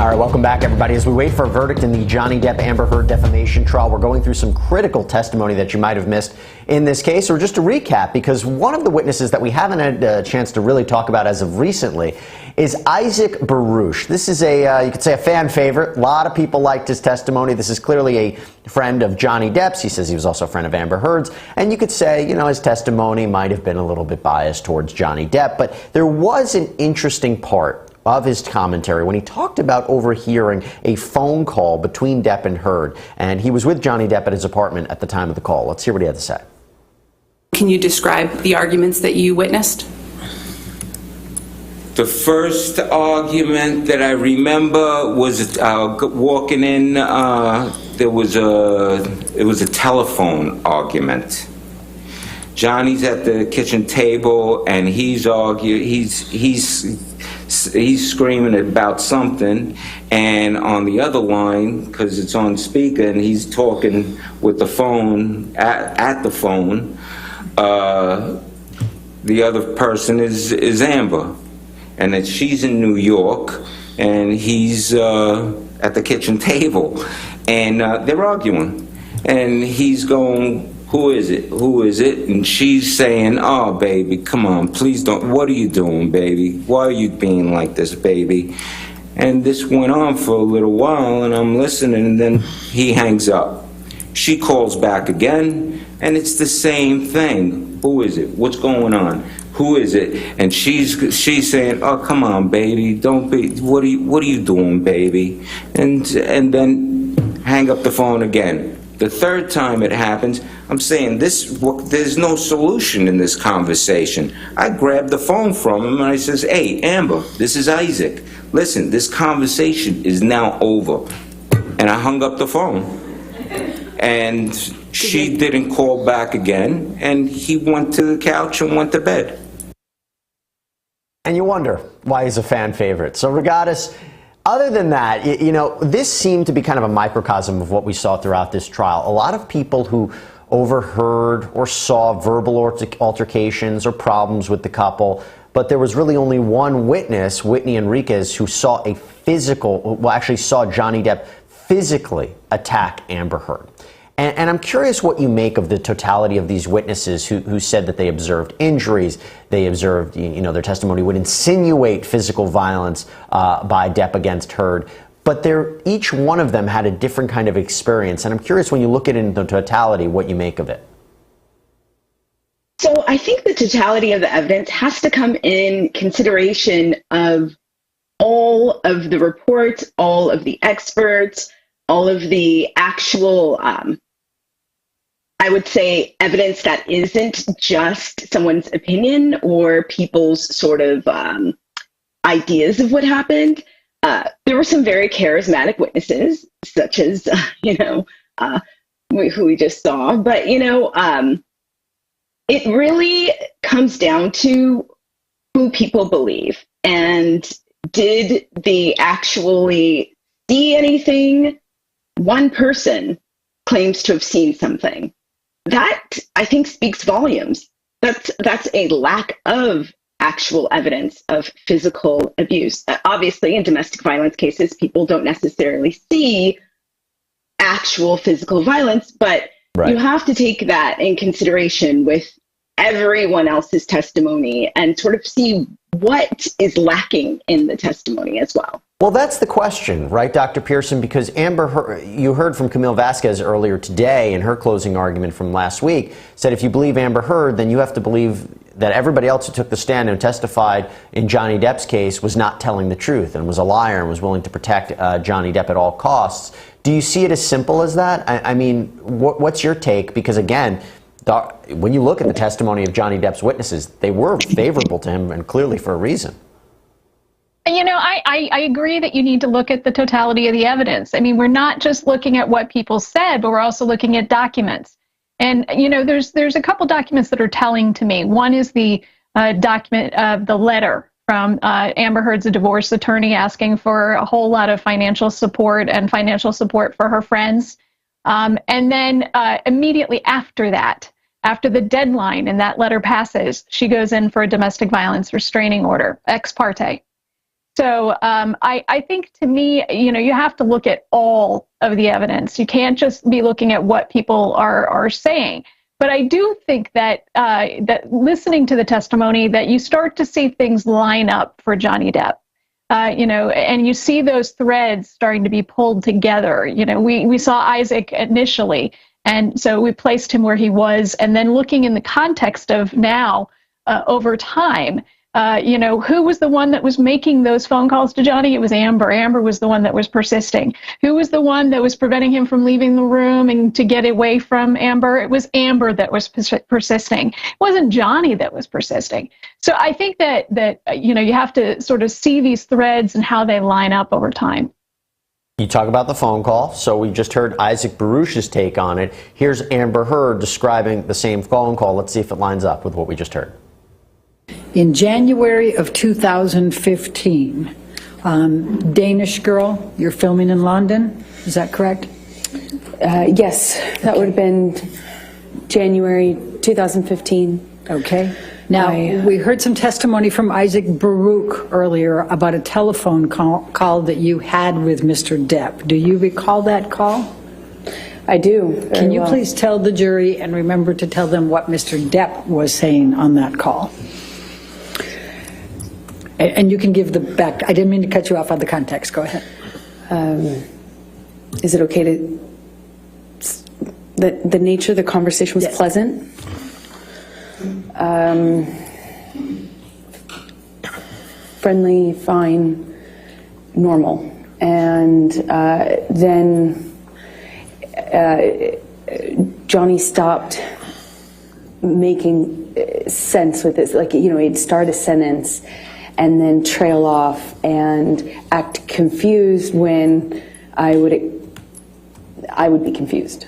All right, welcome back, everybody. As we wait for a verdict in the Johnny Depp-Amber Heard defamation trial, we're going through some critical testimony that you might have missed in this case. Or just to recap, because one of the witnesses that we haven't had a chance to really talk about as of recently is Isaac Baruch. This is a, you could say, a fan favorite. A lot of people liked his testimony. This is clearly a friend of Johnny Depp's. He says he was also a friend of Amber Heard's. And you could say, you know, his testimony might have been a little bit biased towards Johnny Depp. But there was an interesting part of his commentary when he talked about overhearing a phone call between Depp and Heard. And he was with Johnny Depp at his apartment at the time of the call. Let's hear what he had to say. Can you describe the arguments that you witnessed? The first argument that I remember was walking in. It was a telephone argument. Johnny's at the kitchen table and he's arguing. He's screaming about something, and on the other line, because it's on speaker, and he's talking with the phone at the phone. The other person is Amber, and that she's in New York, and he's at the kitchen table, and they're arguing, and he's going, "Who is it? Who is it?" And she's saying, "Oh, baby, come on, please don't. What are you doing, baby? Why are you being like this, baby?" And this went on for a little while, and I'm listening, and then he hangs up. She calls back again, and it's the same thing. "Who is it? What's going on? Who is it?" And she's saying, "Oh, come on, baby, don't be. What are you doing, baby?" And then hang up the phone again. The third time it happens, I'm saying there's no solution in this conversation. I grabbed the phone from him and I says, "Hey, Amber, this is Isaac. Listen, this conversation is now over." And I hung up the phone. And she didn't call back again, and he went to the couch and went to bed. And you wonder why he's a fan favorite. So regardless, other than that, you know, this seemed to be kind of a microcosm of what we saw throughout this trial. A lot of people who overheard or saw verbal altercations or problems with the couple, but there was really only one witness, Whitney Enriquez, who saw actually saw Johnny Depp physically attack Amber Heard. And I'm curious what you make of the totality of these witnesses who said that they observed injuries, they observed, you know, their testimony would insinuate physical violence by Depp against Heard. But each one of them had a different kind of experience. And I'm curious, when you look at it in the totality, what you make of it. So I think the totality of the evidence has to come in consideration of all of the reports, all of the experts, all of the actual, I would say, evidence that isn't just someone's opinion or people's sort of ideas of what happened. There were some very charismatic witnesses, such as, who we just saw. But, it really comes down to who people believe. And did they actually see anything? One person claims to have seen something. That, I think, speaks volumes. That's a lack of actual evidence of physical abuse. Obviously, in domestic violence cases, people don't necessarily see actual physical violence, but you have to take that in consideration with everyone else's testimony and sort of see what is lacking in the testimony as well. Well, that's the question, right, Dr. Pearson? Because you heard from Camille Vasquez earlier today in her closing argument from last week, said if you believe Amber Heard, then you have to believe that everybody else who took the stand and testified in Johnny Depp's case was not telling the truth and was a liar and was willing to protect Johnny Depp at all costs. Do you see it as simple as that? I mean, what's your take? Because again, when you look at the testimony of Johnny Depp's witnesses, they were favorable to him, and clearly for a reason. You know, I agree that you need to look at the totality of the evidence. I mean, we're not just looking at what people said, but we're also looking at documents. And, you know, there's a couple documents that are telling to me. One is the document of the letter from Amber Heard's divorce attorney asking for a whole lot of financial support and financial support for her friends. And then immediately after that, after the deadline and that letter passes, she goes in for a domestic violence restraining order, ex parte. So I think, to me, you have to look at all of the evidence. You can't just be looking at what people are saying. But I do think that that listening to the testimony, that you start to see things line up for Johnny Depp. And you see those threads starting to be pulled together. We saw Isaac initially, and so we placed him where he was. And then looking in the context of now, over time, who was the one that was making those phone calls to Johnny? It was Amber. Amber was the one that was persisting. Who was the one that was preventing him from leaving the room and to get away from Amber? It was Amber that was persisting. It wasn't Johnny that was persisting. So I think that you have to sort of see these threads and how they line up over time. You talk about the phone call, so we just heard Isaac Baruch's take on it. Here's Amber Heard describing the same phone call. Let's see if it lines up with what we just heard. In January of 2015, Danish girl, you're filming in London, is that correct? Yes, that would have been January 2015. Okay. Now, we heard some testimony from Isaac Baruch earlier about a telephone call that you had with Mr. Depp. Do you recall that call? I do. Can you please tell the jury, and remember to tell them what Mr. Depp was saying on that call? And you can give the back. I didn't mean to cut you off on the context. Go ahead. Is it okay to... The nature of the conversation was pleasant. Friendly, fine, normal. And then Johnny stopped making sense with this. Like, he'd start a sentence and then trail off and act confused when I would be confused.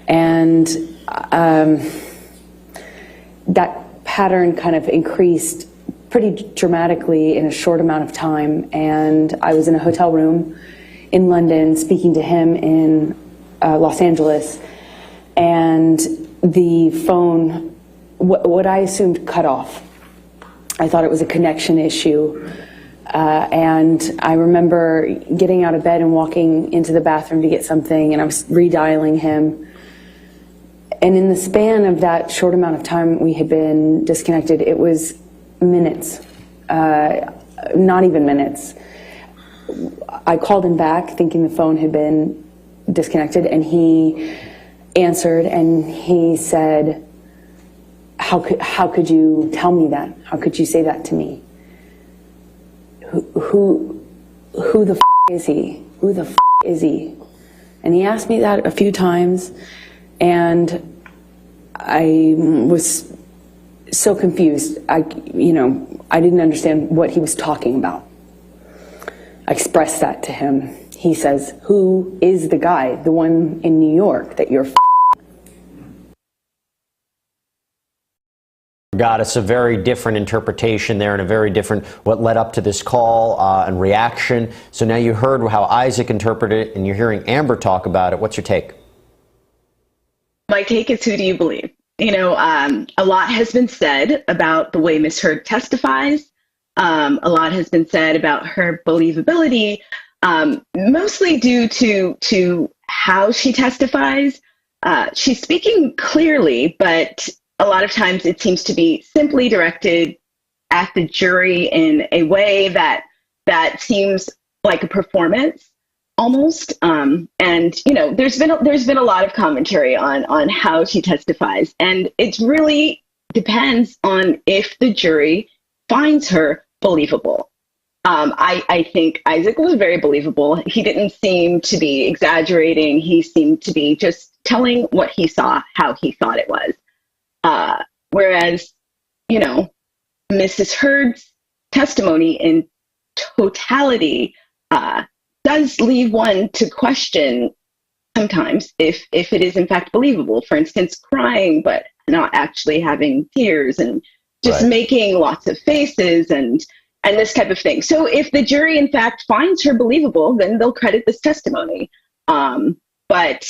And that pattern kind of increased pretty dramatically in a short amount of time. And I was in a hotel room in London speaking to him in Los Angeles, and the phone, what I assumed, cut off. I thought it was a connection issue. And I remember getting out of bed and walking into the bathroom to get something, and I was redialing him. And in the span of that short amount of time we had been disconnected, it was minutes, not even minutes. I called him back thinking the phone had been disconnected, and he answered and he said, how could you tell me that? How could you say that to me? Who the f*** is he? Who the f*** is he? And he asked me that a few times, and I was so confused. I didn't understand what he was talking about. I expressed that to him. He says, who is the guy, the one in New York that you're Got us a very different interpretation there, and a very different what led up to this call and reaction. So now you heard how Isaac interpreted it, and you're hearing Amber talk about it. What's your take? My take is, who do you believe? A lot has been said about the way Ms. Heard testifies. A lot has been said about her believability, mostly due to how she testifies. She's speaking clearly, but a lot of times it seems to be simply directed at the jury in a way that seems like a performance almost. And there's been a lot of commentary on how she testifies, and it really depends on if the jury finds her believable. I think Isaac was very believable. He didn't seem to be exaggerating. He seemed to be just telling what he saw, how he thought it was. Whereas, Mrs. Heard's testimony in totality does leave one to question sometimes if it is in fact believable. For instance, crying but not actually having tears, and just making lots of faces and this type of thing. So if the jury in fact finds her believable, then they'll credit this testimony. But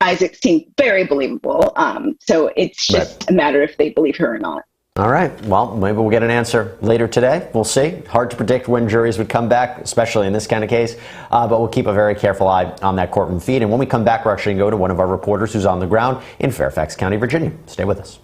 Isaac seemed very believable. So it's just a matter if they believe her or not. All right. Well, maybe we'll get an answer later today. We'll see. Hard to predict when juries would come back, especially in this kind of case. But we'll keep a very careful eye on that courtroom feed. And when we come back, we're actually going to go to one of our reporters who's on the ground in Fairfax County, Virginia. Stay with us.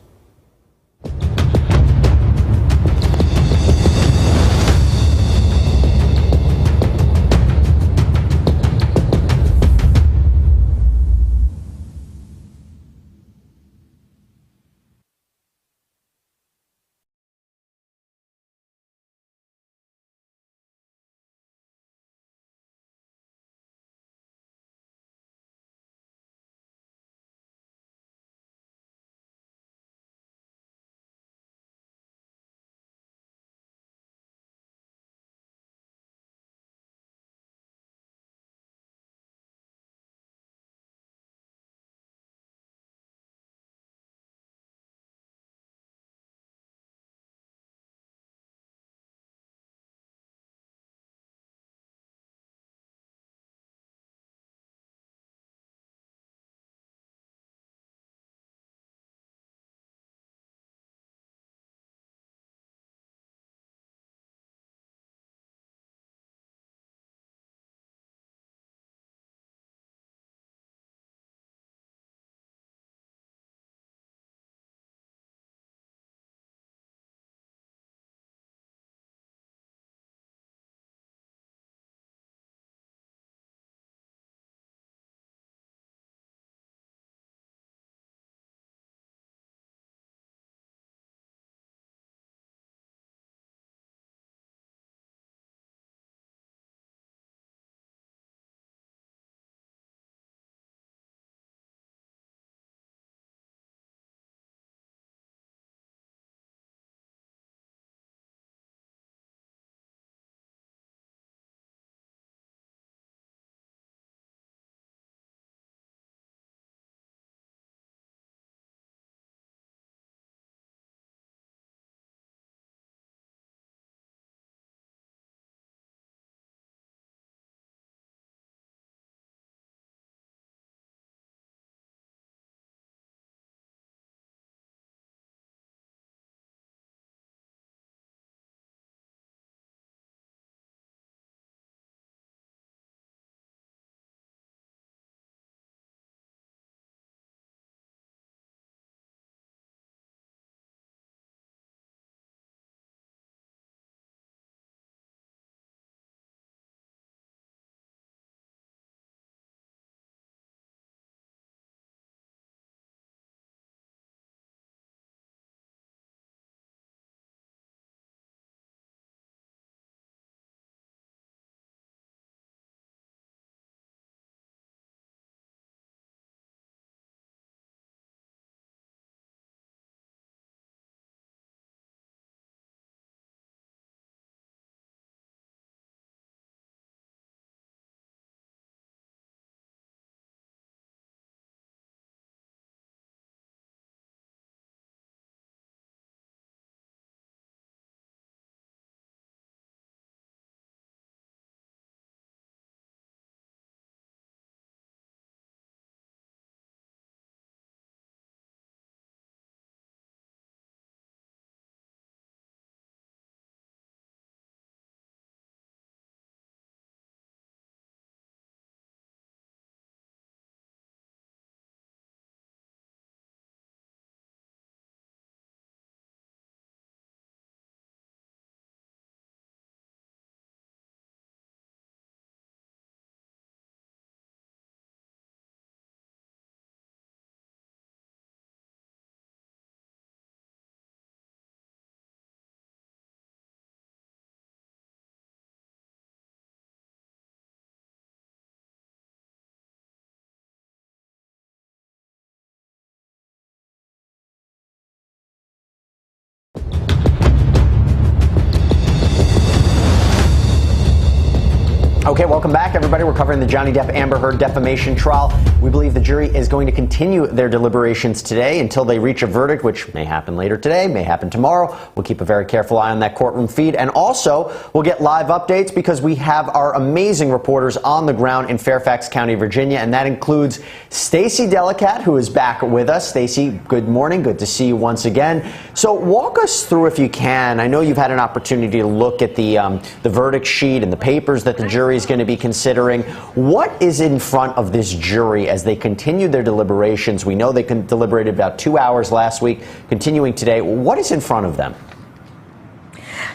Okay, welcome back, everybody. We're covering the Johnny Depp Amber Heard defamation trial. We believe the jury is going to continue their deliberations today until they reach a verdict, which may happen later today, may happen tomorrow. We'll keep a very careful eye on that courtroom feed. And also, we'll get live updates because we have our amazing reporters on the ground in Fairfax County, Virginia, and that includes Stacey Delicat, who is back with us. Stacey, good morning. Good to see you once again. So walk us through, if you can. I know you've had an opportunity to look at the verdict sheet and the papers that the jury is going to be considering. What is in front of this jury as they continue their deliberations? We know they deliberated about 2 hours last week, continuing today. What is in front of them?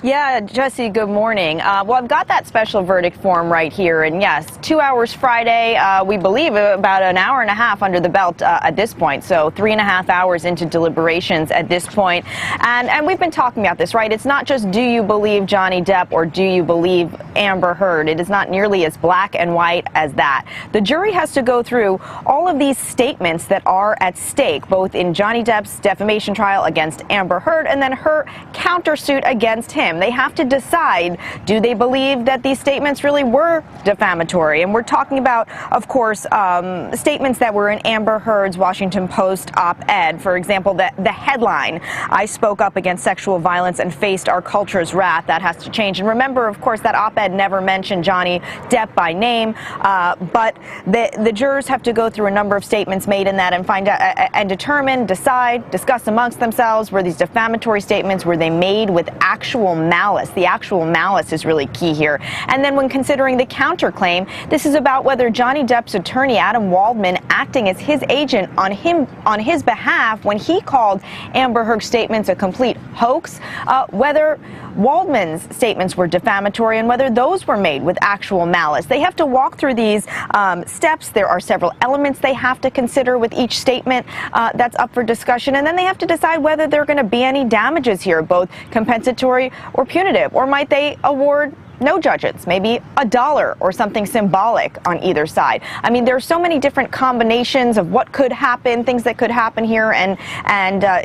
Yeah, Jesse, good morning. Well, I've got that special verdict form right here. And yes, 2 hours Friday, we believe about an hour and a half under the belt at this point. So 3.5 hours into deliberations at this point. And we've been talking about this, right? It's not just do you believe Johnny Depp or do you believe Amber Heard? It is not nearly as black and white as that. The jury has to go through all of these statements that are at stake, both in Johnny Depp's defamation trial against Amber Heard and then her countersuit against him. They have to decide, do they believe that these statements really were defamatory? And we're talking about, of course, statements that were in Amber Heard's Washington Post op-ed. For example, the headline, "I spoke up against sexual violence and faced our culture's wrath." That has to change. And remember, of course, that op-ed never mentioned Johnny Depp by name, but the jurors have to go through a number of statements made in that and find out and determine, decide, discuss amongst themselves, were these defamatory statements, were they made with actual malice? The actual malice is really key here. And then when considering the counterclaim, this is about whether Johnny Depp's attorney, Adam Waldman, acting as his agent on his behalf when he called Amber Heard's statements a complete hoax, whether Waldman's statements were defamatory and whether those were made with actual malice. They have to walk through these steps. There are several elements they have to consider with each statement that's up for discussion, and then they have to decide whether there are going to be any damages here, both compensatory or punitive, or might they award no judgments, maybe $1 or something symbolic on either side. I mean, there are so many different combinations of what could happen, things that could happen here, and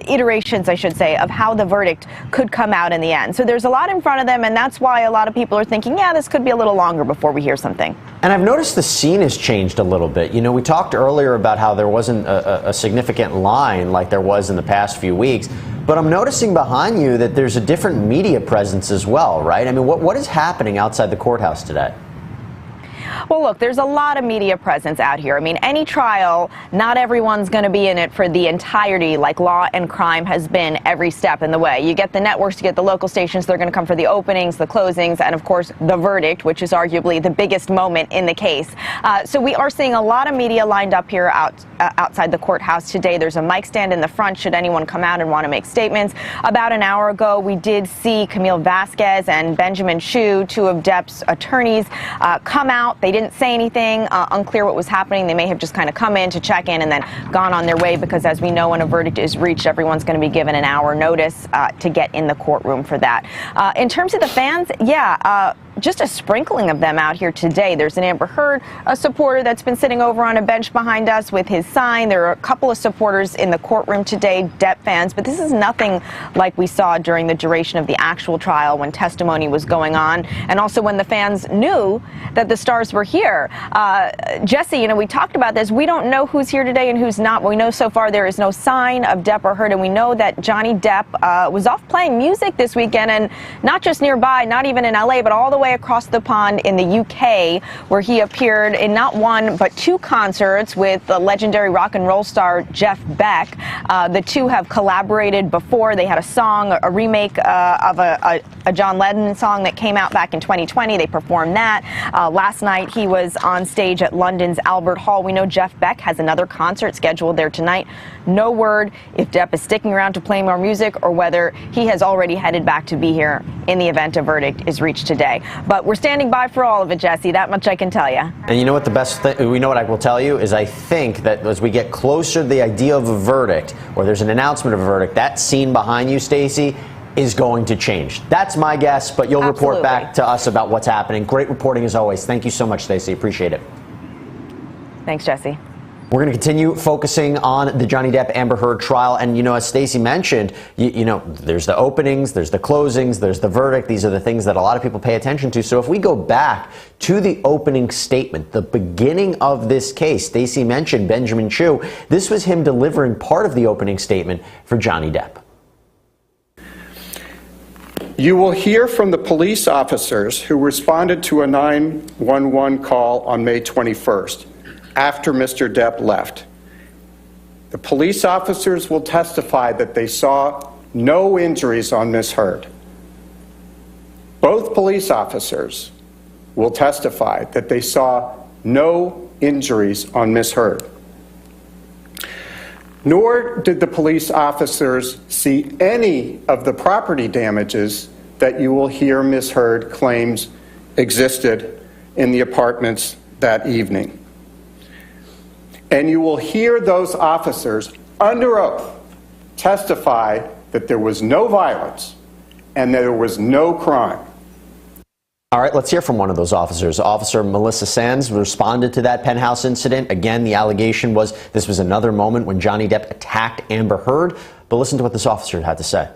iterations, I should say, of how the verdict could come out in the end. So there's a lot in front of them, and that's why a lot of people are thinking, yeah, this could be a little longer before we hear something. And I've noticed the scene has changed a little bit. You know, we talked earlier about how there wasn't a significant line like there was in the past few weeks. But I'm noticing behind you that there's a different media presence as well, right? I mean, what is happening outside the courthouse today? Well, look, there's a lot of media presence out here. I mean, any trial, not everyone's going to be in it for the entirety, like Law and Crime has been every step in the way. You get the networks, you get the local stations, they're going to come for the openings, the closings, and of course, the verdict, which is arguably the biggest moment in the case. So we are seeing a lot of media lined up here outside the courthouse today. There's a mic stand in the front should anyone come out and want to make statements. About an hour ago, we did see Camille Vasquez and Benjamin Chu, two of Depp's attorneys, come out. They didn't say anything, unclear what was happening. They may have just kind of come in to check in and then gone on their way because, as we know, when a verdict is reached, everyone's going to be given an hour notice to get in the courtroom for that. In terms of the fans, yeah, just a sprinkling of them out here today. There's an Amber Heard supporter that's been sitting over on a bench behind us with his sign. There are a couple of supporters in the courtroom today, Depp fans, but this is nothing like we saw during the duration of the actual trial when testimony was going on, and also when the fans knew that the stars were here. Jesse, you know, we talked about this. We don't know who's here today and who's not. We know so far there is no sign of Depp or Heard, and we know that Johnny Depp was off playing music this weekend, and not just nearby, not even in LA, but all the way across the pond in the UK, where he appeared in not one but two concerts with the legendary rock and roll star Jeff Beck. The two have collaborated before. They had a song, a remake of a John Lennon song that came out back in 2020. They performed that. Last night he was on stage at London's Albert Hall. We know Jeff Beck has another concert scheduled there tonight. No word if Depp is sticking around to play more music or whether he has already headed back to be here in the event a verdict is reached today. But we're standing by for all of it, Jesse. That much I can tell you. And you know what the best thing, we know what I will tell you is I think that as we get closer to the idea of a verdict, or there's an announcement of a verdict, that scene behind you, Stacey, is going to change. That's my guess, but you'll report back to us about what's happening. Great reporting as always. Thank you so much, Stacey. Appreciate it. Thanks, Jesse. We're going to continue focusing on the Johnny Depp Amber Heard trial. And, as Stacey mentioned, there's the openings, there's the closings, there's the verdict. These are the things that a lot of people pay attention to. So if we go back to the opening statement, the beginning of this case, Stacey mentioned Benjamin Chew. This was him delivering part of the opening statement for Johnny Depp. You will hear from the police officers who responded to a 911 call on May 21st. After Mr. Depp left. The police officers will testify that they saw no injuries on Ms. Heard. Both police officers will testify that they saw no injuries on Ms. Heard. Nor did the police officers see any of the property damages that you will hear Ms. Heard claims existed in the apartments that evening. And you will hear those officers under oath testify that there was no violence and there was no crime. All right, let's hear from one of those officers. Officer Melissa Sands responded to that penthouse incident. Again, the allegation was this was another moment when Johnny Depp attacked Amber Heard. But listen to what this officer had to say.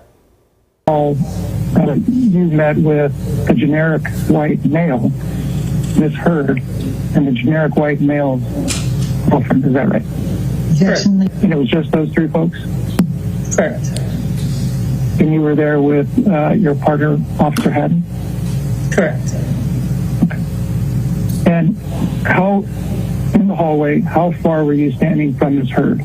You met with a generic white male, Ms. Heard, and the generic white male's girlfriend, is that right? Yes. And it was just those three folks? Correct. And you were there with your partner, Officer Haddon? Correct. Okay. And how, in the hallway, how far were you standing from Ms. Heard?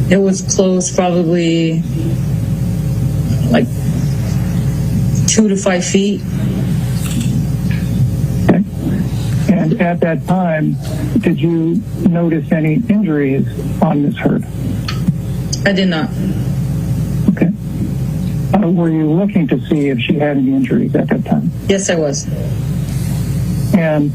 It was close, probably like 2 to 5 feet. Okay. And at that time, did you notice any injuries on Ms. Heard? I did not. Okay. Were you looking to see if she had any injuries at that time? Yes, I was. And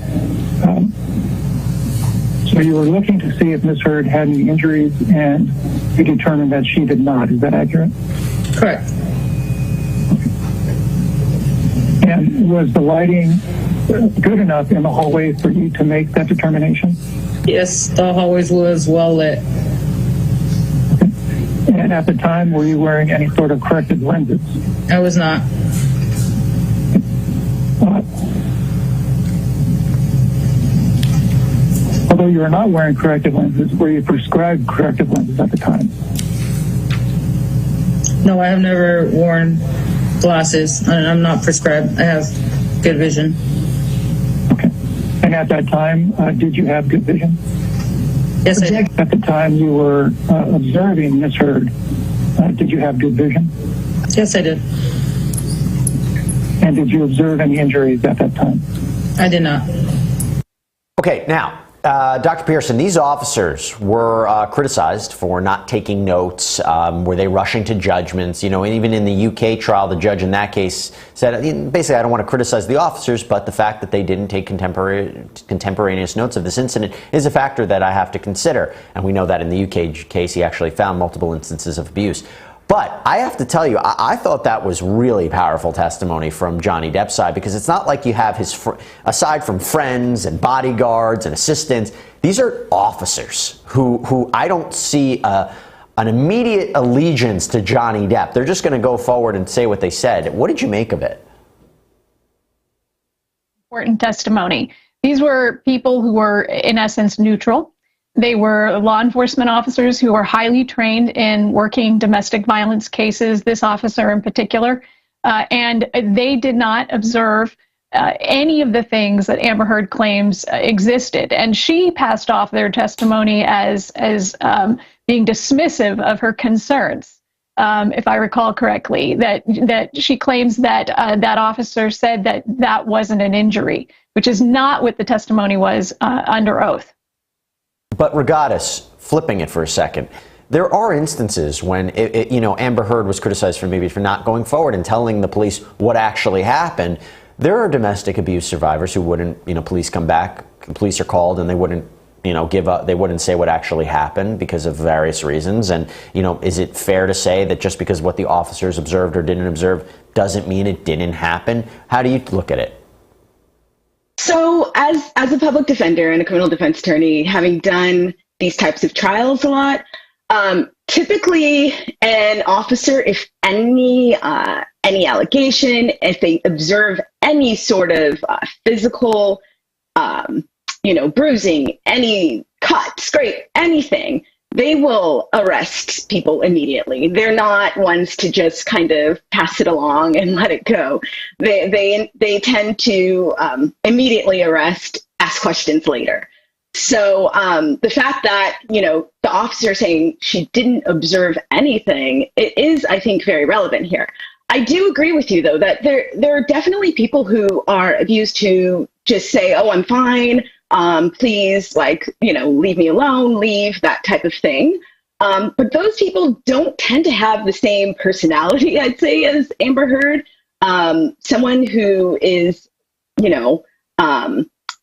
so you were looking to see if Ms. Heard had any injuries, and you determined that she did not. Is that accurate? Correct. And was the lighting good enough in the hallway for you to make that determination? Yes, the hallways was well lit. And at the time, were you wearing any sort of corrective lenses? I was not. Although you were not wearing corrective lenses, were you prescribed corrective lenses at the time? No, I have never worn glasses, and I'm not prescribed. I have good vision. Okay. And at that time, did you have good vision? Yes, I did. At the time you were observing Ms. Heard, did you have good vision? Yes, I did. And did you observe any injuries at that time? I did not. Okay, now, Dr. Pearson, these officers were criticized for not taking notes. Were they rushing to judgments? And even in the UK trial, the judge in that case said, basically, I don't want to criticize the officers, but the fact that they didn't take contemporaneous notes of this incident is a factor that I have to consider. And we know that in the UK case, he actually found multiple instances of abuse. But I have to tell you, I thought that was really powerful testimony from Johnny Depp's side, because it's not like you have his, aside from friends and bodyguards and assistants, these are officers who I don't see an immediate allegiance to Johnny Depp. They're just going to go forward and say what they said. What did you make of it? Important testimony. These were people who were, in essence, neutral. They were law enforcement officers who were highly trained in working domestic violence cases, this officer in particular, and they did not observe any of the things that Amber Heard claims existed. And she passed off their testimony as being dismissive of her concerns, if I recall correctly, that she claims that that officer said that that wasn't an injury, which is not what the testimony was under oath. But regardless, flipping it for a second, there are instances when, Amber Heard was criticized for not going forward and telling the police what actually happened. There are domestic abuse survivors who wouldn't, police come back, police are called, and they wouldn't, give up, they wouldn't say what actually happened because of various reasons. And, is it fair to say that just because what the officers observed or didn't observe doesn't mean it didn't happen? How do you look at it? So, as a public defender and a criminal defense attorney, having done these types of trials a lot, typically an officer, if any allegation, if they observe any sort of physical, bruising, any cut, scrape, anything, they will arrest people immediately. They're not ones to just kind of pass it along and let it go. They tend to immediately arrest, ask questions later. So the fact that, the officer saying she didn't observe anything, it is, I think, very relevant here. I do agree with you, though, that there are definitely people who are abused who just say, oh, I'm fine. Please, leave me alone, leave, that type of thing. But those people don't tend to have the same personality, I'd say, as Amber Heard. Someone who is,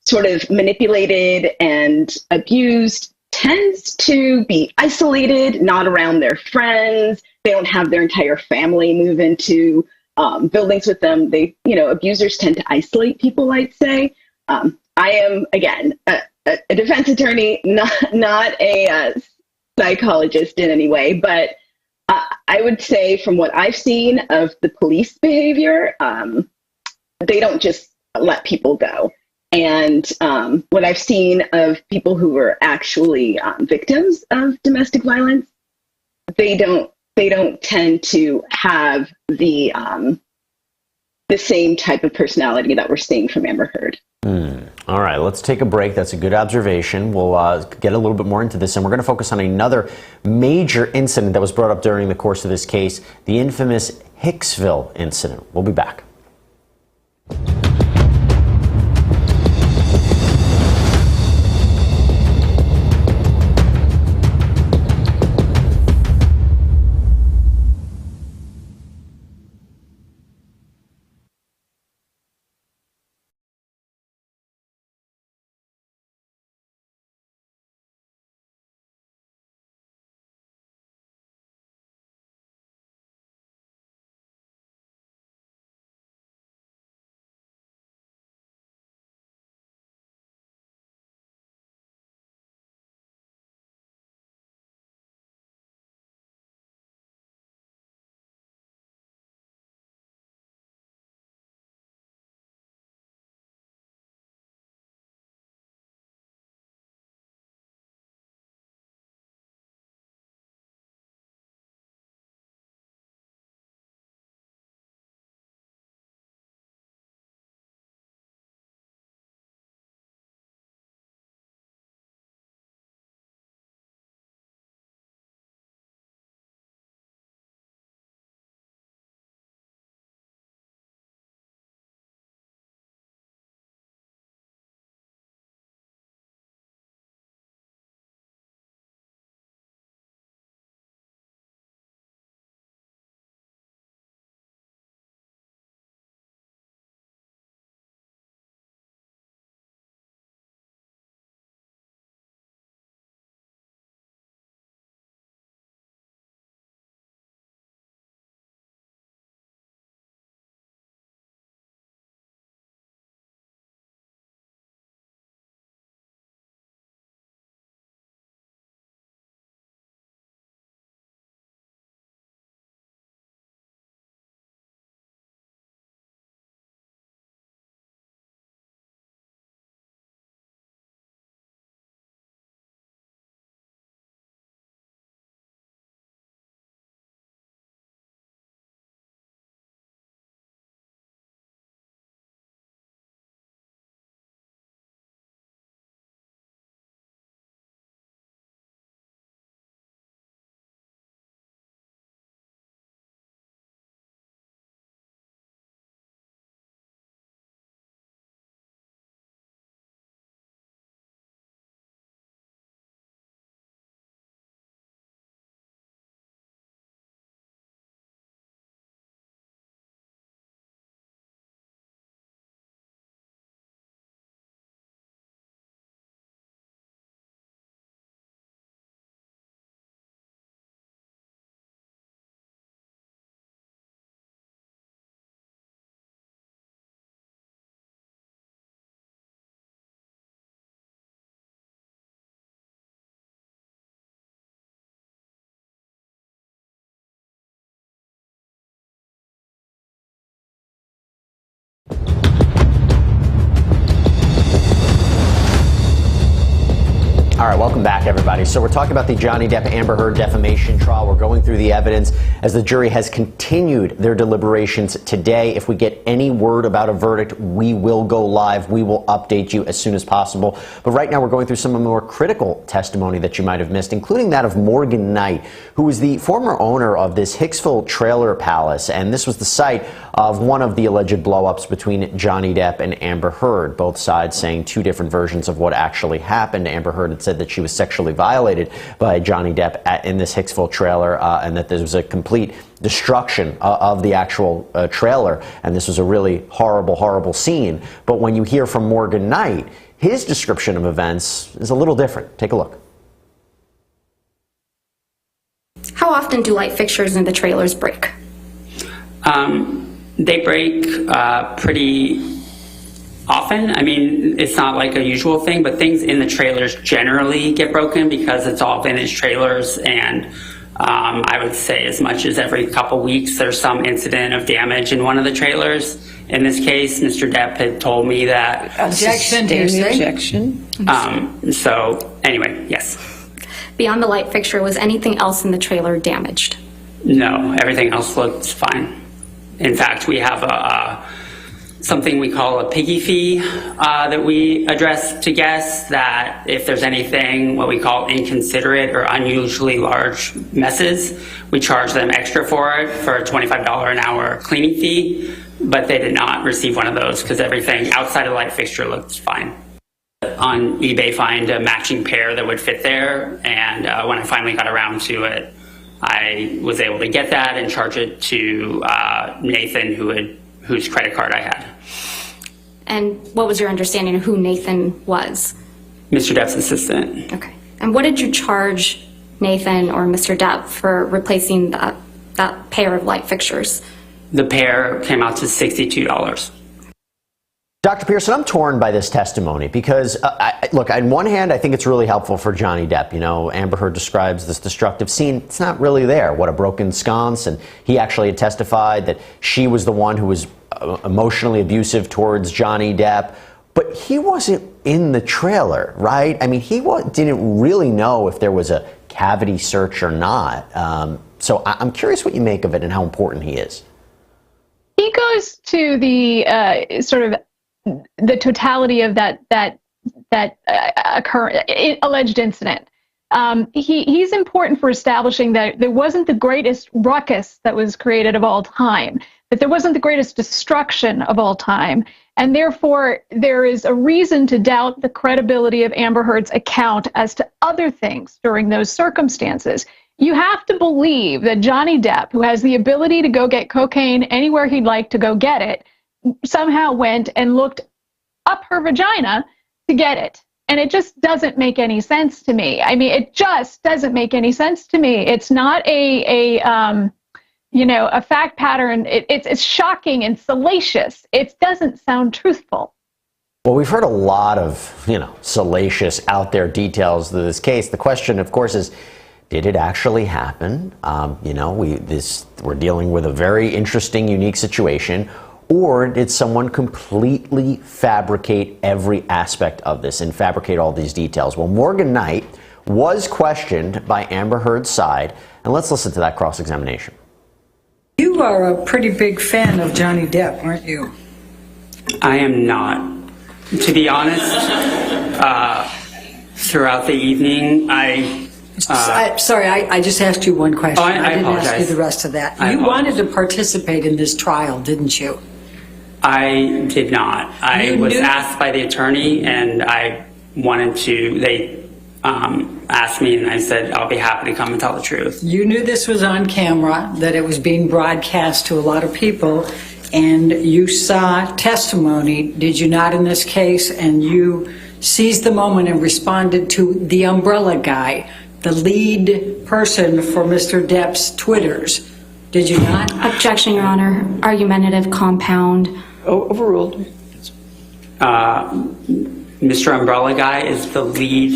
sort of manipulated and abused tends to be isolated, not around their friends. They don't have their entire family move into buildings with them. Abusers tend to isolate people, I'd say. I am, again, a defense attorney, not a psychologist in any way, but I would say from what I've seen of the police behavior, they don't just let people go. And what I've seen of people who were actually victims of domestic violence, they don't tend to have the same type of personality that we're seeing from Amber Heard. All right, let's take a break. That's a good observation. We'll get a little bit more into this, and we're going to focus on another major incident that was brought up during the course of this case, the infamous Hicksville incident. We'll be back. everybody. So we're talking about the Johnny Depp Amber Heard defamation trial. We're going through the evidence as the jury has continued their deliberations today. If we get any word about a verdict, we will go live. We will update you as soon as possible. But right now we're going through some of the more critical testimony that you might have missed, including that of Morgan Knight, who was the former owner of this Hicksville trailer palace. And this was the site of one of the alleged blow-ups between Johnny Depp and Amber Heard, both sides saying two different versions of what actually happened. Amber Heard had said that she was sexually violated by Johnny Depp in this Hicksville trailer, and that there was a complete destruction of the actual trailer, and this was a really horrible, horrible scene. But when you hear from Morgan Knight, his description of events is a little different. Take a look. How often do light fixtures in the trailers break? They break pretty often. I mean, it's not like a usual thing, but things in the trailers generally get broken because it's all vintage trailers, and I would say as much as every couple weeks there's some incident of damage in one of the trailers. In this case, Mr. Depp had told me that... Objection, objection. So anyway, yes. Beyond the light fixture, was anything else in the trailer damaged? No, everything else looks fine. In fact, we have something we call a piggy fee that we address to guests, that if there's anything what we call inconsiderate or unusually large messes, we charge them extra for it for a $25 an hour cleaning fee, but they did not receive one of those because everything outside of the light fixture looks fine. On eBay, find a matching pair that would fit there, and when I finally got around to it, I was able to get that and charge it to Nathan, whose credit card I had. And what was your understanding of who Nathan was? Mr. Depp's assistant. Okay. And what did you charge Nathan or Mr. Depp for replacing that pair of light fixtures? The pair came out to $62. Dr. Pearson, I'm torn by this testimony because, look, on one hand, I think it's really helpful for Johnny Depp. You know, Amber Heard describes this destructive scene. It's not really there. What, a broken sconce? And he actually had testified that she was the one who was emotionally abusive towards Johnny Depp. But he wasn't in the trailer, right? I mean, he didn't really know if there was a cavity search or not. So I'm curious what you make of it and how important he is. He goes to the sort of the totality of that alleged incident. He's important for establishing that there wasn't the greatest ruckus that was created of all time, that there wasn't the greatest destruction of all time, and therefore there is a reason to doubt the credibility of Amber Heard's account as to other things during those circumstances. You have to believe that Johnny Depp, who has the ability to go get cocaine anywhere he'd like to go get it, somehow went and looked up her vagina to get it. And it just doesn't make any sense to me. I mean, it just doesn't make any sense to me. It's not a fact pattern. It's shocking and salacious. It doesn't sound truthful. Well, we've heard a lot of, salacious out there details of this case. The question, of course, is, did it actually happen? We're dealing with a very interesting, unique situation. Or did someone completely fabricate every aspect of this and fabricate all these details? Well, Morgan Knight was questioned by Amber Heard's side, and let's listen to that cross-examination. You are a pretty big fan of Johnny Depp, aren't you? I am not. To be honest, throughout the evening, I just asked you one question. I didn't apologize. ask you the rest of that. You wanted to participate in this trial, didn't you? I did not. I was asked by the attorney, and I wanted to. They asked me, and I said, I'll be happy to come and tell the truth. You knew this was on camera, that it was being broadcast to a lot of people, and you saw testimony, did you not, in this case? And you seized the moment and responded to the umbrella guy, the lead person for Mr. Depp's Twitters. Did you not? Objection, Your Honor. Argumentative compound. Overruled. Mr. Umbrella Guy is the lead.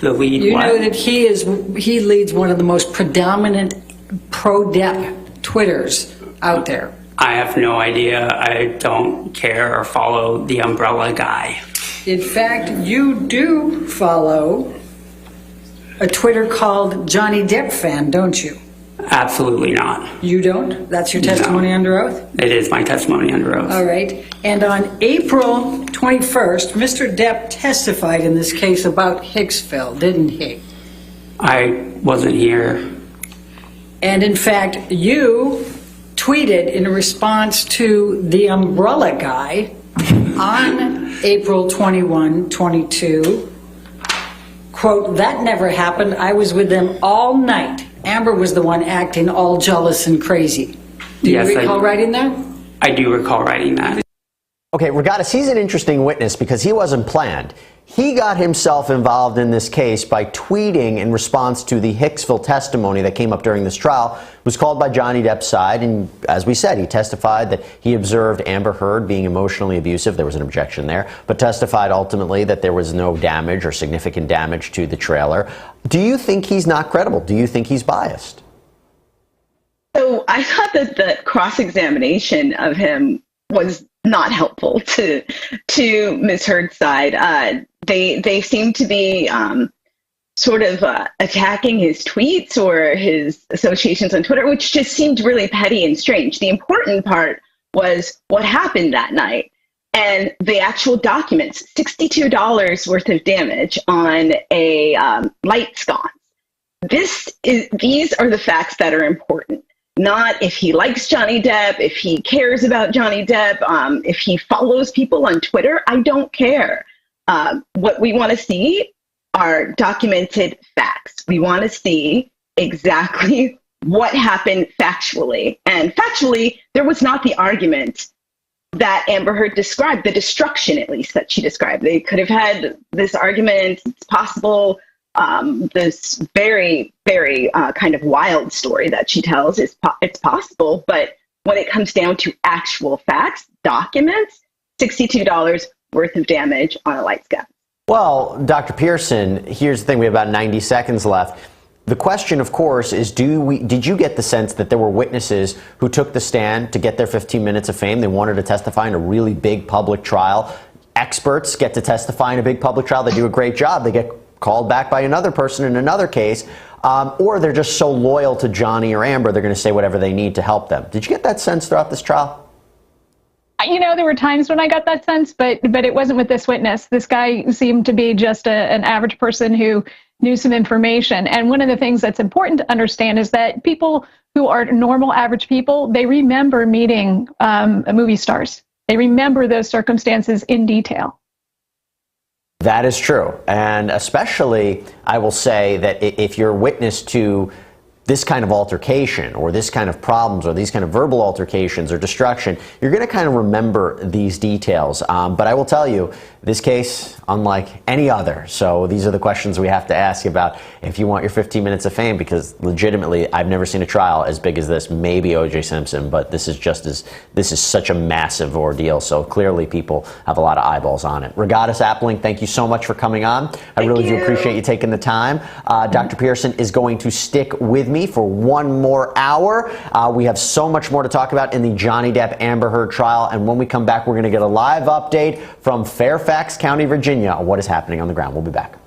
You know that he leads one of the most predominant pro-Depp Twitters out there. I have no idea. I don't care or follow the Umbrella Guy. In fact, you do follow a Twitter called Johnny Depp fan, don't you? Absolutely not. You don't? That's your testimony under oath? It is my testimony under oath. All right. And on April 21st, Mr. Depp testified in this case about Hicksville, didn't he? I wasn't here. And in fact, you tweeted in response to the umbrella guy on April 21, 22, quote, "That never happened. I was with them all night. Amber was the one acting all jealous and crazy." Do you recall writing that? I do recall writing that. Okay, Regatta, he's an interesting witness because he wasn't planned. He got himself involved in this case by tweeting in response to the Hicksville testimony that came up during this trial. It was called by Johnny Depp's side, and as we said, he testified that he observed Amber Heard being emotionally abusive. There was an objection there, but testified ultimately that there was no damage or significant damage to the trailer. Do you think he's not credible? Do you think he's biased? So I thought that the cross-examination of him was not helpful to Ms. Heard's side. They seem to be sort of attacking his tweets or his associations on Twitter, which just seemed really petty and strange. The important part was what happened that night and the actual documents, $62 worth of damage on a light sconce. These are the facts that are important. Not if he likes Johnny Depp, if he cares about Johnny Depp, if he follows people on Twitter. I don't care. What we want to see are documented facts. We want to see exactly what happened factually. And factually, there was not the argument that Amber Heard described, the destruction at least that she described. They could have had this argument, it's possible. This very, very kind of wild story that she tells it's possible, but when it comes down to actual facts, documents, $62 worth of damage on a light sconce. Well, Dr. Pearson, here's the thing: we have about 90 seconds left. The question, of course, is did you get the sense that there were witnesses who took the stand to get their 15 minutes of fame? They wanted to testify in a really big public trial. Experts get to testify in a big public trial. They do a great job. They get called back by another person in another case, or they're just so loyal to Johnny or Amber, they're going to say whatever they need to help them. Did you get that sense throughout this trial? You know, there were times when I got that sense, but it wasn't with this witness. This guy seemed to be just an average person who knew some information. And one of the things that's important to understand is that people who are normal, average people, they remember meeting movie stars. They remember those circumstances in detail. That is true. And especially, I will say that if you're a witness to this kind of altercation or this kind of problems or these kind of verbal altercations or destruction, you're going to kind of remember these details. But I will tell you, this case, unlike any other. So these are the questions we have to ask about if you want your 15 minutes of fame, because legitimately, I've never seen a trial as big as this. Maybe O.J. Simpson, but this is such a massive ordeal. So clearly people have a lot of eyeballs on it. Regatta Appling, thank you so much for coming on. I really do appreciate you taking the time. Dr. Pearson is going to stick with me for one more hour. We have so much more to talk about in the Johnny Depp Amber Heard trial. And when we come back, we're going to get a live update from Fairfax County, Virginia, on what is happening on the ground. We'll be back.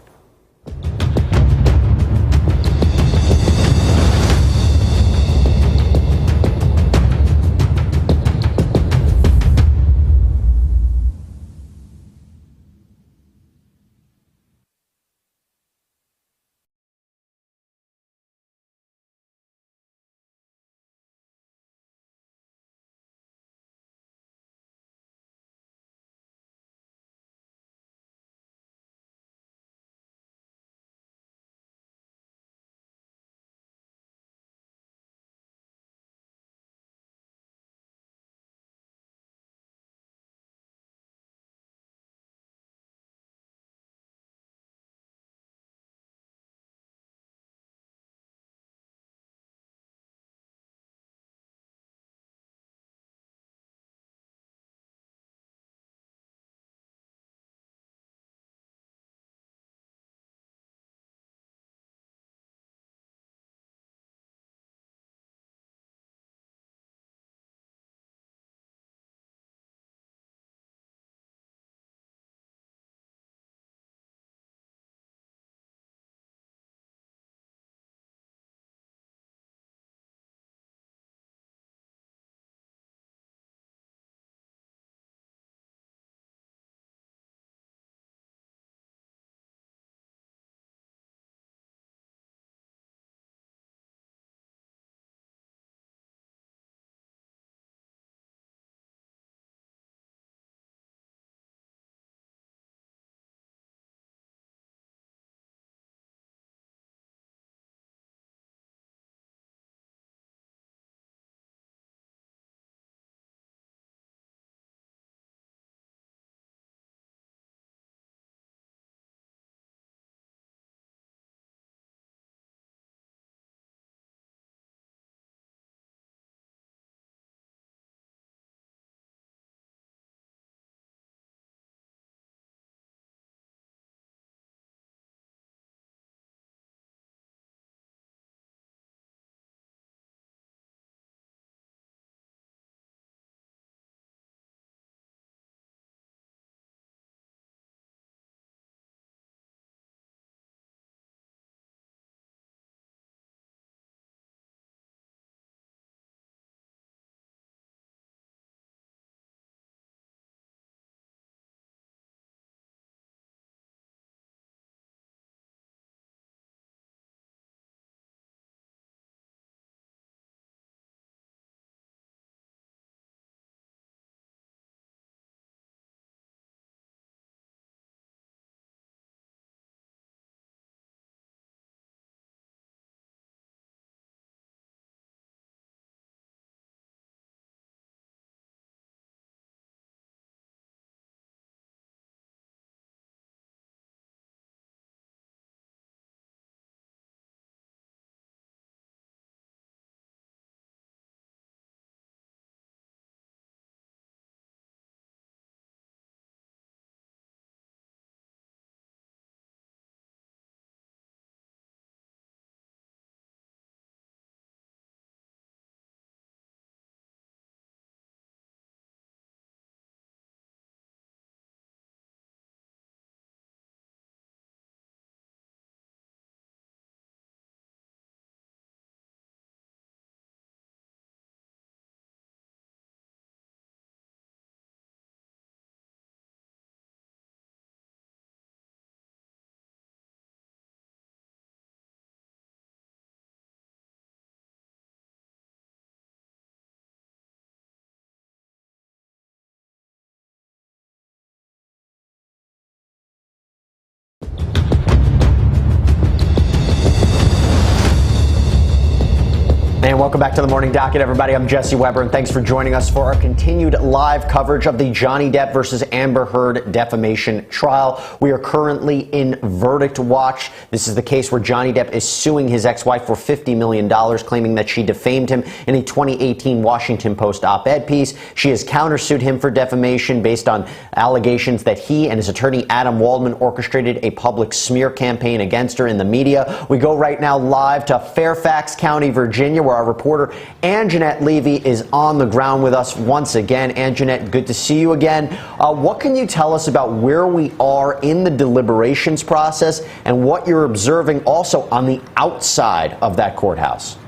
And welcome back to the Morning Docket, everybody. I'm Jesse Weber, and thanks for joining us for our continued live coverage of the Johnny Depp versus Amber Heard defamation trial. We are currently in verdict watch. This is the case where Johnny Depp is suing his ex-wife for $50 million, claiming that she defamed him in a 2018 Washington Post op-ed piece. She has countersued him for defamation based on allegations that he and his attorney Adam Waldman orchestrated a public smear campaign against her in the media. We go right now live to Fairfax County, Virginia, where our reporter Anjanette Levy is on the ground with us once again. Anjanette, good to see you again. What can you tell us about where we are in the deliberations process and what you're observing also on the outside of that courthouse?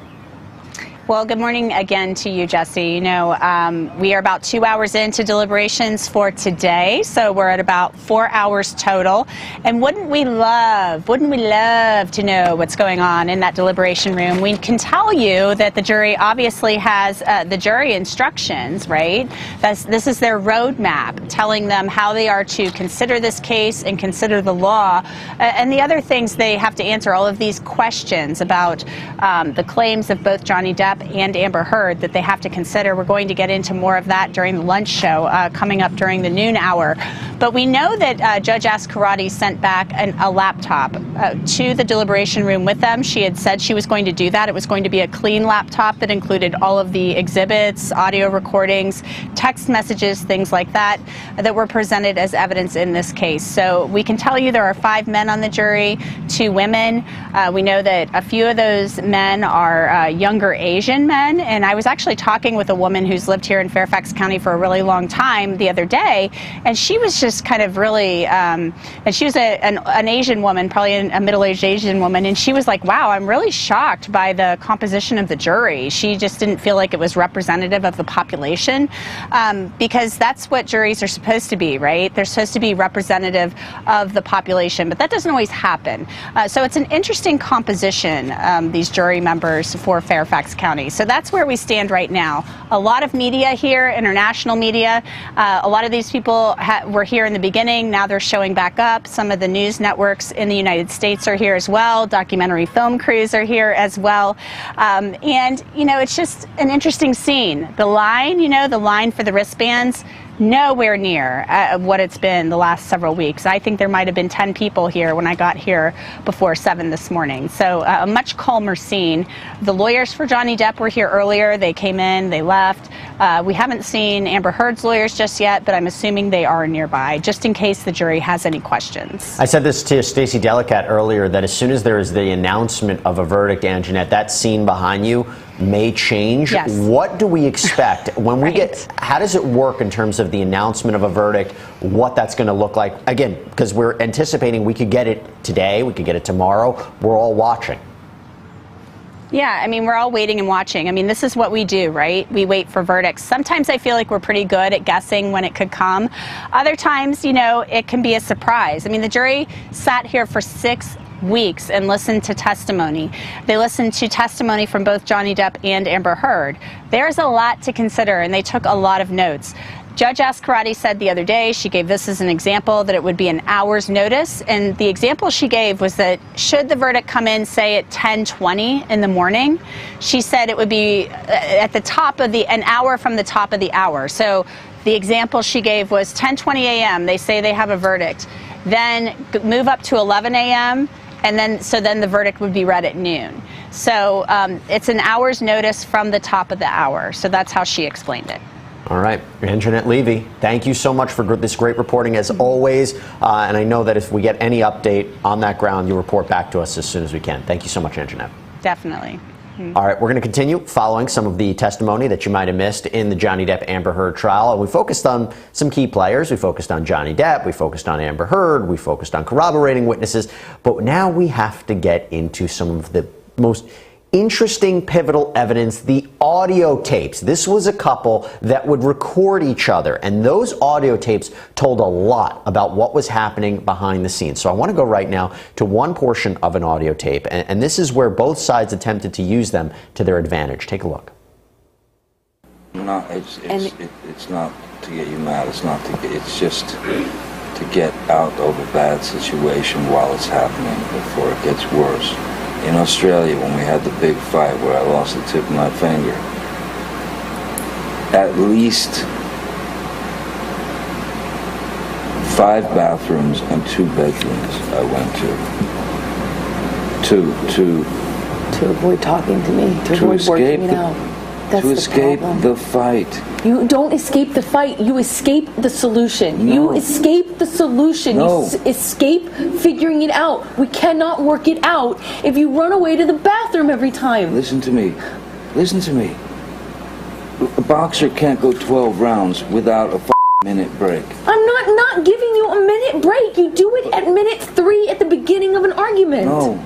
Well, good morning again to you, Jesse. You know, we are about 2 hours into deliberations for today, so we're at about 4 hours total. And wouldn't we love to know what's going on in that deliberation room? We can tell you that the jury obviously has the jury instructions, right? This is their roadmap, telling them how they are to consider this case and consider the law. And the other things they have to answer, all of these questions about the claims of both Johnny Depp and Amber Heard that they have to consider. We're going to get into more of that during the lunch show coming up during the noon hour. But we know that Judge Askarati sent back a laptop to the deliberation room with them. She had said she was going to do that. It was going to be a clean laptop that included all of the exhibits, audio recordings, text messages, things like that, that were presented as evidence in this case. So we can tell you there are 5 men on the jury, 2 women. We know that a few of those men are younger Asian men, and I was actually talking with a woman who's lived here in Fairfax County for a really long time the other day, and she was just kind of really, and she was an Asian woman, probably a middle-aged Asian woman, and she was like, wow, I'm really shocked by the composition of the jury. She just didn't feel like it was representative of the population, because that's what juries are supposed to be, right? They're supposed to be representative of the population, but that doesn't always happen. So it's an interesting composition, these jury members for Fairfax County. So that's where we stand right now. A lot of media here, international media. A lot of these people were here in the beginning. Now they're showing back up. Some of the news networks in the United States are here as well. Documentary film crews are here as well. And, you know, it's just an interesting scene. The line, you know, the line for the wristbands, nowhere near what it's been the last several weeks. I think there might have been 10 people here when I got here before 7 this morning. So a much calmer scene. The lawyers for Johnny Depp were here earlier. They came in, they left. We haven't seen Amber Heard's lawyers just yet, but I'm assuming they are nearby, just in case the jury has any questions. I said this to Stacey Delicat earlier, that as soon as there is the announcement of a verdict, Anjanette, that scene behind you may change. Yes. What do we expect when we get, how does it work in terms of the announcement of a verdict, what that's going to look like? Again, because we're anticipating we could get it today, we could get it tomorrow. We're all watching. Yeah, I mean, we're all waiting and watching. I mean, this is what we do, right? We wait for verdicts. Sometimes I feel like we're pretty good at guessing when it could come. Other times, you know, it can be a surprise. I mean, the jury sat here for 6 weeks and listened to testimony. They listened to testimony from both Johnny Depp and Amber Heard. There's a lot to consider, and they took a lot of notes. Judge Askarati said the other day, she gave this as an example, that it would be an hour's notice. And the example she gave was that should the verdict come in, say, at 10:20 in the morning, she said it would be at the top of an hour from the top of the hour. So the example she gave was 10:20 a.m. They say they have a verdict. Then move up to 11 a.m. And then the verdict would be read at noon. So it's an hour's notice from the top of the hour. So that's how she explained it. All right. Anjanette Levy, thank you so much for this great reporting as always. And I know that if we get any update on that ground, you'll report back to us as soon as we can. Thank you so much, Anjanette. Definitely. All right, we're going to continue following some of the testimony that you might have missed in the Johnny Depp Amber Heard trial. And we focused on some key players. We focused on Johnny Depp. We focused on Amber Heard. We focused on corroborating witnesses. But now we have to get into some of the most interesting pivotal evidence, the audio tapes. This was a couple that would record each other, and those audio tapes told a lot about what was happening behind the scenes. So I want to go right now to one portion of an audio tape, and this is where both sides attempted to use them to their advantage. Take a look. No, it's not to get you mad. It's just to get out of a bad situation while it's happening before it gets worse. in Australia when we had the big fight where I lost the tip of my finger. At least 5 bathrooms and 2 bedrooms I went to avoid talking to me, to avoid working it out. That's to escape the fight. You don't escape the fight. You escape the solution. No. You escape the solution. No. You escape figuring it out. We cannot work it out if you run away to the bathroom every time. Listen to me. Listen to me. A boxer can't go 12 rounds without a minute break. I'm not giving you a minute break. You do it at minute 3 at the beginning of an argument. No.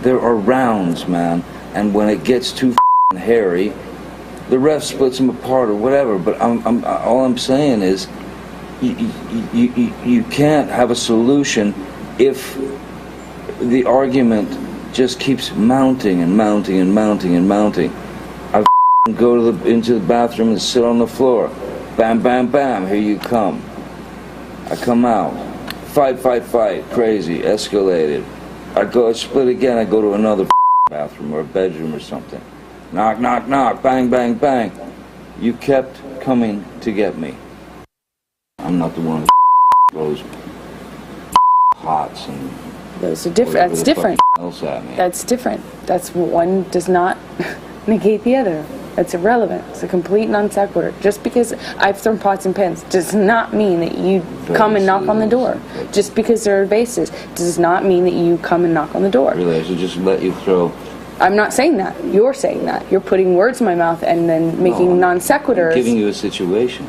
There are rounds, man, and when it gets too hairy, the ref splits them apart or whatever. But all I'm saying is, you can't have a solution if the argument just keeps mounting and mounting and mounting and mounting. I go into the bathroom and sit on the floor. Bam, bam, bam, here you come. I come out. Fight, crazy, escalated. I split again, I go to another bathroom or a bedroom or something. Knock, knock, knock, bang, bang, bang. You kept coming to get me. I'm not the one who throws pots and... Those are different. That's different. Else at me. That's different. That's one does not negate the other. That's irrelevant. It's a complete non sequitur. Just because I've thrown pots and pans does not mean that you come and knock on the door. Just because there are vases does not mean that you come and knock on the door. Really, I should just let you throw... I'm not saying that. You're saying that. You're putting words in my mouth and then making non sequiturs. I'm giving you a situation.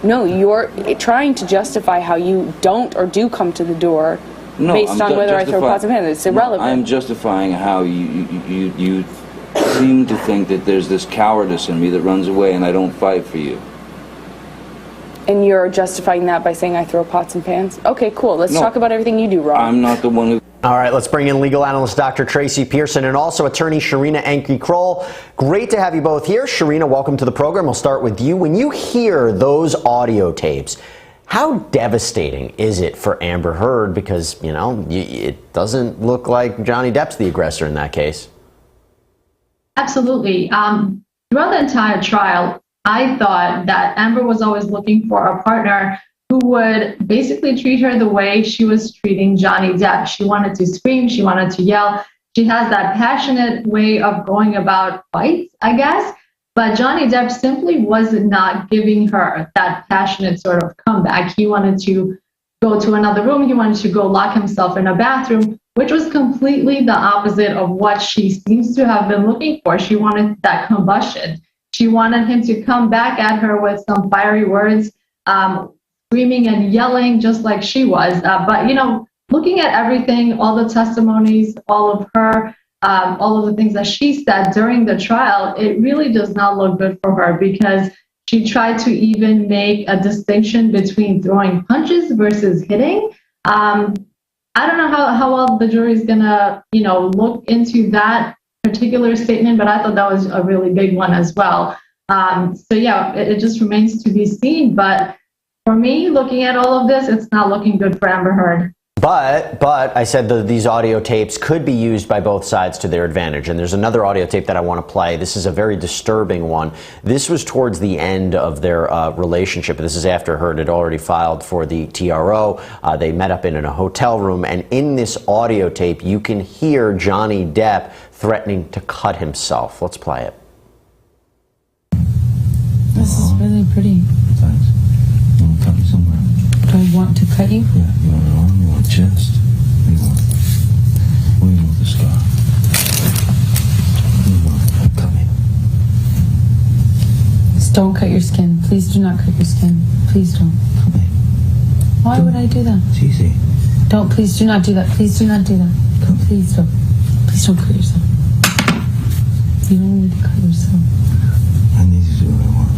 No, you're trying to justify how you don't or do come to the door based on whether I throw pots and pans. It's irrelevant. No, I'm justifying how you seem to think that there's this cowardice in me that runs away and I don't fight for you. And you're justifying that by saying I throw pots and pans? Okay, cool. Let's talk about everything you do wrong. I'm not the one who... All right, let's bring in legal analyst Dr. Tracy Pearson and also attorney Sharina Enke-Kroll. Great to have you both here. Sharina, welcome to the program. We'll start with you. When you hear those audio tapes, how devastating is it for Amber Heard? Because, you know, it doesn't look like Johnny Depp's the aggressor in that case. Absolutely. Throughout the entire trial, I thought that Amber was always looking for a partner who would basically treat her the way she was treating Johnny Depp. She wanted to scream, she wanted to yell. She has that passionate way of going about fights, I guess. But Johnny Depp simply was not giving her that passionate sort of comeback. He wanted to go to another room. He wanted to go lock himself in a bathroom, which was completely the opposite of what she seems to have been looking for. She wanted that combustion. She wanted him to come back at her with some fiery words, screaming and yelling just like she was. But, you know, looking at everything, all the testimonies, all of her, all of the things that she said during the trial, it really does not look good for her because she tried to even make a distinction between throwing punches versus hitting. I don't know how well the jury is going to, you know, look into that particular statement, but I thought that was a really big one as well. So, yeah, it just remains to be seen. But for me, looking at all of this, it's not looking good for Amber Heard. But I said that these audio tapes could be used by both sides to their advantage. And there's another audio tape that I want to play. This is a very disturbing one. This was towards the end of their relationship. This is after Heard had already filed for the TRO. They met up in a hotel room. And in this audio tape, you can hear Johnny Depp threatening to cut himself. Let's play it. This is really pretty. Thanks. You want to cut me somewhere? Do I want to cut you? Yeah, you want an arm, you want a chest? What do you want? What do you want the scar? What do you want? Cut me. Just don't cut your skin. Please do not cut your skin. Please don't. Cut me. Why would I do that? It's easy. Don't. Please do not do that. Please do not do that. Please don't. Please don't cut yourself. You don't need to cut yourself. I need to do what I want.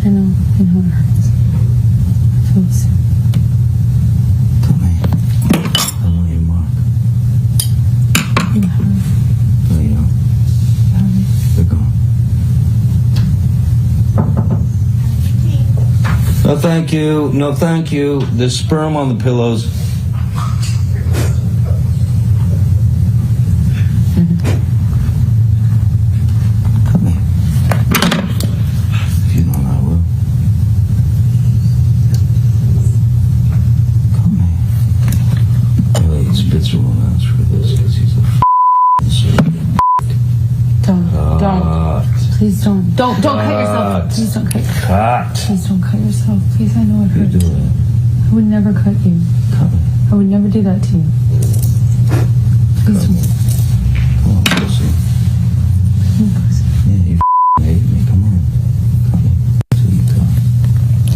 I know it hurts. I feel the same. Cut me. I want your mark. You have it. No, you don't. You have it. They're gone. No, thank you. No, thank you. There's sperm on the pillows. Don't cut yourself. Please don't cut. Please don't cut yourself. Please, I know it hurts. I would never cut you. I would never do that to you. Please don't. Come on, pussy. Yeah, you hate me. Come on. Come on. So you talk.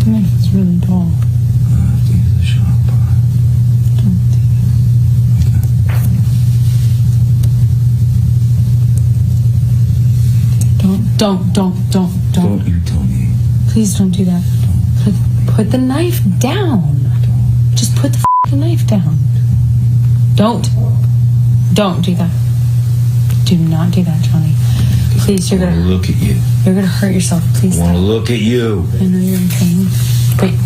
Yeah, it's really dull. I have to use the sharp part. Don't. Don't you tell me. Please don't do that. Put the knife down. Just put the f***ing knife down. Don't do that. Do not do that, Johnny. Please, you're gonna look at you. You're gonna hurt yourself. Please. I want to look at you. I know you're in pain. Wait.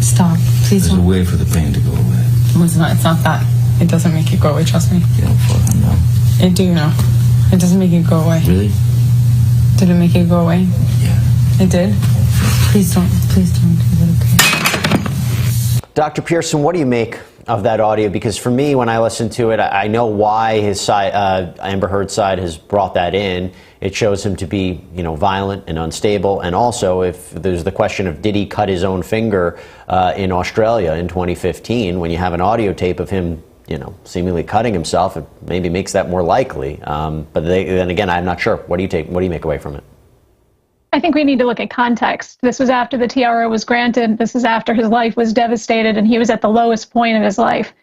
Stop. Please. There's a way for the pain to go away. It's not that. It doesn't make it go away. Trust me. You don't fucking know. I do know. It doesn't make it go away. Really? Did it make it go away? Yeah. It did? Please don't do that, okay? Dr. Pearson, what do you make of that audio? Because for me, when I listen to it, I know why his side, Amber Heard's side, has brought that in. It shows him to be, violent and unstable. And also, if there's the question of did he cut his own finger in Australia in 2015, when you have an audio tape of him, seemingly cutting himself, it maybe makes that more likely. But then again, I'm not sure. What do you make away from it? I think we need to look at context. This was after the TRO was granted. This is after his life was devastated and he was at the lowest point of his life.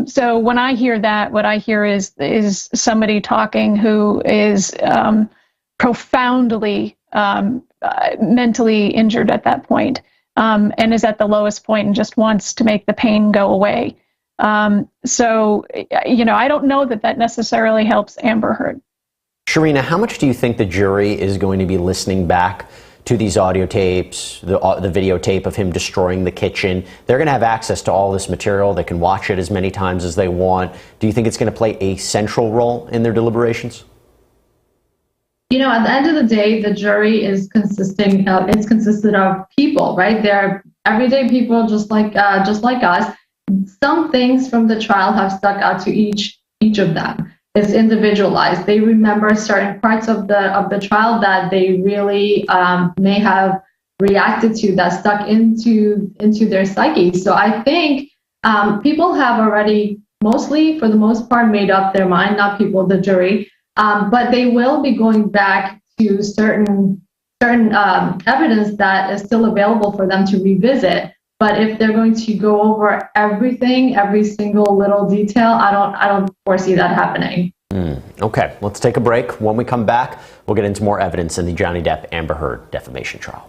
So when I hear that, what I hear is somebody talking who is profoundly mentally injured at that point, and is at the lowest point and just wants to make the pain go away. So I don't know that necessarily helps Amber Heard. Sharina, how much do you think the jury is going to be listening back to these audio tapes, the videotape of him destroying the kitchen? They're going to have access to all this material. They can watch it as many times as they want. Do you think it's going to play a central role in their deliberations? At the end of the day, the jury is consisted of people, right? They're everyday people just like us. Some things from the trial have stuck out to each of them. It's individualized. They remember certain parts of the trial that they really may have reacted to, that stuck into their psyche. So I think people have already mostly, for the most part, made up their mind. Not people, the jury, but they will be going back to certain evidence that is still available for them to revisit. But if they're going to go over everything, every single little detail, I don't foresee that happening. Okay, let's take a break. When we come back, we'll get into more evidence in the Johnny Depp Amber Heard defamation trial.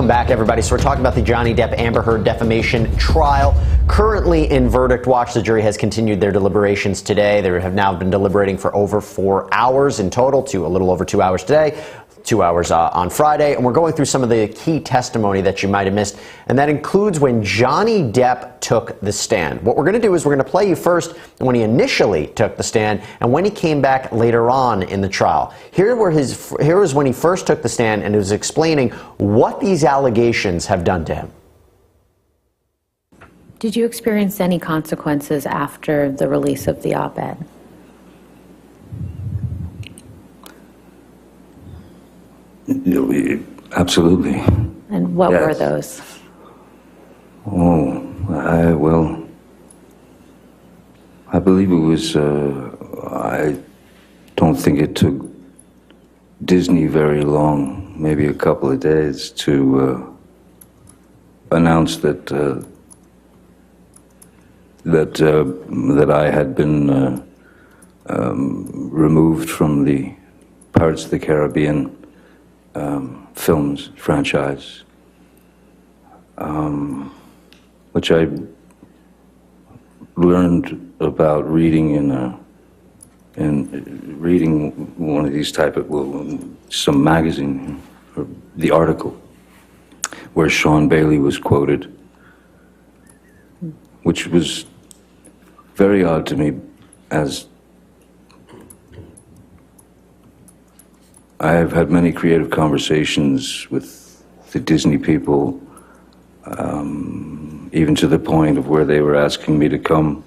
Welcome back, everybody. So we're talking about the Johnny Depp Amber Heard defamation trial. Currently in verdict watch, the jury has continued their deliberations today. They have now been deliberating for over 4 hours in total, to a little over 2 hours today. 2 hours on Friday, and we're going through some of the key testimony that you might have missed, and that includes when Johnny Depp took the stand. What we're going to do is we're going to play you first when he initially took the stand and when he came back later on in the trial. Here was when he first took the stand, and he was explaining what these allegations have done to him. Did you experience any consequences after the release of the op-ed? Absolutely. And what were those? Oh, I believe it was, I don't think it took Disney very long, maybe a couple of days, to announce that I had been removed from the Pirates of the Caribbean films franchise, which I learned about reading in reading one of these type of, some magazine, or the article where Sean Bailey was quoted, which was very odd to me, as I have had many creative conversations with the Disney people, even to the point of where they were asking me to come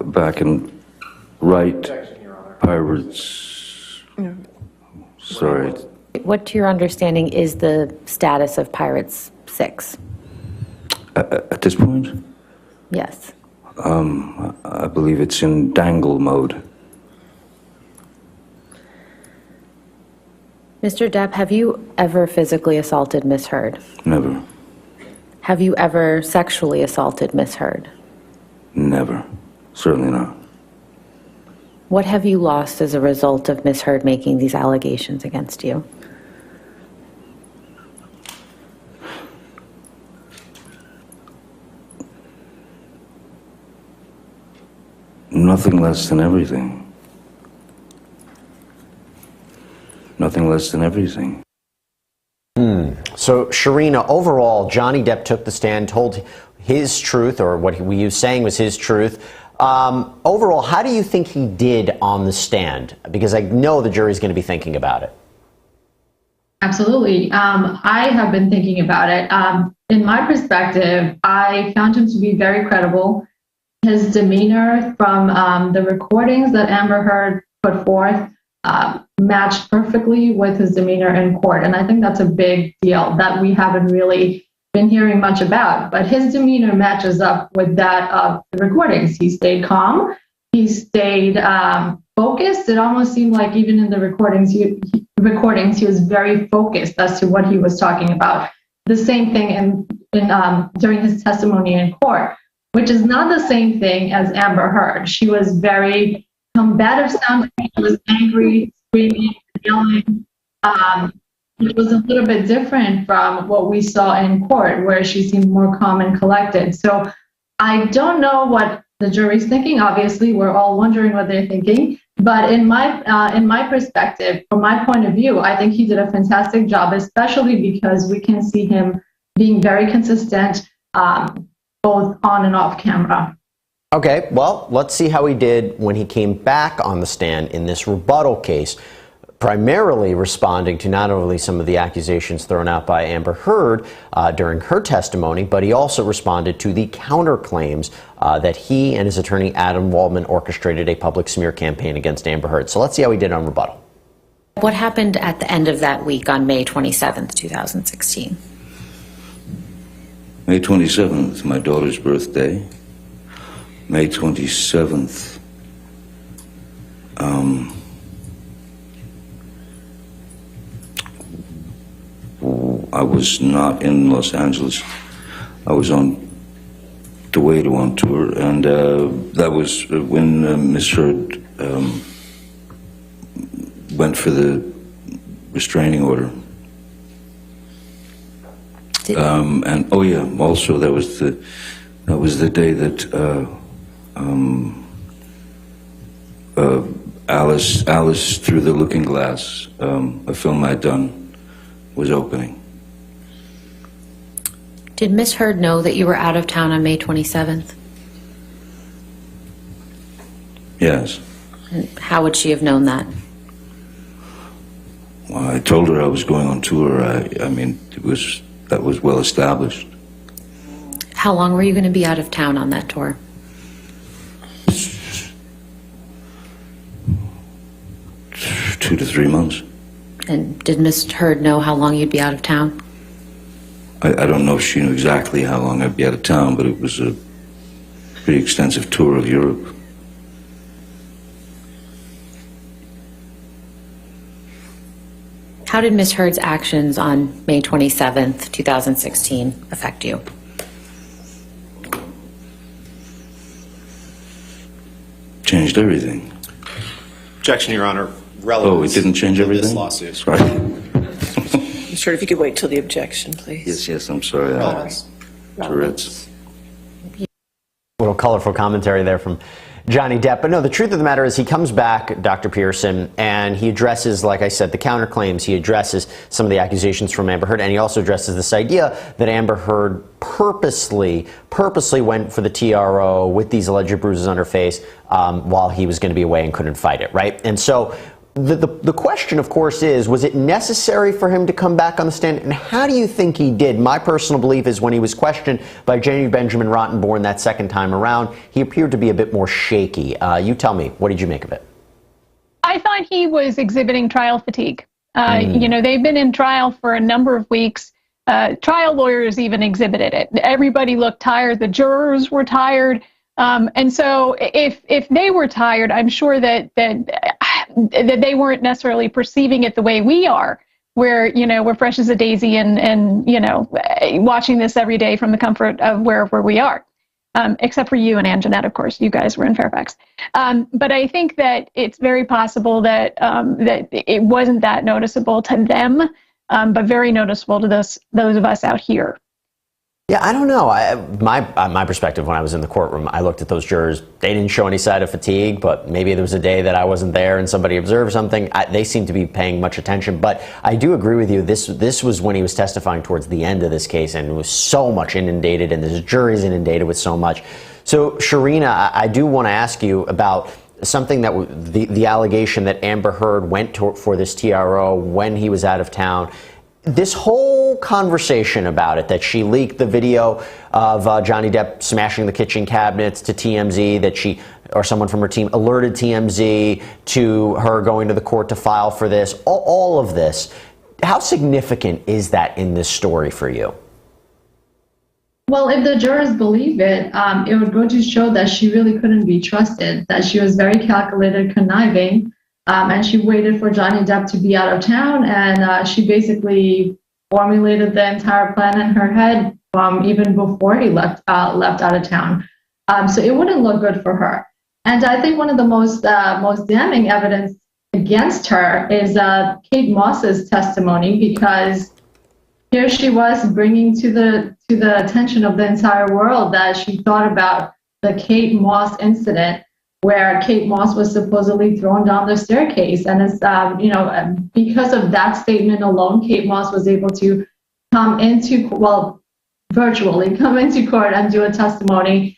back and write Pirates. Sorry. What, to your understanding, is the status of Pirates 6? At this point? Yes. I believe it's in dangle mode. Mr. Depp, have you ever physically assaulted Miss Heard? Never. Have you ever sexually assaulted Miss Heard? Never. Certainly not. What have you lost as a result of Miss Heard making these allegations against you? Nothing less than everything. Nothing less than everything. So, Sharina, overall, Johnny Depp took the stand, told his truth, or what he was saying was his truth. Overall, how do you think he did on the stand? Because I know the jury's going to be thinking about it. Absolutely. I have been thinking about it. In my perspective, I found him to be very credible. His demeanor from the recordings that Amber Heard put forth matched perfectly with his demeanor in court. And I think that's a big deal that we haven't really been hearing much about. But his demeanor matches up with that of the recordings. He stayed calm. He stayed focused. It almost seemed like even in the recordings, he was very focused as to what he was talking about. The same thing during his testimony in court, which is not the same thing as Amber Heard. She was very combative sounding. She was angry, screaming, yelling. It was a little bit different from what we saw in court, where she seemed more calm and collected. So I don't know what the jury's thinking. Obviously, we're all wondering what they're thinking. But in my perspective, from my point of view, I think he did a fantastic job, especially because we can see him being very consistent, both on and off camera. Okay, well, let's see how he did when he came back on the stand in this rebuttal case, primarily responding to not only some of the accusations thrown out by Amber Heard during her testimony, but he also responded to the counterclaims that he and his attorney Adam Waldman orchestrated a public smear campaign against Amber Heard. So let's see how he did on rebuttal. What happened at the end of that week on May 27th, 2016? May 27th, my daughter's birthday. May 27th, I was not in Los Angeles. I was on the way on tour, and that was when Miss Heard went for the restraining order. And oh yeah, also that was the day that Alice Through the Looking Glass, a film I'd done, was opening. Did Miss Heard know that you were out of town on May 27th? Yes. And how would she have known that? Well, I told her I was going on tour. I mean, that was well established. How long were you going to be out of town on that tour? 2 to 3 months. And did Miss Heard know how long you'd be out of town? I don't know if she knew exactly how long I'd be out of town, but it was a pretty extensive tour of Europe. How did Miss Heard's actions on May 27th, 2016 affect you? Changed everything. Objection, Your Honor. Oh, it didn't change in everything? This lawsuit. Sorry. Mr. Heard, if you could wait till the objection, please. Yes, I'm sorry. Tourette's. Little colorful commentary there from Johnny Depp. But no, the truth of the matter is he comes back, Dr. Pearson, and he addresses, like I said, the counterclaims. He addresses some of the accusations from Amber Heard, and he also addresses this idea that Amber Heard purposely went for the TRO with these alleged bruises on her face while he was going to be away and couldn't fight it, right? And so the question, of course, is, was it necessary for him to come back on the stand? And how do you think he did? My personal belief is when he was questioned by Jamie Benjamin Rottenborn that second time around, he appeared to be a bit more shaky. You tell me, what did you make of it? I thought he was exhibiting trial fatigue. You know, they've been in trial for a number of weeks. Trial lawyers even exhibited it. Everybody looked tired. The jurors were tired. And so if they were tired, I'm sure that they weren't necessarily perceiving it the way we are, where, you know, we're fresh as a daisy and you know, watching this every day from the comfort of wherever we are. Except for you and Anjanette, of course. You guys were in Fairfax. But I think that it's very possible that that it wasn't that noticeable to them, but very noticeable to those of us out here. Yeah, I don't know. My perspective when I was in the courtroom, I looked at those jurors. They didn't show any sign of fatigue, but maybe there was a day that I wasn't there and somebody observed something. They seemed to be paying much attention. But I do agree with you. This was when he was testifying towards the end of this case, and it was so much inundated, and this jury's inundated with so much. So, Sharina, I do want to ask you about something that the allegation that Amber Heard went for this TRO when he was out of town. This whole conversation about it, that she leaked the video of Johnny Depp smashing the kitchen cabinets to TMZ, that she or someone from her team alerted TMZ to her going to the court to file for this, all of this, how significant is that in this story for you? Well, if the jurors believe it, it would go to show that she really couldn't be trusted, that she was very calculated, conniving, and she waited for Johnny Depp to be out of town, and she basically formulated the entire plan in her head even before he left out of town. So it wouldn't look good for her. And I think one of the most damning evidence against her is Kate Moss's testimony, because here she was bringing to the attention of the entire world that she thought about the Kate Moss incident, where Kate Moss was supposedly thrown down the staircase. And it's, you know, because of that statement alone, Kate Moss was able to virtually come into court and do a testimony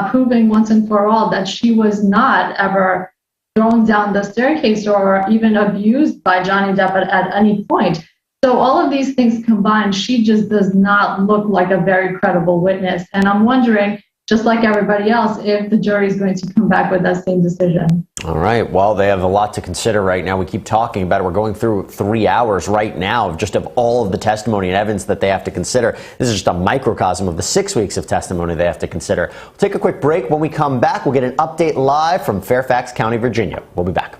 proving once and for all that she was not ever thrown down the staircase or even abused by Johnny Depp at any point. So all of these things combined, she just does not look like a very credible witness. And I'm wondering, just like everybody else, if the jury is going to come back with that same decision. All right. Well, they have a lot to consider right now. We keep talking about it. We're going through 3 hours right now just of all of the testimony and evidence that they have to consider. This is just a microcosm of the 6 weeks of testimony they have to consider. We'll take a quick break. When we come back, we'll get an update live from Fairfax County, Virginia. We'll be back.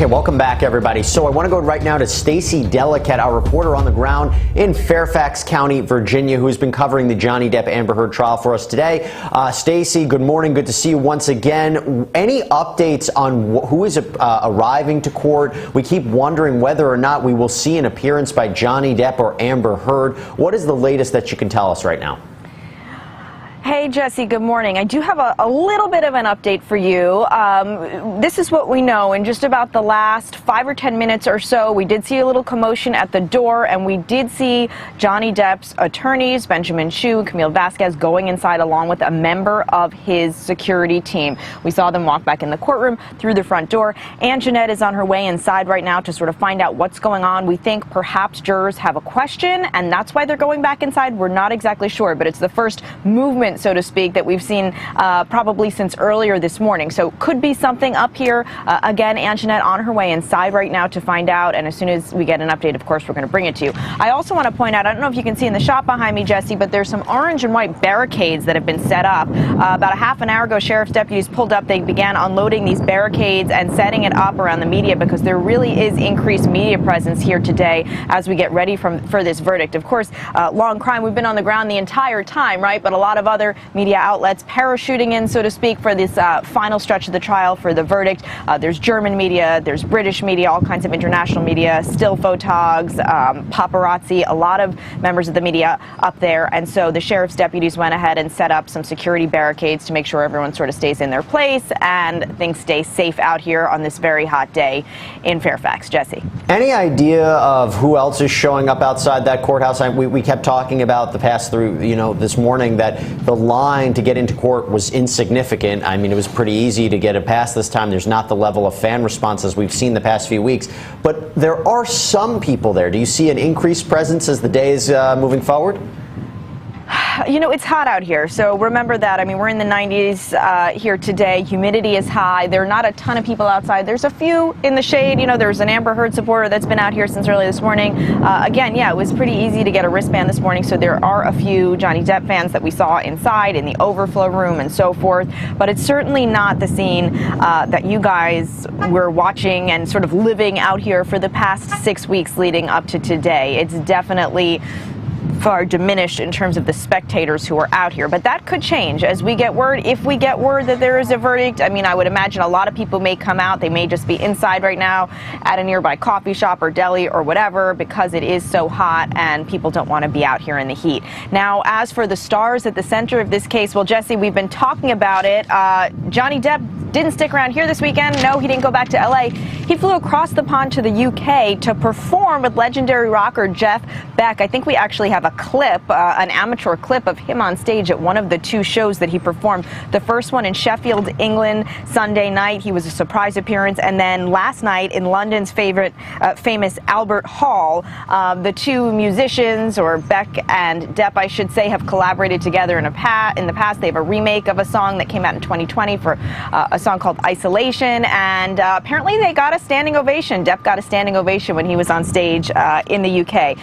Okay, welcome back, everybody. So I want to go right now to Stacey Delicat, our reporter on the ground in Fairfax County, Virginia, who's been covering the Johnny Depp Amber Heard trial for us today. Stacey, good morning. Good to see you once again. Any updates on who is arriving to court? We keep wondering whether or not we will see an appearance by Johnny Depp or Amber Heard. What is the latest that you can tell us right now? Hey, Jesse, good morning. I do have a little bit of an update for you. This is what we know. In just about the last 5 or 10 minutes or so, we did see a little commotion at the door, and we did see Johnny Depp's attorneys, Benjamin Chu and Camille Vasquez, going inside along with a member of his security team. We saw them walk back in the courtroom through the front door. Ann Jeanette is on her way inside right now to sort of find out what's going on. We think perhaps jurors have a question, and that's why they're going back inside. We're not exactly sure, but it's the first movement, so to speak, that we've seen probably since earlier this morning. So could be something up here. Again, Ann Jeanette on her way inside right now to find out, and as soon as we get an update, of course, we're going to bring it to you. I also want to point out, I don't know if you can see in the shot behind me, Jesse, but there's some orange and white barricades that have been set up. About a half an hour ago, sheriff's deputies pulled up. They began unloading these barricades and setting it up around the media because there really is increased media presence here today as we get ready for this verdict. Of course, Law and Crime, we've been on the ground the entire time, right? But a lot of other media outlets parachuting in, so to speak, for this final stretch of the trial for the verdict. There's German media, there's British media, all kinds of international media, still photogs, paparazzi, a lot of members of the media up there. And so the sheriff's deputies went ahead and set up some security barricades to make sure everyone sort of stays in their place and things stay safe out here on this very hot day in Fairfax. Jesse. Any idea of who else is showing up outside that courthouse? We kept talking about the pass through, this morning, that the line to get into court was insignificant. I mean, it was pretty easy to get a pass this time. There's not the level of fan response as we've seen the past few weeks, but there are some people there. Do you see an increased presence as the day is moving forward? It's hot out here, so remember that. I mean, we're in the 90s here today. Humidity is high. There are not a ton of people outside. There's a few in the shade. There's an Amber Heard supporter that's been out here since early this morning. Again, it was pretty easy to get a wristband this morning, so there are a few Johnny Depp fans that we saw inside in the overflow room and so forth. But it's certainly not the scene that you guys were watching and sort of living out here for the past 6 weeks leading up to today. It's definitely far diminished in terms of the spectators who are out here. But that could change as we get word. If we get word that there is a verdict, I mean, I would imagine a lot of people may come out. They may just be inside right now at a nearby coffee shop or deli or whatever because it is so hot and people don't want to be out here in the heat. Now, as for the stars at the center of this case, well, Jesse, we've been talking about it. Johnny Depp didn't stick around here this weekend. No, he didn't go back to LA. He flew across the pond to the UK to perform with legendary rocker Jeff Beck. I think we actually have a clip, an amateur clip of him on stage at one of the two shows that he performed. The first one in Sheffield, England, Sunday night. He was a surprise appearance. And then last night in London's famous Albert Hall, the two musicians, or Beck and Depp, I should say, have collaborated together in the past. They have a remake of a song that came out in 2020 for a song called Isolation, and apparently they got a standing ovation. Depp got a standing ovation when he was on stage in the UK.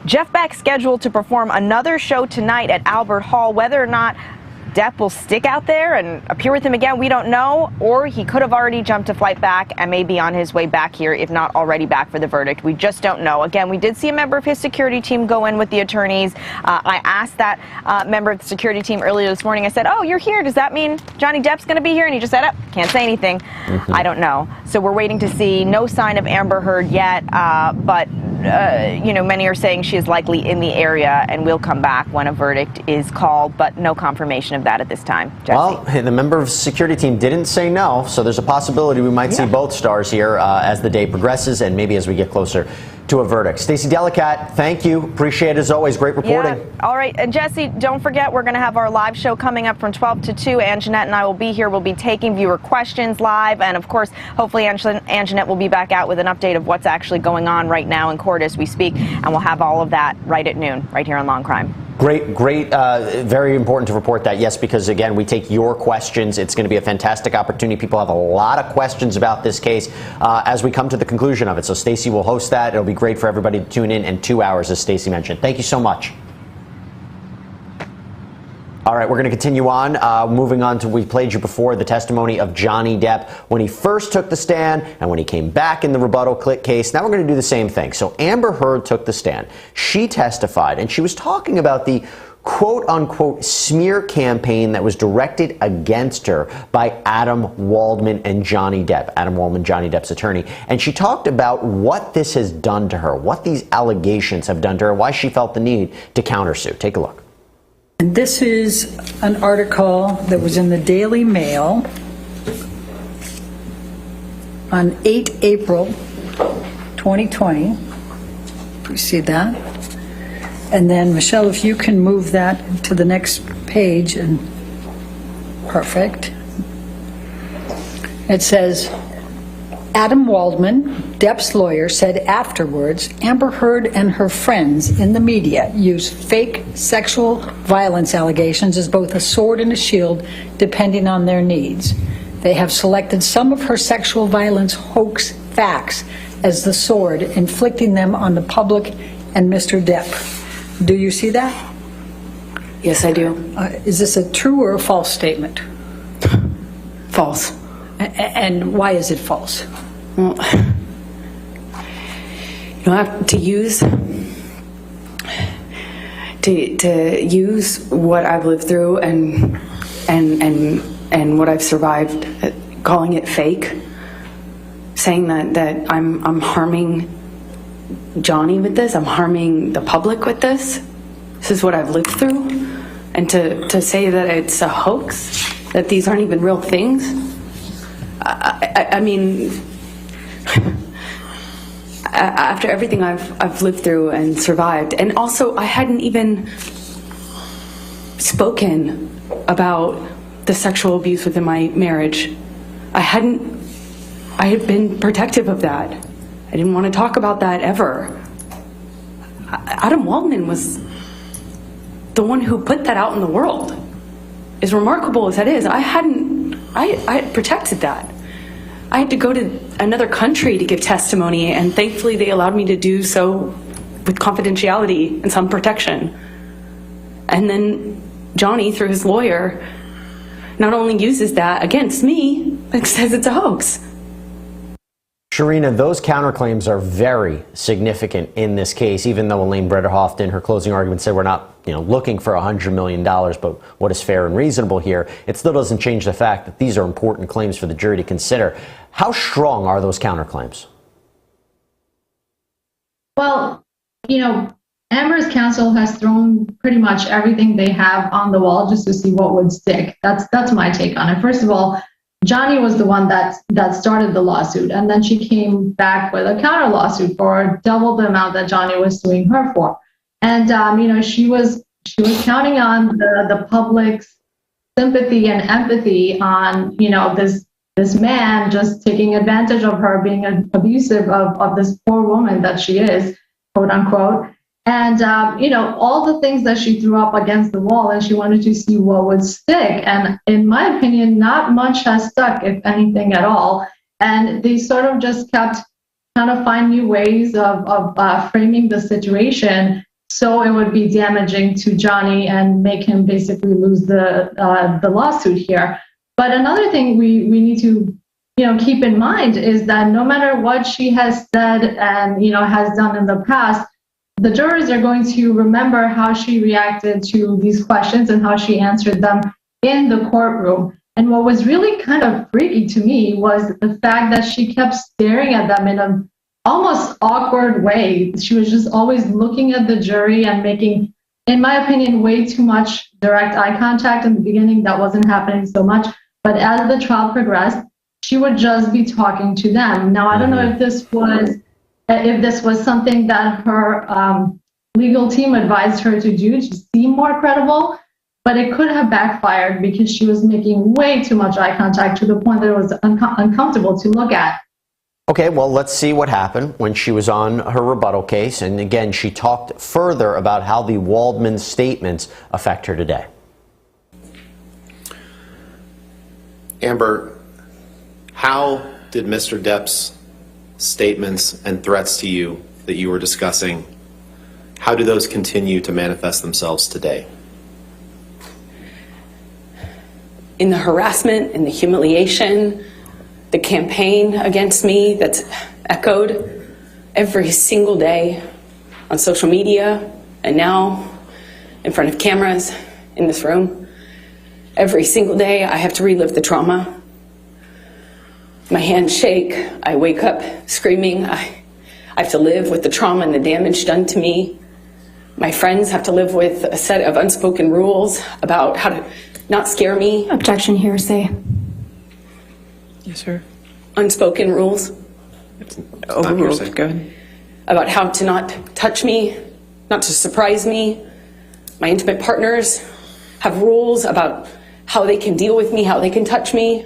Jeff Beck scheduled to perform another show tonight at Albert Hall. Whether or not Depp will stick out there and appear with him again, we don't know, or he could have already jumped a flight back and may be on his way back here, if not already back for the verdict. We just don't know. Again, we did see a member of his security team go in with the attorneys. I asked that member of the security team earlier this morning. I said, "Oh, you're here. Does that mean Johnny Depp's going to be here?" And he just said, "Oh, can't say anything." I don't know. So we're waiting to see. No sign of Amber Heard yet, but many are saying she is likely in the area and will come back when a verdict is called, but no confirmation of that at this time. Jesse? Well, the member of the security team didn't say no, so there's a possibility we might see both stars here as the day progresses and maybe as we get closer to a verdict. Stacey Delicat, thank you. Appreciate it as always. Great reporting. Yeah. All right. And Jesse, don't forget, we're going to have our live show coming up from 12 to 2. Ann Jeanette and I will be here. We'll be taking viewer questions live. And of course, hopefully Ann Jeanette will be back out with an update of what's actually going on right now in court as we speak. And we'll have all of that right at noon, right here on Law and Crime. Great, very important to report that, yes, because again, we take your questions. It's going to be a fantastic opportunity. People have a lot of questions about this case as we come to the conclusion of it. So Stacey will host that. It'll be great for everybody to tune in 2 hours, as Stacey mentioned. Thank you so much. All right, we're going to continue on. Moving on to, we played you before, the testimony of Johnny Depp when he first took the stand and when he came back in the rebuttal case. Now we're going to do the same thing. So Amber Heard took the stand. She testified, and she was talking about the quote-unquote smear campaign that was directed against her by Adam Waldman and Johnny Depp, Adam Waldman, Johnny Depp's attorney. And she talked about what this has done to her, what these allegations have done to her, why she felt the need to countersue. Take a look. And this is an article that was in the Daily Mail on 8 April 2020. You see that? And then, Michelle, if you can move that to the next page, and perfect. It says, Adam Waldman, Depp's lawyer, said afterwards, Amber Heard and her friends in the media use fake sexual violence allegations as both a sword and a shield, depending on their needs. They have selected some of her sexual violence hoax facts as the sword, inflicting them on the public and Mr. Depp. Do you see that? Yes, I do. Is this a true or a false statement? False. And why is it false? Well, you don't have to use what I've lived through and what I've survived, calling it fake, saying that I'm harming Johnny with this, I'm harming the public with this. This is what I've lived through, and to say that it's a hoax, that these aren't even real things. I mean, after everything I've lived through and survived, and also I hadn't even spoken about the sexual abuse within my marriage. I had been protective of that. I didn't want to talk about that ever. Adam Waldman was the one who put that out in the world. As remarkable as that is, I had protected that. I had to go to another country to give testimony, and thankfully they allowed me to do so with confidentiality and some protection. And then Johnny, through his lawyer, not only uses that against me, but says it's a hoax. Sharina, those counterclaims are very significant in this case, even though Elaine Brederhoft in her closing argument said we're not looking for $100 million, but what is fair and reasonable here, it still doesn't change the fact that these are important claims for the jury to consider. How strong are those counterclaims? Well, Amber's counsel has thrown pretty much everything they have on the wall just to see what would stick. That's my take on it. First of all, Johnny was the one that started the lawsuit, and then she came back with a counter lawsuit for double the amount that Johnny was suing her for. And she was counting on the public's sympathy and empathy on this man just taking advantage of her, being abusive of this poor woman that she is, quote unquote. And, all the things that she threw up against the wall, and she wanted to see what would stick. And in my opinion, not much has stuck, if anything at all. And they sort of just kept trying to find new ways of framing the situation so it would be damaging to Johnny and make him basically lose the lawsuit here. But another thing we need to keep in mind is that no matter what she has said and has done in the past, the jurors are going to remember how she reacted to these questions and how she answered them in the courtroom. And what was really kind of freaky to me was the fact that she kept staring at them in an almost awkward way. She was just always looking at the jury and making, in my opinion, way too much direct eye contact. In the beginning, that wasn't happening so much. But as the trial progressed, she would just be talking to them. Now, I don't know if this was something that her legal team advised her to do to seem more credible, but it could have backfired because she was making way too much eye contact to the point that it was uncomfortable to look at. Okay, well, let's see what happened when she was on her rebuttal case. And again, she talked further about how the Waldman statements affect her today. Amber, how did Mr. Depp's statements and threats to you that you were discussing, how do those continue to manifest themselves today? in the harassment, in the humiliation, the campaign against me that's echoed every single day on social media and now in front of cameras in this room. Every single day I have to relive the trauma. My hands shake. I wake up screaming. I have to live with the trauma and the damage done to me. My friends have to live with a set of unspoken rules about how to not scare me. Objection, hearsay. Yes, sir. Unspoken rules. Overruled. Go ahead. About how to not touch me, not to surprise me. My intimate partners have rules about how they can deal with me, how they can touch me.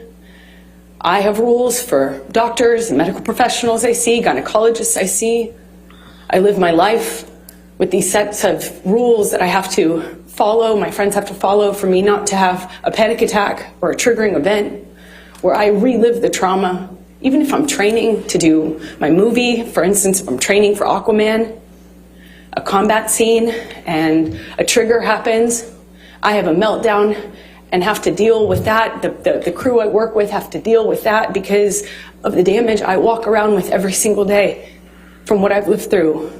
I have rules for doctors and medical professionals I see, gynecologists I see. I live my life with these sets of rules that I have to follow, my friends have to follow for me not to have a panic attack or a triggering event where I relive the trauma. Even if I'm training to do my movie, for instance, if I'm training for Aquaman, a combat scene and a trigger happens, I have a meltdown and have to deal with that. The crew I work with have to deal with that because of the damage I walk around with every single day from what I've lived through,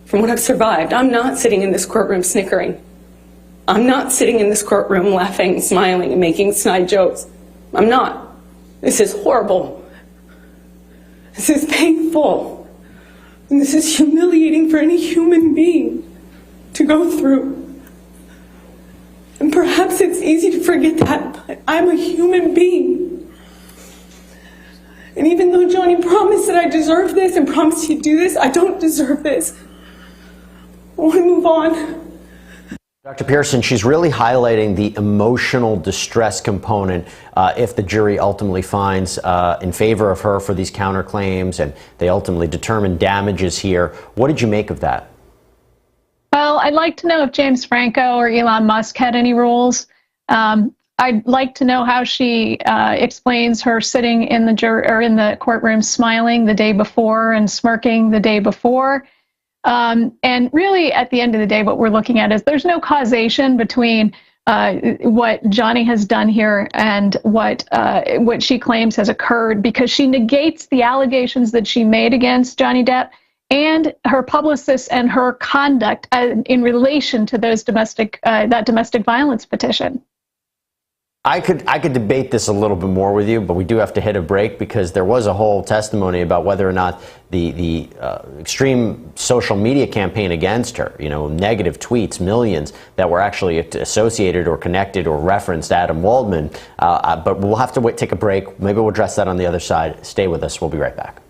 from what I've survived. I'm not sitting in this courtroom snickering. I'm not sitting in this courtroom laughing, smiling, and making snide jokes. I'm not. This is horrible. This is painful. And this is humiliating for any human being to go through. And perhaps it's easy to forget that, but I'm a human being. And even though Johnny promised that I deserve this and promised he'd do this, I don't deserve this. I want to move on. Dr. Pearson, she's really highlighting the emotional distress component if the jury ultimately finds in favor of her for these counterclaims and they ultimately determine damages here. What did you make of that? Well, I'd like to know if James Franco or Elon Musk had any rules. I'd like to know how she explains her sitting in the courtroom smiling the day before and smirking the day before. And really, at the end of the day, what we're looking at is there's no causation between what Johnny has done here and what she claims has occurred, because she negates the allegations that she made against Johnny Depp and her publicists and her conduct in relation to those that domestic violence petition. I could debate this a little bit more with you, but we do have to hit a break because there was a whole testimony about whether or not the extreme social media campaign against her, negative tweets, millions, that were actually associated or connected or referenced Adam Waldman. But we'll have to take a break. Maybe we'll address that on the other side. Stay with us. We'll be right back.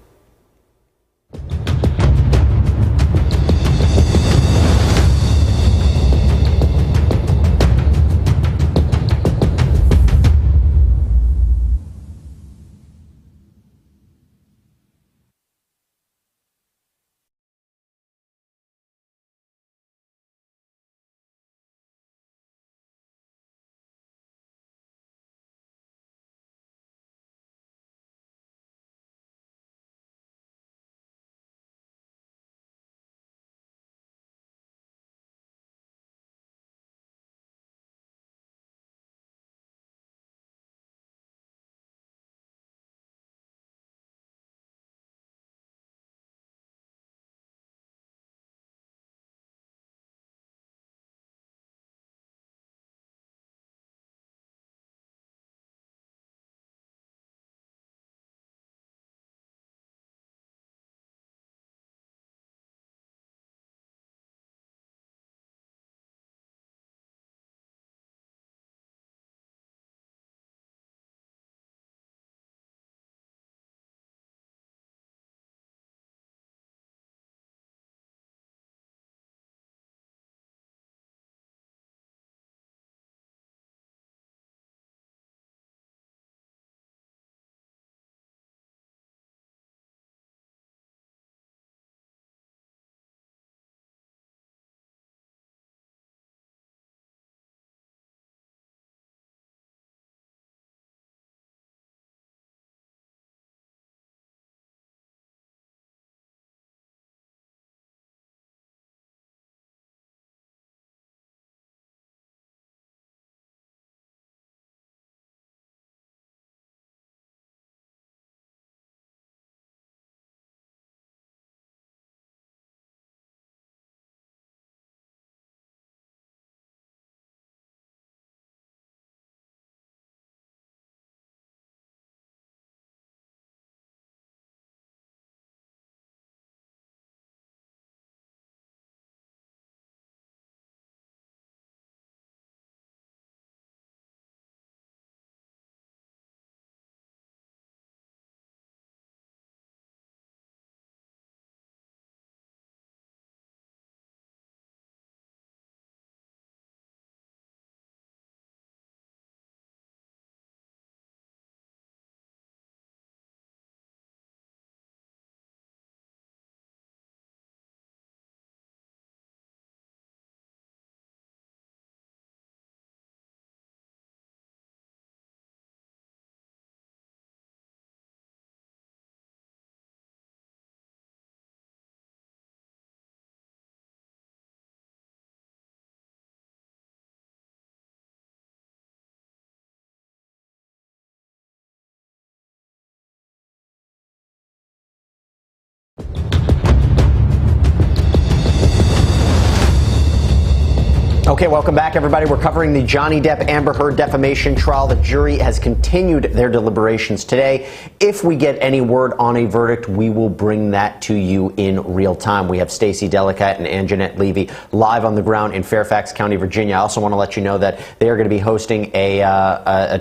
Okay, welcome back, everybody. We're covering the Johnny Depp Amber Heard defamation trial. The jury has continued their deliberations today. If we get any word on a verdict, we will bring that to you in real time. We have Stacey Delicat and Anjanette Levy live on the ground in Fairfax County, Virginia. I also want to let you know that they are going to be hosting a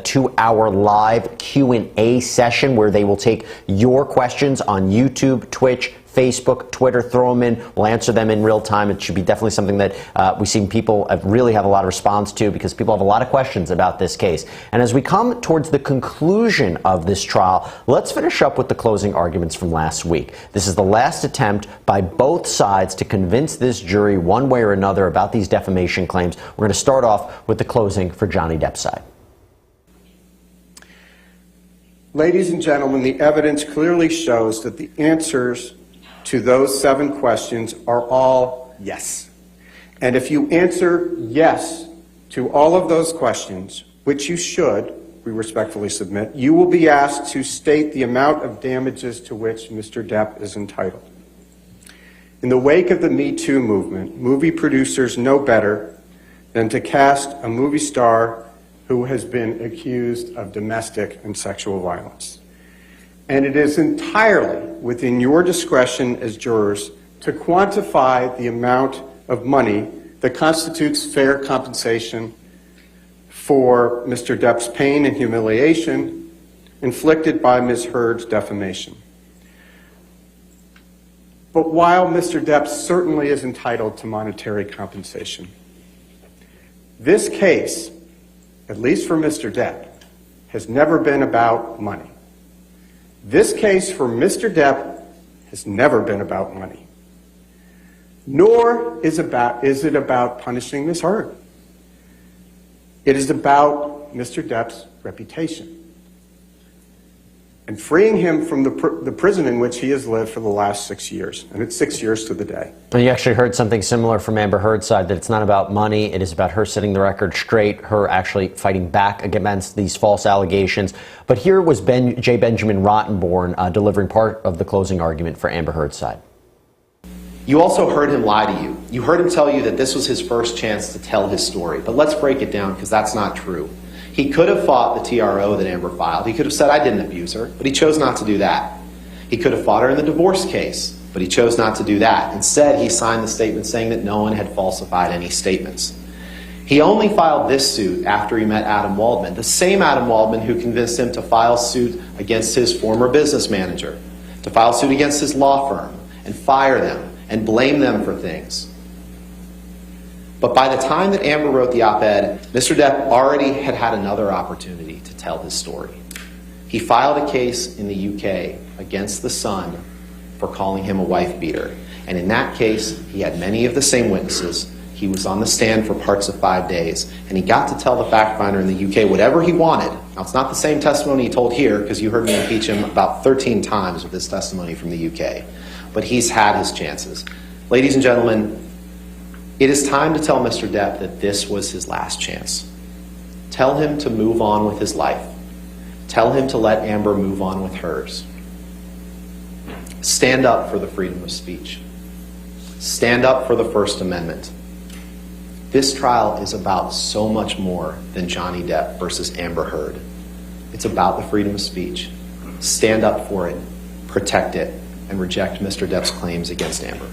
2-hour live Q&A session where they will take your questions on YouTube, Twitch, Facebook, Twitter. Throw them in. We'll answer them in real time. It should be definitely something that we've seen people really have a lot of response to, because people have a lot of questions about this case. And as we come towards the conclusion of this trial, let's finish up with the closing arguments from last week. This is the last attempt by both sides to convince this jury one way or another about these defamation claims. We're going to start off with the closing for Johnny Depp's side. Ladies and gentlemen, the evidence clearly shows that the answers to those 7 questions are all yes. And if you answer yes to all of those questions, which you should, we respectfully submit, you will be asked to state the amount of damages to which Mr. Depp is entitled. In the wake of the Me Too movement, movie producers know better than to cast a movie star who has been accused of domestic and sexual violence. And it is entirely within your discretion as jurors to quantify the amount of money that constitutes fair compensation for Mr. Depp's pain and humiliation inflicted by Ms. Heard's defamation. But while Mr. Depp certainly is entitled to monetary compensation, this case, at least for Mr. Depp, has never been about money. This case for Mr. Depp has never been about money, nor is it about punishing Ms. Heard. It is about Mr. Depp's reputation and freeing him from the prison in which he has lived for the last 6 years, and it's 6 years to the day. And you actually heard something similar from Amber Heard's side, that it's not about money. It is about her setting the record straight, her actually fighting back against these false allegations. But here was J. Benjamin Rottenborn delivering part of the closing argument for Amber Heard's side. You also heard him lie to you. You heard him tell you that this was his first chance to tell his story. But let's break it down, because that's not true. He could have fought the TRO that Amber filed. He could have said, I didn't abuse her, but he chose not to do that. He could have fought her in the divorce case, but he chose not to do that. Instead, he signed the statement saying that no one had falsified any statements. He only filed this suit after he met Adam Waldman, the same Adam Waldman who convinced him to file suit against his former business manager, to file suit against his law firm and fire them and blame them for things. But by the time that Amber wrote the op-ed, Mr. Depp already had another opportunity to tell his story. He filed a case in the UK against the Sun for calling him a wife beater. And in that case, he had many of the same witnesses. He was on the stand for parts of 5 days, and he got to tell the fact finder in the UK whatever he wanted. Now, it's not the same testimony he told here, because you heard me impeach him about 13 times with this testimony from the UK. But he's had his chances. Ladies and gentlemen, it is time to tell Mr. Depp that this was his last chance. Tell him to move on with his life. Tell him to let Amber move on with hers. Stand up for the freedom of speech. Stand up for the First Amendment. This trial is about so much more than Johnny Depp versus Amber Heard. It's about the freedom of speech. Stand up for it, protect it, and reject Mr. Depp's claims against Amber.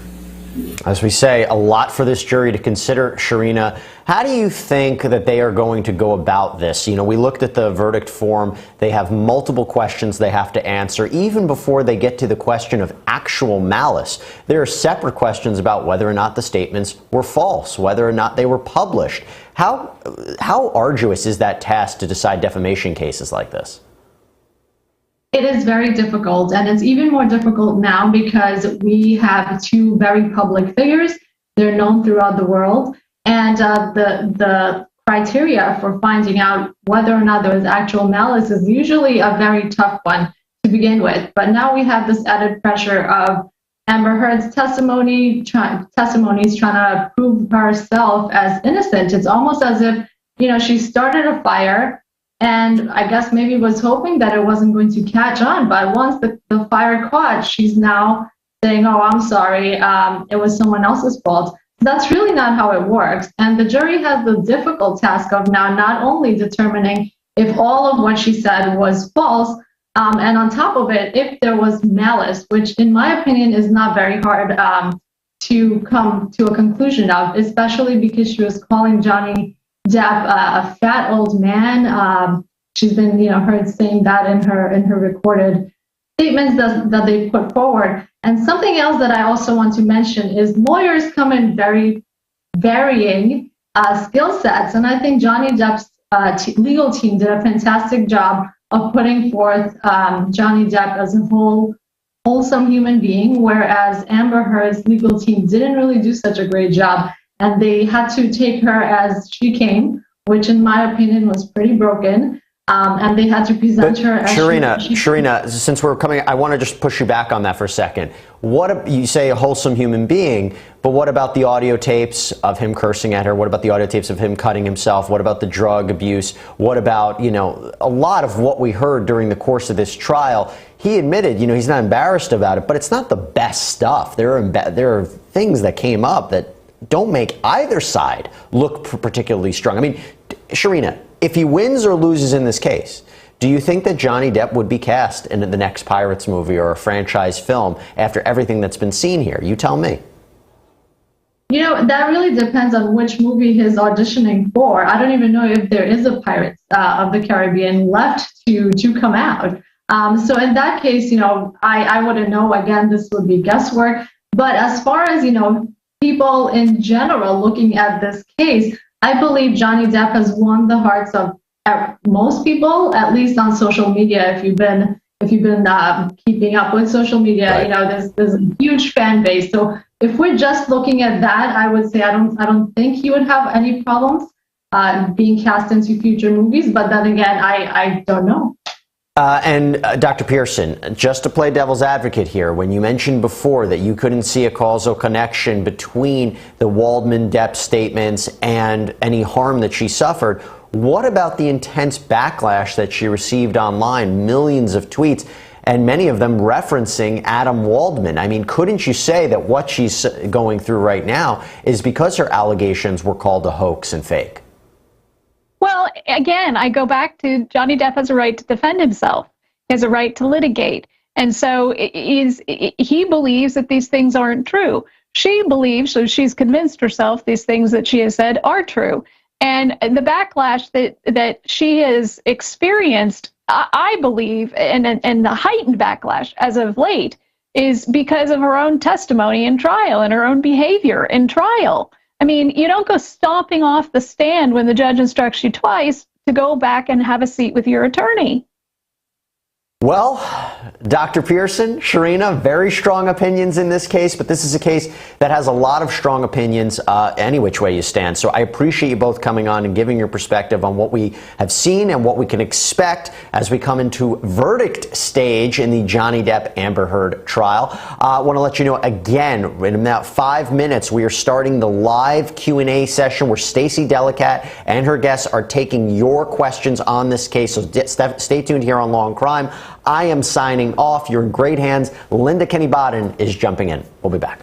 As we say, a lot for this jury to consider. Sharina, how do you think that they are going to go about this? You know, we looked at the verdict form. They have multiple questions they have to answer. Even before they get to the question of actual malice, there are separate questions about whether or not the statements were false, whether or not they were published. How arduous is that task to decide defamation cases like this? It is very difficult, and it's even more difficult now because we have 2 very public figures. They're known throughout the world, and the criteria for finding out whether or not there was actual malice is usually a very tough one to begin with. But now we have this added pressure of Amber Heard's testimonies trying to prove herself as innocent. It's almost as if, you know, she started a fire, and I guess maybe was hoping that it wasn't going to catch on. But once the fire caught, she's now saying, oh, I'm sorry, it was someone else's fault. That's really not how it works. And the jury has the difficult task of now not only determining if all of what she said was false, and on top of it, if there was malice, which in my opinion is not very hard to come to a conclusion of, especially because she was calling Johnny Depp a fat old man. She's been, heard saying that in her recorded statements that they put forward. And something else that I also want to mention is lawyers come in very varying skill sets, and I think Johnny Depp's legal team did a fantastic job of putting forth Johnny Depp as a wholesome human being, whereas Amber Heard's legal team didn't really do such a great job, and they had to take her as she came, which in my opinion was pretty broken. And they had to present her as Sharina, since we're coming, I want to just push you back on that for a second. You say a wholesome human being, but what about the audio tapes of him cursing at her? What about the audio tapes of him cutting himself? What about the drug abuse? What about, a lot of what we heard during the course of this trial? He admitted, he's not embarrassed about it, but it's not the best stuff. There are things that came up that don't make either side look particularly strong. I mean, Sharina, if he wins or loses in this case, do you think that Johnny Depp would be cast in the next Pirates movie or a franchise film after everything that's been seen here? You tell me. That really depends on which movie he's auditioning for. I don't even know if there is a Pirates of the Caribbean left to come out. So in that case, I wouldn't know. Again, this would be guesswork. But as far as, people in general looking at this case, I believe Johnny Depp has won the hearts of most people, at least on social media. If you've been keeping up with social media, right. There's a huge fan base. So if we're just looking at that, I would say I don't think he would have any problems being cast into future movies. But then again, I don't know. And Dr. Pearson, just to play devil's advocate here, when you mentioned before that you couldn't see a causal connection between the Waldman-Depp statements and any harm that she suffered, what about the intense backlash that she received online, millions of tweets, and many of them referencing Adam Waldman? I mean, couldn't you say that what she's going through right now is because her allegations were called a hoax and fake? Well, again, I go back to Johnny Depp has a right to defend himself. He has a right to litigate. And so he believes that these things aren't true. She believes, so she's convinced herself these things that she has said are true. And the backlash that she has experienced, I believe, and the heightened backlash as of late is because of her own testimony in trial and her own behavior in trial. I mean, you don't go stomping off the stand when the judge instructs you twice to go back and have a seat with your attorney. Well, Dr. Pearson, Sharina, very strong opinions in this case, but this is a case that has a lot of strong opinions any which way you stand. So I appreciate you both coming on and giving your perspective on what we have seen and what we can expect as we come into verdict stage in the Johnny Depp Amber Heard trial. I want to let you know again, in about 5 minutes, we are starting the live Q&A session where Stacey Delicat and her guests are taking your questions on this case. So stay tuned here on Law and Crime. I am signing off. You're in great hands. Linda Kenny-Bodden is jumping in. We'll be back.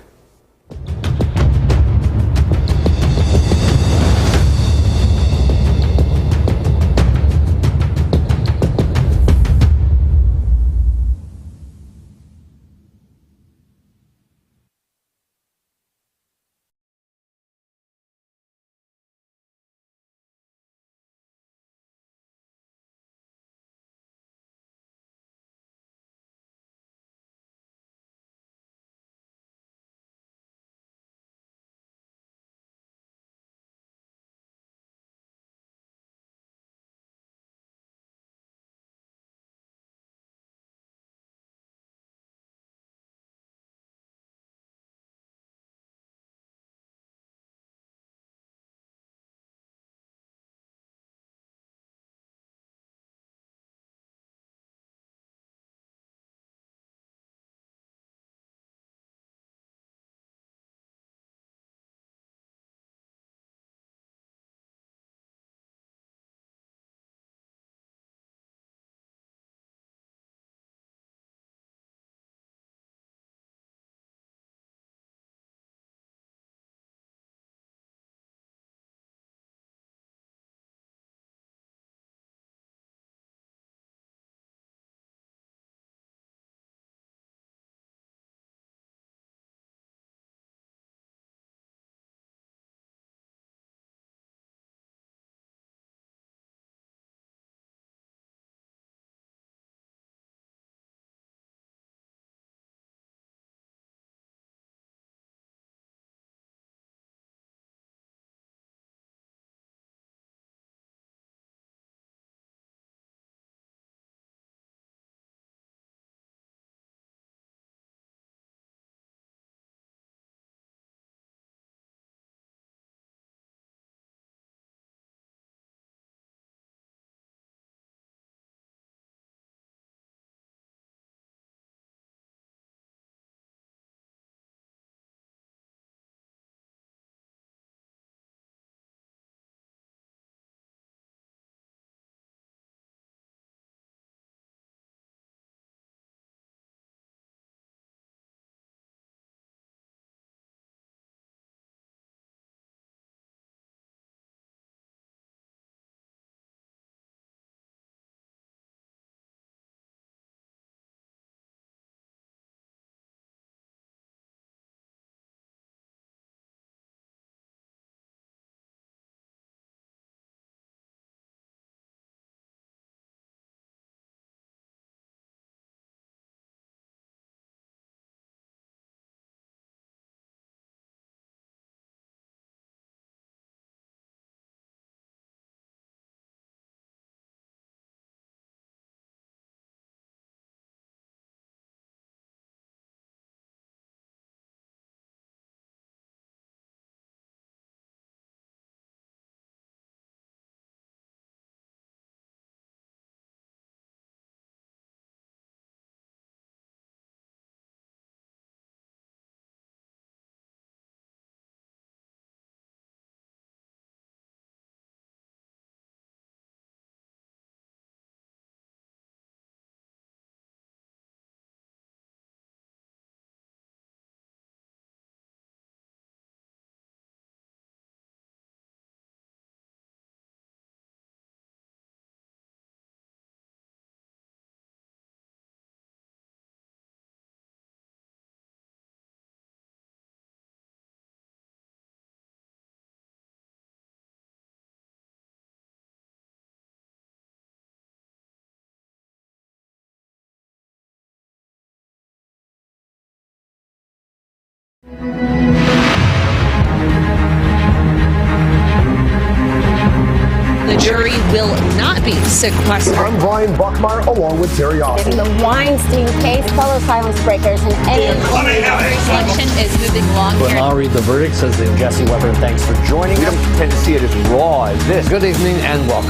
will not be sequestered. I'm Brian Buckmeyer, along with Terry Austin. In the Weinstein case, fellow silence breakers, and any Election is moving along But here. I'll read the verdict, says the Jesse Weber. Thanks for joining us. We don't tend to see it as raw as this. Good evening and welcome.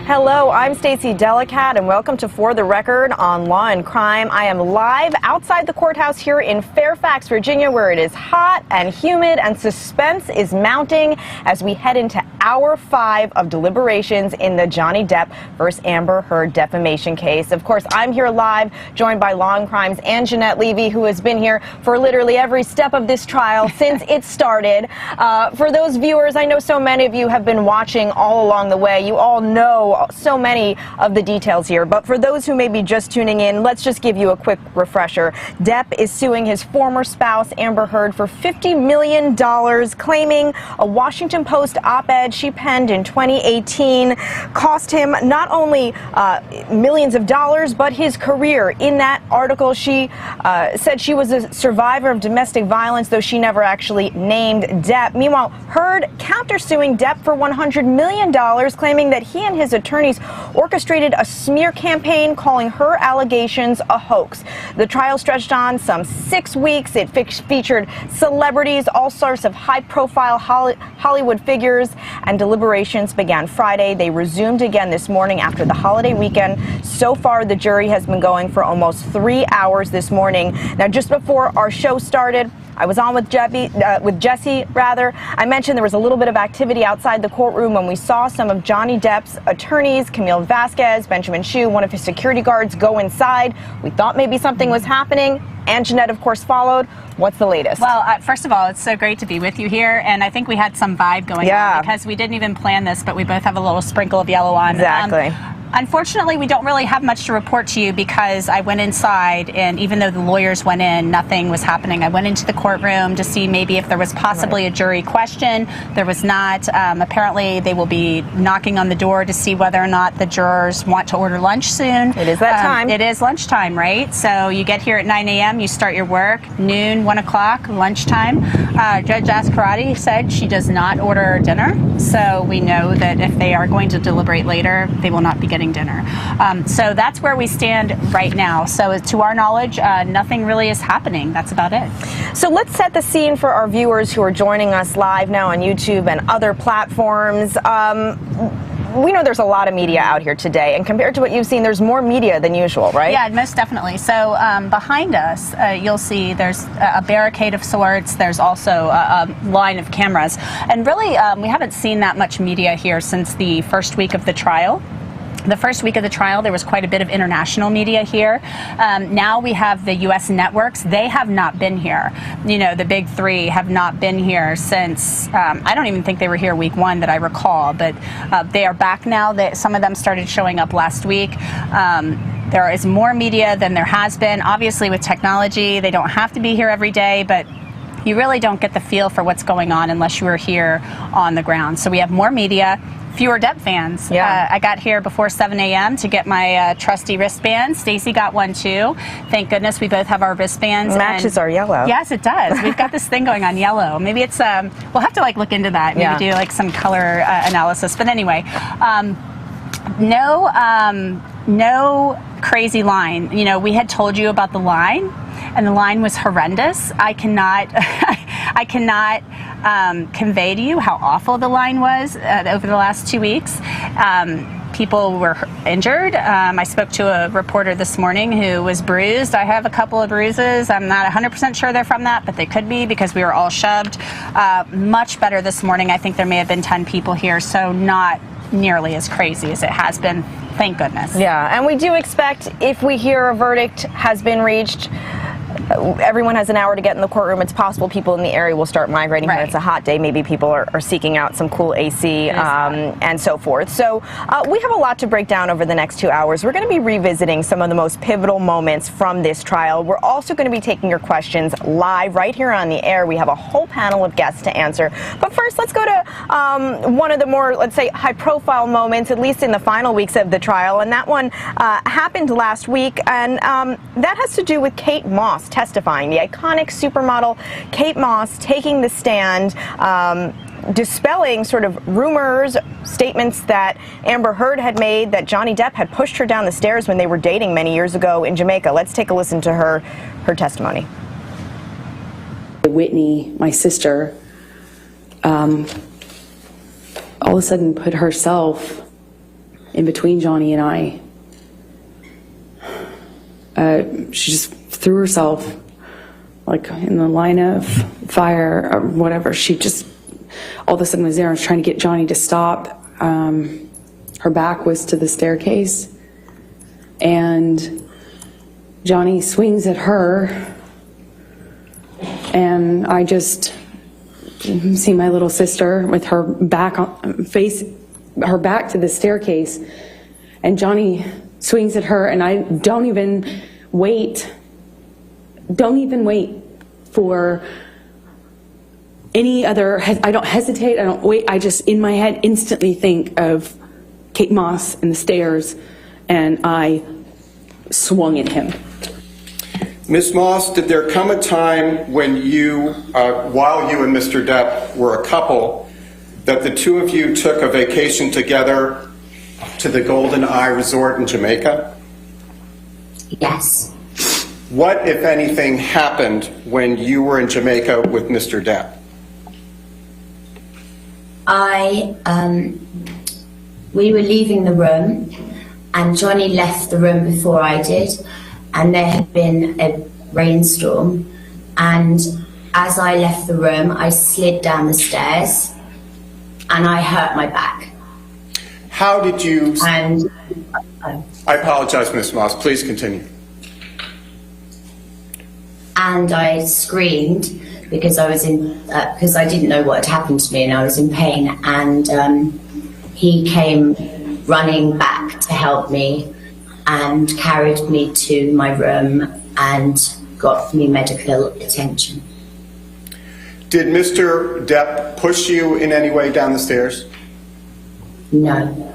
Hello, I'm Stacey Delicat, and welcome to For the Record on Law and Crime. I am live outside the courthouse here in Fairfax, Virginia, where it is hot and humid, and suspense is mounting as we head into hour 5 of deliberations in the Johnny Depp versus Amber Heard defamation case. Of course, I'm here live, joined by Law and Crime's Ann Jeanette Levy, who has been here for literally every step of this trial since it started. For those viewers, I know so many of you have been watching all along the way. You all know so many of the details here, but for those who may be just tuning in, let's just give you a quick refresher. Depp is suing his former spouse, Amber Heard, for $50 million, claiming a Washington Post op-ed she penned in 2018 cost him not only millions of dollars, but his career. In that article, she said she was a survivor of domestic violence, though she never actually named Depp. Meanwhile, Heard countersuing Depp for $100 million, claiming that he and his attorneys orchestrated a smear campaign calling her allegations a hoax. The trial stretched on some 6 weeks. It featured celebrities, all sorts of high-profile Hollywood figures, and deliberations began Friday. They resumed again this morning after the holiday weekend. So far, the jury has been going for almost 3 hours this morning. Now, just before our show started, I was on with Jesse. I mentioned there was a little bit of activity outside the courtroom when we saw some of Johnny Depp's attorneys, Camille Vasquez, Benjamin Shue, one of his security guards, go inside. We thought maybe something was happening. And Jeanette, of course, followed. What's the latest? Well, first of all, it's so great to be with you here, and I think we had some vibe going on because we didn't even plan this, but we both have a little sprinkle of yellow on. Exactly. Unfortunately, we don't really have much to report to you because I went inside, and even though the lawyers went in, nothing was happening. I went into the courtroom to see maybe if there was possibly a jury question. There was not. Apparently, they will be knocking on the door to see whether or not the jurors want to order lunch soon. It is that time. It is lunchtime, right? So you get here at 9 a.m., you start your work, noon, 1 o'clock, lunchtime. Judge Ascarati said she does not order dinner, so we know that if they are going to deliberate later, they will not be getting dinner. So that's where we stand right now. So to our knowledge, nothing really is happening. That's about it. So let's set the scene for our viewers who are joining us live now on YouTube and other platforms. We know there's a lot of media out here today, and compared to what you've seen, there's more media than usual, right? Yeah, most definitely. So behind us, you'll see there's a barricade of sorts. There's also a line of cameras. And really, we haven't seen that much media here since the first week of the trial. The first week of the trial, there was quite a bit of international media here. Now we have the U.S. networks. They have not been here. You know, the big three have not been here since, I don't even think they were here week 1 that I recall, but they are back now. Some of them started showing up last week. There is more media than there has been. Obviously, with technology, they don't have to be here every day, but you really don't get the feel for what's going on unless you are here on the ground. So we have more media. Fewer Depp fans. Yeah. I got here before 7 a.m. to get my trusty wristband. Stacey got one too. Thank goodness we both have our wristbands. Matches our yellow. Yes, it does. We've got this thing going on yellow. Maybe it's, we'll have to look into that. Maybe do some color analysis. But anyway, no crazy line. You know, we had told you about the line, and the line was horrendous. I cannot convey to you how awful the line was over the last 2 weeks. People were injured. I spoke to a reporter this morning who was bruised. I have a couple of bruises. I'm not 100% sure they're from that, but they could be because we were all shoved. Much better this morning. I think there may have been 10 people here, so not nearly as crazy as it has been. Thank goodness. Yeah, and we do expect if we hear a verdict has been reached, everyone has an hour to get in the courtroom. It's possible people in the area will start migrating. When it's a hot day, maybe people are seeking out some cool AC and so forth. So we have a lot to break down over the next 2 hours. We're going to be revisiting some of the most pivotal moments from this trial. We're also going to be taking your questions live right here on the air. We have a whole panel of guests to answer. But first, let's go to one of the more, let's say, high-profile moments, at least in the final weeks of the trial. And that one happened last week, and that has to do with Kate Moss testifying. The iconic supermodel Kate Moss taking the stand, dispelling sort of rumors, statements that Amber Heard had made that Johnny Depp had pushed her down the stairs when they were dating many years ago in Jamaica. Let's take a listen to her testimony. Whitney, my sister, all of a sudden put herself in between Johnny and I. She just threw herself like in the line of fire or whatever. She just all of a sudden was there and was trying to get Johnny to stop. Her back was to the staircase and Johnny swings at her and I just see my little sister with her back her back to the staircase and Johnny swings at her and I don't even wait for any other, I don't hesitate, I don't wait, I just in my head instantly think of Kate Moss and the stairs and I swung at him. Ms. Moss, did there come a time when you, while you and Mr. Depp were a couple, that the two of you took a vacation together to the Golden Eye Resort in Jamaica? Yes. What, if anything, happened when you were in Jamaica with Mr. Depp? We were leaving the room and Johnny left the room before I did and there had been a rainstorm and as I left the room I slid down the stairs and I hurt my back. How did you... I apologize, Ms. Moss. Please continue. And I screamed because I was because I didn't know what had happened to me and I was in pain and he came running back to help me and carried me to my room and got me medical attention. Did Mr. Depp push you in any way down the stairs? No.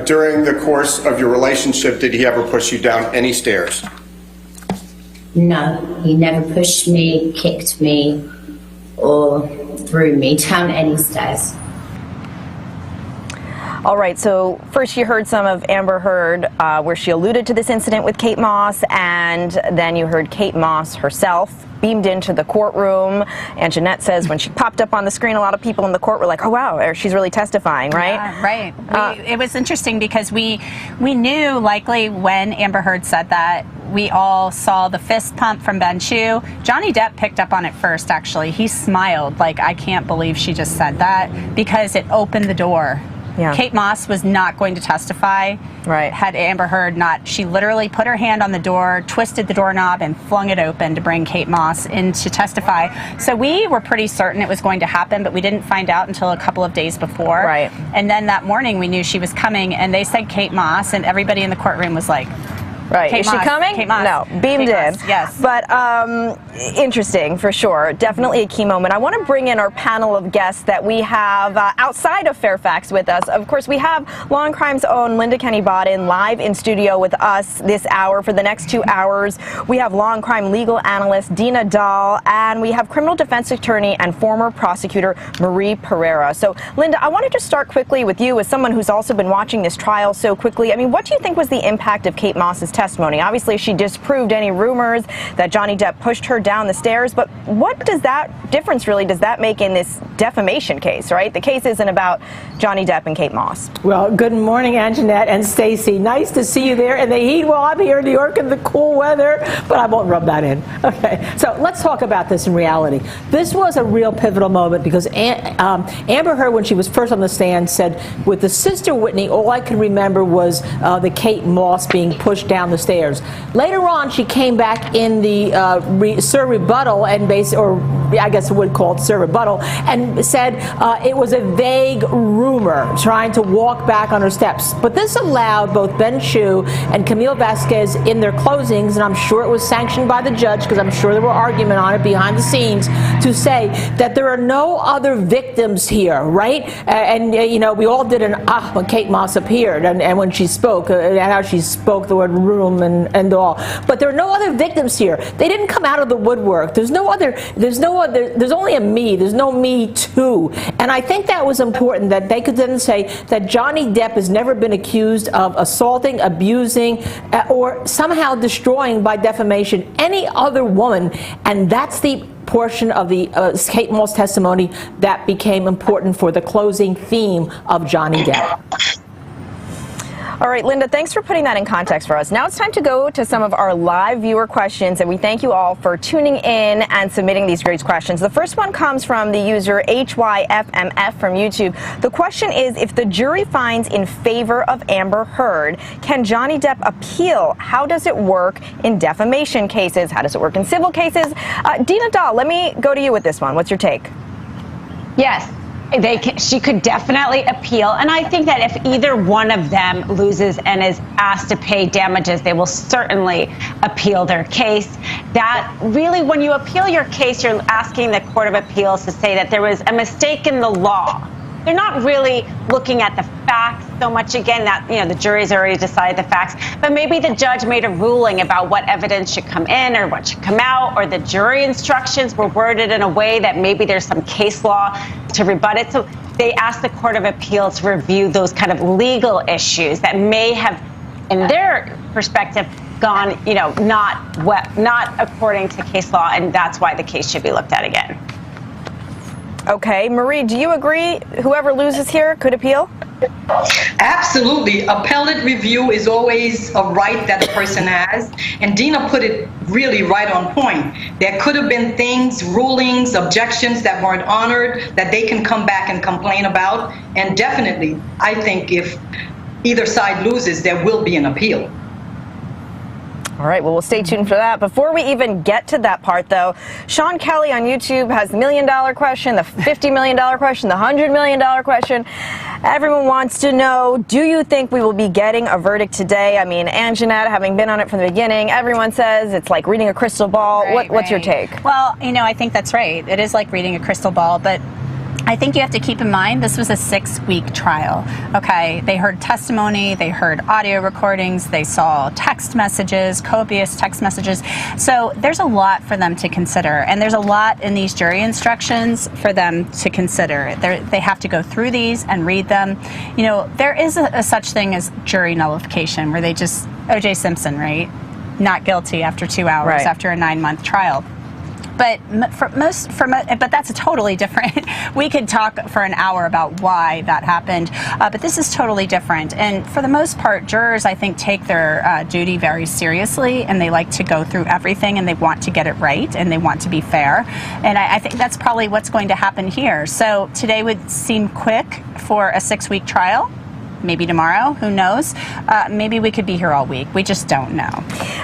During the course of your relationship, did he ever push you down any stairs? No, he never pushed me, kicked me, or threw me down any stairs. All right, so first you heard some of Amber Heard where she alluded to this incident with Kate Moss, and then you heard Kate Moss herself beamed into the courtroom. And Jeanette says when she popped up on the screen, a lot of people in the court were like, oh, wow, she's really testifying, right? Yeah, right. It was interesting because we knew likely when Amber Heard said that, we all saw the fist pump from Ben Chu. Johnny Depp picked up on it first, actually. He smiled like, I can't believe she just said that, because it opened the door. Yeah. Kate Moss was not going to testify. Right. Had Amber Heard not, she literally put her hand on the door, twisted the doorknob, and flung it open to bring Kate Moss in to testify. So we were pretty certain it was going to happen, but we didn't find out until a couple of days before. Right. And then that morning we knew she was coming, and they said Kate Moss, and everybody in the courtroom was like, right. Kate Is Moss, she coming? Kate Moss. No. Beamed Kate in. Moss, yes. But interesting, for sure. Definitely a key moment. I want to bring in our panel of guests that we have outside of Fairfax with us. Of course, we have Law and Crime's own Linda Kenny-Bodden live in studio with us this hour for the next 2 hours. We have Law and Crime legal analyst Dina Dahl, and we have criminal defense attorney and former prosecutor Marie Pereira. So, Linda, I wanted to start quickly with you as someone who's also been watching this trial so quickly. I mean, what do you think was the impact of Kate Moss's testimony? Obviously, she disproved any rumors that Johnny Depp pushed her down the stairs, but what does that difference really does that make in this defamation case, right? The case isn't about Johnny Depp and Kate Moss. Well, good morning, Anjanette and Stacey. Nice to see you there in the heat. Well, I'm here in New York in the cool weather, but I won't rub that in. Okay, so let's talk about this in reality. This was a real pivotal moment because Amber Heard, when she was first on the stand, said with the sister Whitney, all I could remember was the Kate Moss being pushed down the stairs. Later on, she came back in the Sir rebuttal and or I guess would call it Sir rebuttal, and said it was a vague rumor trying to walk back on her steps. But this allowed both Ben Chu and Camille Vasquez in their closings, and I'm sure it was sanctioned by the judge because I'm sure there were argument on it behind the scenes, to say that there are no other victims here, right? And you know, we all did an when Kate Moss appeared and when she spoke, how she spoke the word rumor room and all. But there are no other victims here. They didn't come out of the woodwork. There's only a me. There's no me too. And I think that was important, that they could then say that Johnny Depp has never been accused of assaulting, abusing, or somehow destroying by defamation any other woman. And that's the portion of the Kate Moss testimony that became important for the closing theme of Johnny Depp. All right, Linda, thanks for putting that in context for us. Now it's time to go to some of our live viewer questions, and we thank you all for tuning in and submitting these great questions. The first one comes from the user HYFMF from YouTube. The question is, if the jury finds in favor of Amber Heard, can Johnny Depp appeal? How does it work in defamation cases? How does it work in civil cases? Dina Dahl, let me go to you with this one. What's your take? Yes. She could definitely appeal, and I think that if either one of them loses and is asked to pay damages, they will certainly appeal their case. That really, when you appeal your case, you're asking the Court of Appeals to say that there was a mistake in the law. They're not really looking at the facts so much. Again, that the jury's already decided the facts, but maybe the judge made a ruling about what evidence should come in or what should come out, or the jury instructions were worded in a way that maybe there's some case law to rebut it. So they asked the Court of Appeals to review those kind of legal issues that may have, in their perspective, gone, not according to case law, and that's why the case should be looked at again. Okay, Marie, do you agree whoever loses here could appeal? Absolutely. Appellate review is always a right that a person has. And Dina put it really right on point. There could have been things, rulings, objections that weren't honored that they can come back and complain about. And definitely, I think if either side loses, there will be an appeal. All right, well, we'll stay tuned for that. Before we even get to that part, though, Sean Kelly on YouTube has the $1 million question, the $50 million question, the $100 million question. Everyone wants to know, do you think we will be getting a verdict today? I mean, Anjanette, having been on it from the beginning, everyone says it's like reading a crystal ball. What's your take? Well, I think that's right. It is like reading a crystal ball, but I think you have to keep in mind this was a 6-week trial. Okay, they heard testimony, they heard audio recordings, they saw text messages, copious text messages. So there's a lot for them to consider, and there's a lot in these jury instructions for them to consider. They have to go through these and read them. There is a such thing as jury nullification, where they just, O.J. Simpson, right? Not guilty after 2 hours, right, after a 9-month trial. But but that's a totally different. We could talk for an hour about why that happened, but this is totally different. And for the most part, jurors, I think, take their duty very seriously, and they like to go through everything, and they want to get it right, and they want to be fair. And I think that's probably what's going to happen here. So today would seem quick for a 6-week trial. Maybe tomorrow, who knows? Maybe we could be here all week. We just don't know.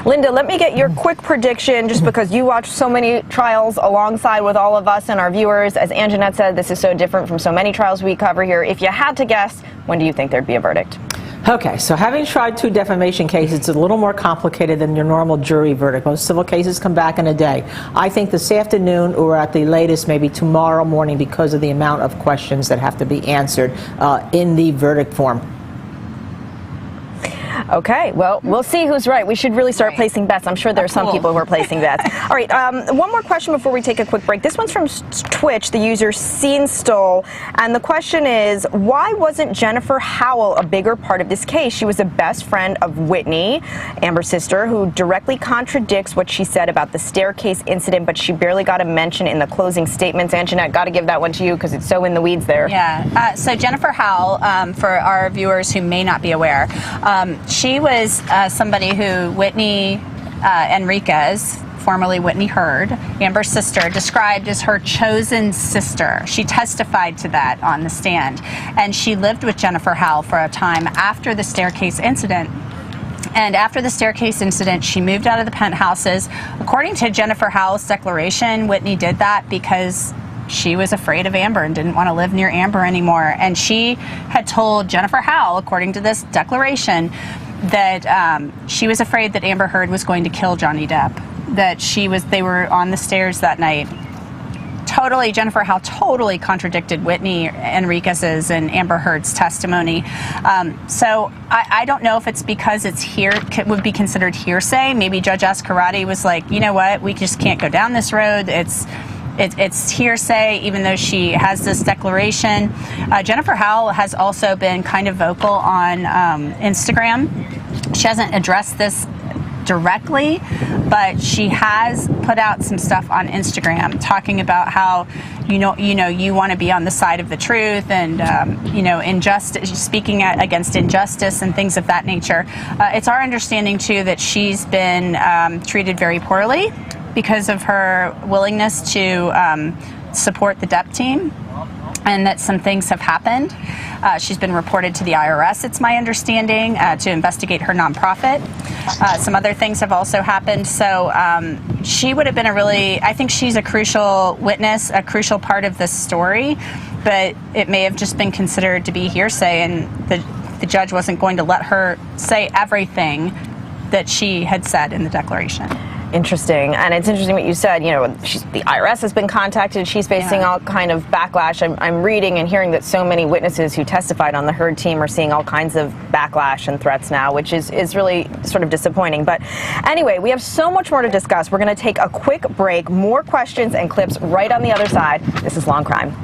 Linda, let me get your quick prediction, just because you watch so many trials alongside with all of us and our viewers. As Anjanette said, this is so different from so many trials we cover here. If you had to guess, when do you think there'd be a verdict? Okay, so having tried 2 defamation cases, it's a little more complicated than your normal jury verdict. Most civil cases come back in a day. I think this afternoon, or at the latest, maybe tomorrow morning, because of the amount of questions that have to be answered in the verdict form. Okay, well, we'll see who's right. We should really start placing bets. I'm sure there are some people who are placing bets. All right, one more question before we take a quick break. This one's from Twitch, the user SceneStole, and the question is, why wasn't Jennifer Howell a bigger part of this case? She was a best friend of Whitney, Amber's sister, who directly contradicts what she said about the staircase incident, but she barely got a mention in the closing statements. Anjanette, got to give that one to you because it's so in the weeds there. Yeah, so Jennifer Howell, for our viewers who may not be aware, she was somebody who Whitney Enriquez, formerly Whitney Heard, Amber's sister, described as her chosen sister. She testified to that on the stand. And she lived with Jennifer Howell for a time after the staircase incident. And after the staircase incident, she moved out of the penthouses. According to Jennifer Howell's declaration, Whitney did that because she was afraid of Amber and didn't want to live near Amber anymore. And she had told Jennifer Howell, according to this declaration, that she was afraid that Amber Heard was going to kill Johnny Depp. That they were on the stairs that night, Jennifer Howe totally contradicted Whitney Enriquez's and Amber Heard's testimony. So I don't know if it's because would be considered hearsay. Maybe Judge Ascarati was like, you know what, we just can't go down this road. It's hearsay, even though she has this declaration. Jennifer Howell has also been kind of vocal on Instagram. She hasn't addressed this directly, but she has put out some stuff on Instagram talking about how you want to be on the side of the truth and injustice, speaking against injustice and things of that nature. It's our understanding too that she's been treated very poorly because of her willingness to support the depp team, and that some things have happened. She's been reported to the IRS, it's my understanding, to investigate her nonprofit. Some other things have also happened. So she would have been I think she's a crucial witness, a crucial part of this story, but it may have just been considered to be hearsay, and the judge wasn't going to let her say everything that she had said in the declaration. Interesting. And it's interesting what you said. The IRS has been contacted. She's facing all kind of backlash. I'm reading and hearing that so many witnesses who testified on the Heard team are seeing all kinds of backlash and threats now, which is really sort of disappointing. But anyway, we have so much more to discuss. We're going to take a quick break. More questions and clips right on the other side. This is Long Crime.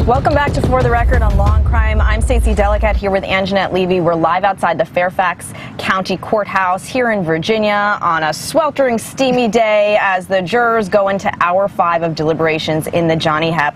Welcome back to For the Record on Law and Crime. I'm Stacey Delicat here with Anjanette Levy. We're live outside the Fairfax County Courthouse here in Virginia on a sweltering, steamy day as the jurors go into hour 5 of deliberations in the Johnny Depp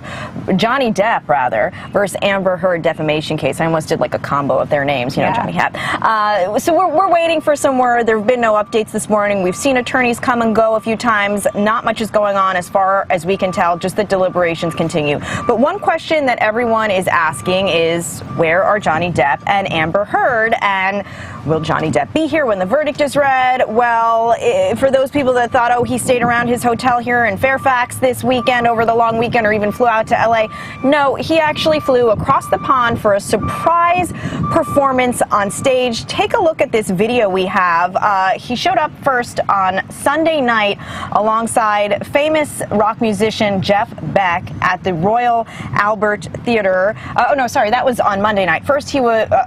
versus Amber Heard defamation case. I almost did like a combo of their names, you know, Johnny Depp. So we're waiting for some word. There have been no updates this morning. We've seen attorneys come and go a few times. Not much is going on as far as we can tell, just the deliberations continue. But one question that everyone is asking is, where are Johnny Depp and Amber Heard? And will Johnny Depp be here when the verdict is read? Well, for those people that thought, oh, he stayed around his hotel here in Fairfax this weekend over the long weekend or even flew out to LA, no, he actually flew across the pond for a surprise performance on stage. Take a look at this video we have. He showed up first on Sunday night alongside famous rock musician Jeff Beck at the Royal Albert Theatre. Oh, no, sorry, that was on Monday night. First, he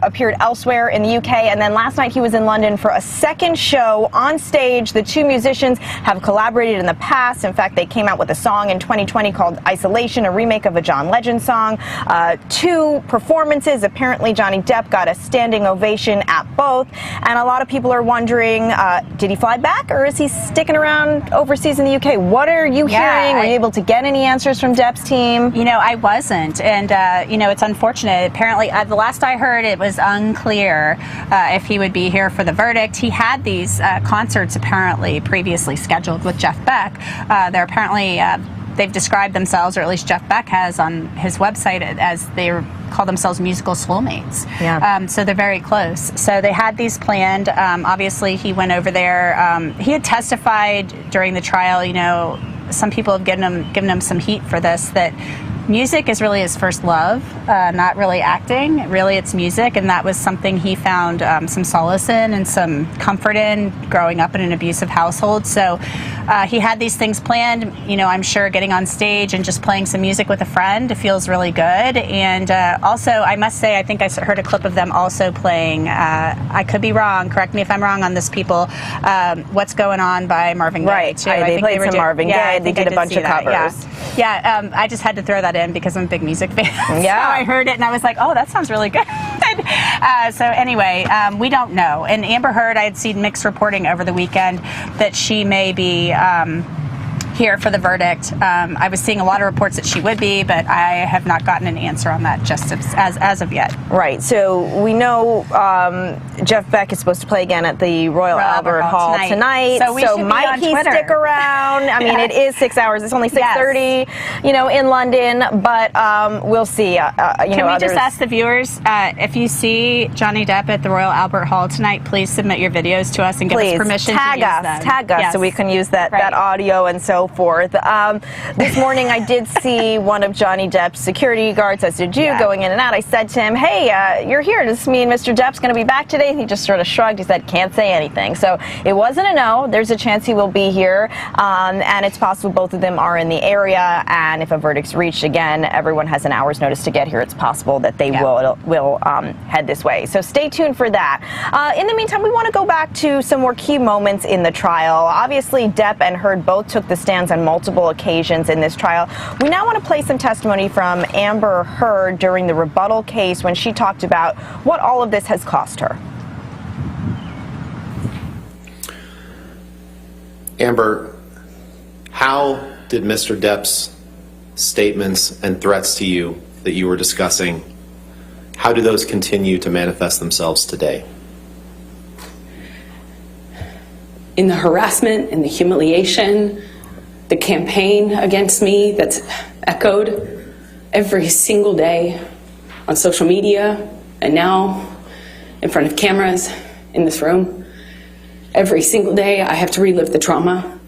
appeared elsewhere in the UK, and then last night he was in London for a second show on stage. The two musicians have collaborated in the past. In fact, they came out with a song in 2020 called Isolation, a remake of a John Legend song. 2 performances. Apparently, Johnny Depp got a standing ovation at both, and a lot of people are wondering, did he fly back, or is he sticking around overseas in the UK? What are you hearing? Were you able to get any answers from Depp's team? You know, I wasn't, and you know, it's unfortunate. Apparently, the last I heard, it was unclear if he would be here for the verdict. He had these concerts apparently previously scheduled with Jeff Beck. They're apparently they've described themselves, or at least Jeff Beck has on his website, as they call themselves musical soulmates. Yeah. So they're very close. So they had these planned. Obviously, he went over there. He had testified during the trial. You know, some people have given him some heat for this, that music is really his first love, not really acting. Really, it's music, and that was something he found some solace in and some comfort in growing up in an abusive household. So he had these things planned. You know, I'm sure getting on stage and just playing some music with a friend feels really good. And also, I must say, I think I heard a clip of them also playing, I could be wrong, correct me if I'm wrong on this, people, What's Going On by Marvin Gaye. Right, too. they played some Marvin Gaye. They did a bunch of covers. Yeah, I just had to throw that in because I'm a big music fan. Yeah. So I heard it and I was like, oh, that sounds really good. So anyway, we don't know. And Amber Heard, I had seen mixed reporting over the weekend that she may be here for the verdict. I was seeing a lot of reports that she would be, but I have not gotten an answer on that just as of yet. Right. So we know Jeff Beck is supposed to play again at the Royal Albert Hall tonight. So might he Twitter. stick around? I mean, it is 6 hours. It's only 6:30, you know, in London. But we'll see. Can we just ask the viewers, if you see Johnny Depp at the Royal Albert Hall tonight, please submit your videos to us and give us permission to use them. Tag us so we can use that audio and so forth. This morning I did see one of Johnny Depp's security guards, as did you, going in and out. I said to him, hey, you're here. Does this mean Mr. Depp's going to be back today? And he just sort of shrugged. He said, can't say anything. So it wasn't a no. There's a chance he will be here. And it's possible both of them are in the area. And if a verdict's reached, again, everyone has an hour's notice to get here. It's possible that they will head this way. So stay tuned for that. In the meantime, we want to go back to some more key moments in the trial. Obviously, Depp and Heard both took the stand on multiple occasions in this trial. We now want to play some testimony from Amber Heard during the rebuttal case when she talked about what all of this has cost her. Amber, how did Mr. Depp's statements and threats to you that you were discussing, how do those continue to manifest themselves today? In the harassment, in the humiliation, the campaign against me that's echoed every single day on social media and now in front of cameras in this room. Every single day I have to relive the trauma.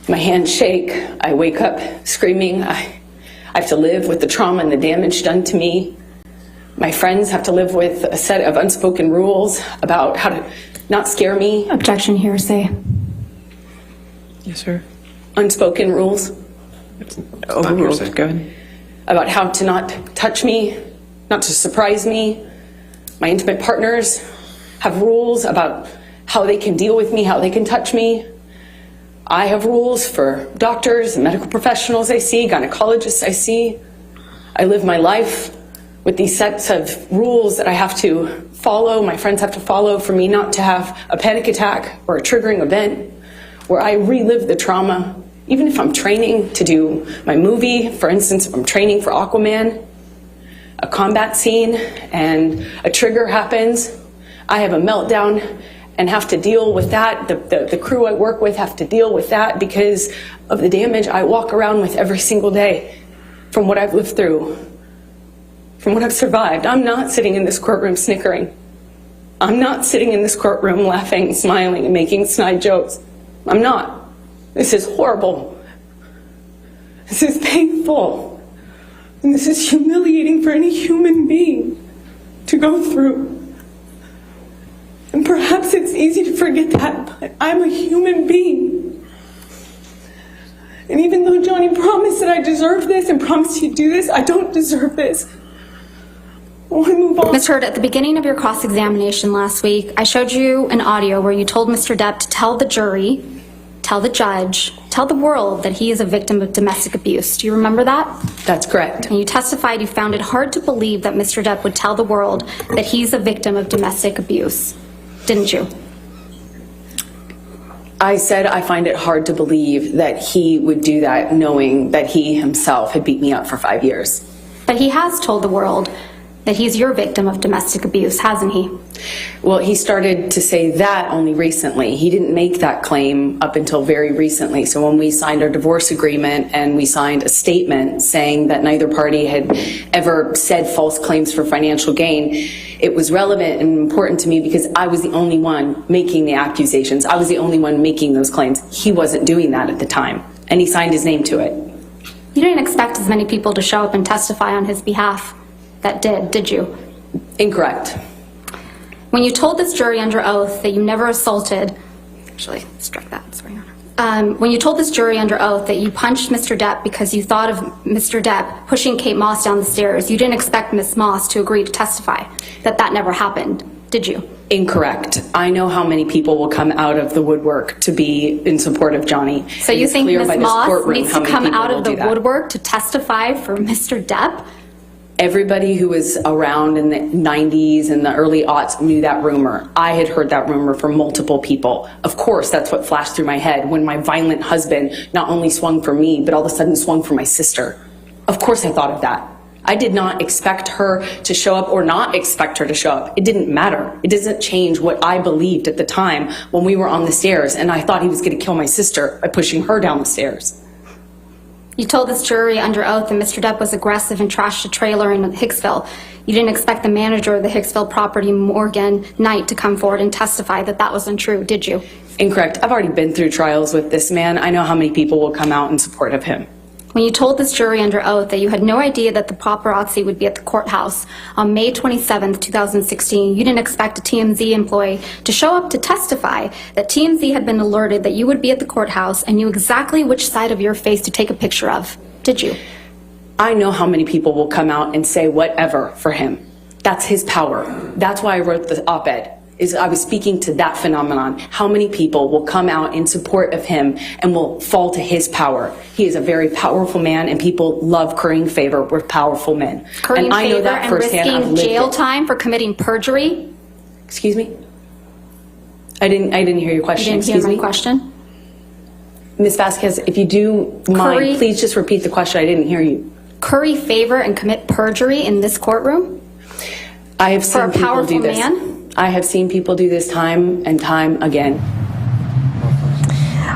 My hands shake. I wake up screaming. I have to live with the trauma and the damage done to me. My friends have to live with a set of unspoken rules about how to not scare me. Objection, hearsay. Yes, sir. Unspoken rules. Overruled. Go ahead. About how to not touch me, not to surprise me. My intimate partners have rules about how they can deal with me, how they can touch me. I have rules for doctors and medical professionals I see, gynecologists I see. I live my life with these sets of rules that I have to follow, my friends have to follow for me not to have a panic attack or a triggering event where I relive the trauma. Even if I'm training to do my movie, for instance, if I'm training for Aquaman, a combat scene and a trigger happens, I have a meltdown and have to deal with that. The crew I work with have to deal with that because of the damage I walk around with every single day from what I've lived through, from what I've survived. I'm not sitting in this courtroom snickering. I'm not sitting in this courtroom laughing, smiling, and making snide jokes. I'm not. This is horrible. This is painful. And this is humiliating for any human being to go through. And perhaps it's easy to forget that, but I'm a human being. And even though Johnny promised that I deserve this and promised he'd do this, I don't deserve this. I want to move on. Ms. Heard, at the beginning of your cross-examination last week, I showed you an audio where you told Mr. Depp to tell the jury, tell the judge, tell the world that he is a victim of domestic abuse. Do you remember that? That's correct. And you testified you found it hard to believe that Mr. Depp would tell the world that he's a victim of domestic abuse, didn't you? I said I find it hard to believe that he would do that knowing that he himself had beat me up for 5 years. But he has told the world that he's your victim of domestic abuse, hasn't he? Well, he started to say that only recently. He didn't make that claim up until very recently. So when we signed our divorce agreement and we signed a statement saying that neither party had ever said false claims for financial gain, it was relevant and important to me because I was the only one making the accusations. I was the only one making those claims. He wasn't doing that at the time, and he signed his name to it. You didn't expect as many people to show up and testify on his behalf that did you? Incorrect. When you told this jury under oath that you never assaulted, actually, strike that, sorry, Your Honor. When you told this jury under oath that you punched Mr. Depp because you thought of Mr. Depp pushing Kate Moss down the stairs, you didn't expect Ms. Moss to agree to testify that that never happened, did you? Incorrect. I know how many people will come out of the woodwork to be in support of Johnny. So you think Ms. Moss needs to come out of the woodwork to testify for Mr. Depp? Everybody who was around in the 90s and the early aughts knew that rumor. I had heard that rumor from multiple people. Of course, that's what flashed through my head when my violent husband not only swung for me, but all of a sudden swung for my sister. Of course I thought of that. I did not expect her to show up or not expect her to show up. It didn't matter. It doesn't change what I believed at the time when we were on the stairs and I thought he was going to kill my sister by pushing her down the stairs. You told this jury under oath that Mr. Depp was aggressive and trashed a trailer in Hicksville. You didn't expect the manager of the Hicksville property, Morgan Knight, to come forward and testify that that was untrue, did you? Incorrect. I've already been through trials with this man. I know how many people will come out in support of him. When you told this jury under oath that you had no idea that the paparazzi would be at the courthouse on May 27th, 2016, you didn't expect a TMZ employee to show up to testify that TMZ had been alerted that you would be at the courthouse and knew exactly which side of your face to take a picture of, did you? I know how many people will come out and say whatever for him. That's his power. That's why I wrote the op-ed. I was speaking to that phenomenon. How many people will come out in support of him and will fall to his power? He is a very powerful man, and people love currying favor with powerful men. Currying and I know favor that and firsthand. I've risking lived jail it. time for committing perjury? Excuse me? I didn't hear your question. You didn't hear my question? Ms. Vasquez, if you do mind, please just repeat the question. I didn't hear you. Curry favor and commit perjury in this courtroom? I have For seen a people powerful do this. man? I have seen people do this time and time again.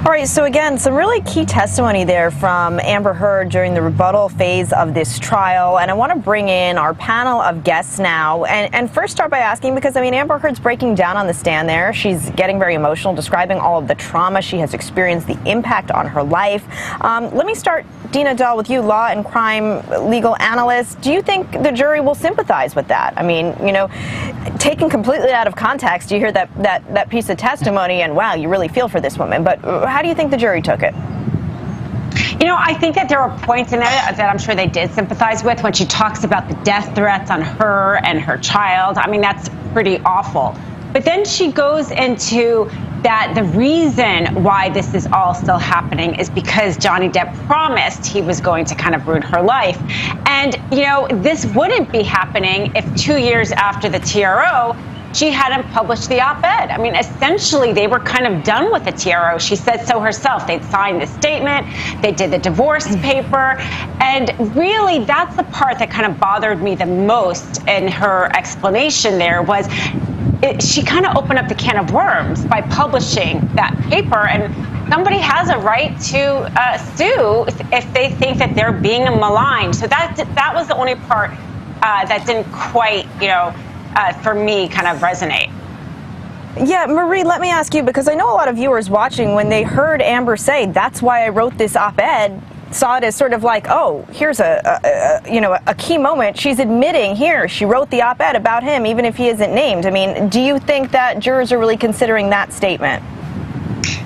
All right, so again, some really key testimony there from Amber Heard during the rebuttal phase of this trial. And I want to bring in our panel of guests now. And first start by asking, because, I mean, Amber Heard's breaking down on the stand there. She's getting very emotional, describing all of the trauma she has experienced, the impact on her life. Let me start, Dina Dahl, with you, law and crime legal analyst. Do you think the jury will sympathize with that? I mean, you know, taken completely out of context, you hear that piece of testimony and, wow, you really feel for this woman. But how do you think the jury took it? You know, I think that there were points in there that I'm sure they did sympathize with when she talks about the death threats on her and her child. I mean, that's pretty awful. But then she goes into that the reason why this is all still happening is because Johnny Depp promised he was going to kind of ruin her life. And, you know, this wouldn't be happening if 2 years after the TRO, she hadn't published the op-ed. I mean, essentially, they were kind of done with the TRO. She said so herself. They'd signed the statement. They did the divorce paper. And really, that's the part that kind of bothered me the most in her explanation there was she kind of opened up the can of worms by publishing that paper. And somebody has a right to sue if they think that they're being maligned. So that was the only part that didn't quite, you know, for me, kind of resonate. Yeah, Marie, let me ask you, because I know a lot of viewers watching, when they heard Amber say, that's why I wrote this op-ed, saw it as sort of like, oh, here's a key moment. She's admitting here she wrote the op-ed about him, even if he isn't named. I mean, do you think that jurors are really considering that statement?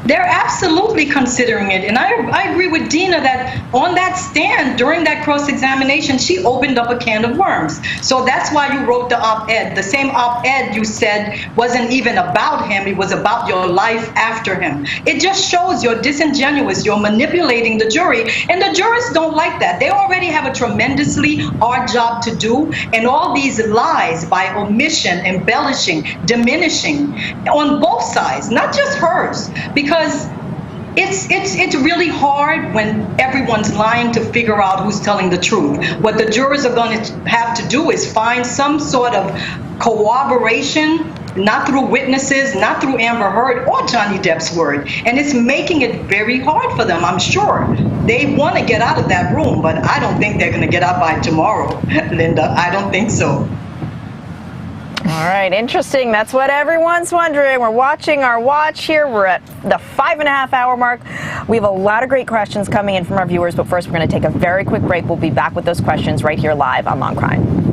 They're absolutely considering it. And I agree with Dina that on that stand, during that cross-examination, she opened up a can of worms. So that's why you wrote the op-ed. The same op-ed you said wasn't even about him. It was about your life after him. It just shows you're disingenuous. You're manipulating the jury. And the jurors don't like that. They already have a tremendously hard job to do. And all these lies by omission, embellishing, diminishing on both sides, not just hers. Because it's really hard when everyone's lying to figure out who's telling the truth. What the jurors are going to have to do is find some sort of corroboration, not through witnesses, not through Amber Heard or Johnny Depp's word. And it's making it very hard for them, I'm sure. They want to get out of that room, but I don't think they're going to get out by tomorrow, Linda. I don't think so. All right, interesting. That's what everyone's wondering. We're watching our watch here. We're at the 5.5-hour mark. We have a lot of great questions coming in from our viewers, but first we're going to take a very quick break. We'll be back with those questions right here live on Long Crime.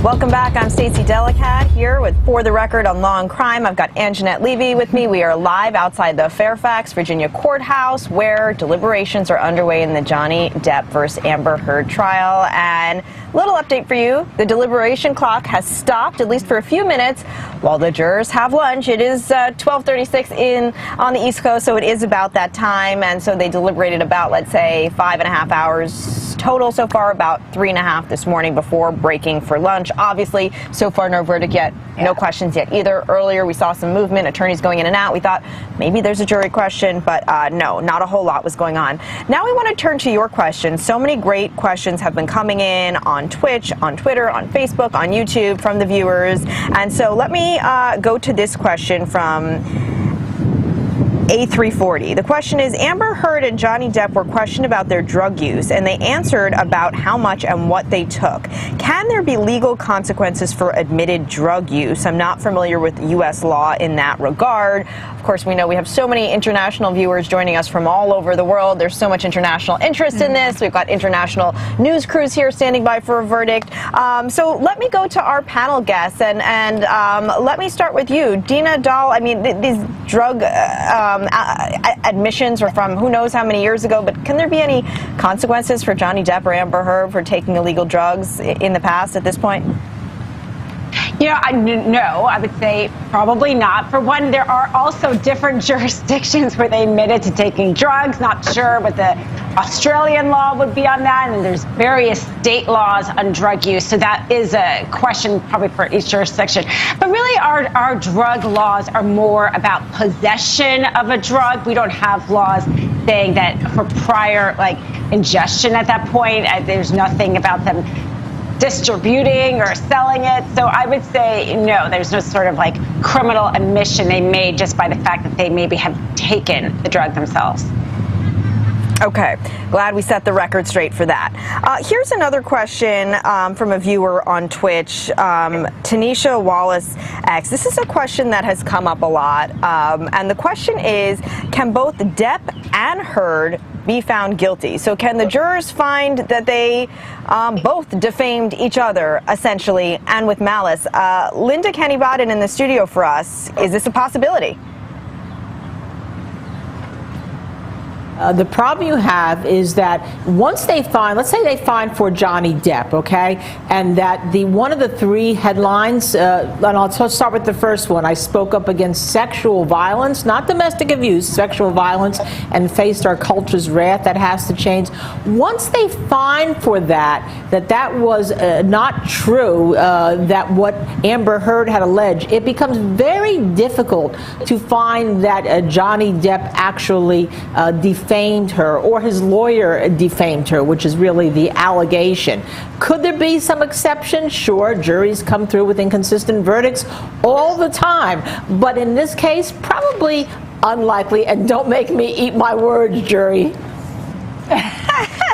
Welcome back. I'm Stacey Delicat here with For the Record on Law and Crime. I've got Anjanette Levy with me. We are live outside the Fairfax, Virginia courthouse where deliberations are underway in the Johnny Depp versus Amber Heard trial. And little update for you. The deliberation clock has stopped, at least for a few minutes, while the jurors have lunch. It is 12:36 on the East Coast, so it is about that time. And so they deliberated about, let's say, 5.5 hours total so far, about 3.5 this morning before breaking for lunch. Obviously, so far no verdict yet, no questions yet either. Earlier we saw some movement, attorneys going in and out. We thought maybe there's a jury question, but no, not a whole lot was going on. Now we want to turn to your questions. So many great questions have been coming in on Twitch, on Twitter, on Facebook, on YouTube from the viewers. And so let me go to this question from A340. The question is, Amber Heard and Johnny Depp were questioned about their drug use, and they answered about how much and what they took. Can there be legal consequences for admitted drug use? I'm not familiar with U.S. law in that regard. Of course, we know we have so many international viewers joining us from all over the world. There's so much international interest in this. We've got international news crews here standing by for a verdict. So let me go to our panel guests, and let me start with you. Dina Dahl, I mean, these drug admissions are from who knows how many years ago, but can there be any consequences for Johnny Depp or Amber Heard for taking illegal drugs in the past at this point? You know, no, I would say probably not. For one, there are also different jurisdictions where they admitted to taking drugs. Not sure what the Australian law would be on that, and there's various state laws on drug use. So that is a question probably for each jurisdiction. But really, our drug laws are more about possession of a drug. We don't have laws saying that for prior, like, ingestion at that point. There's nothing about them distributing or selling it. So I would say no, there's no sort of like criminal admission they made just by the fact that they maybe have taken the drug themselves. Okay, glad we set the record straight for that. Here's another question from a viewer on Twitch, Tanisha Wallace X. This is a question that has come up a lot, and the question is, can both Depp and Heard be found guilty? So can the jurors find that they both defamed each other, essentially, and with malice? Linda Kenny-Bodden in the studio for us, is this a possibility? The problem you have is that once they find, let's say they find for Johnny Depp, okay, and that one of the three headlines, and I'll start with the first one, I spoke up against sexual violence, not domestic abuse, sexual violence, and faced our culture's wrath. That has to change. Once they find for that was not true, that what Amber Heard had alleged, it becomes very difficult to find that Johnny Depp actually defamed her or his lawyer defamed her, which is really the allegation. Could there be some exceptions? Sure, juries come through with inconsistent verdicts all the time, but in this case, probably unlikely, and don't make me eat my words, jury.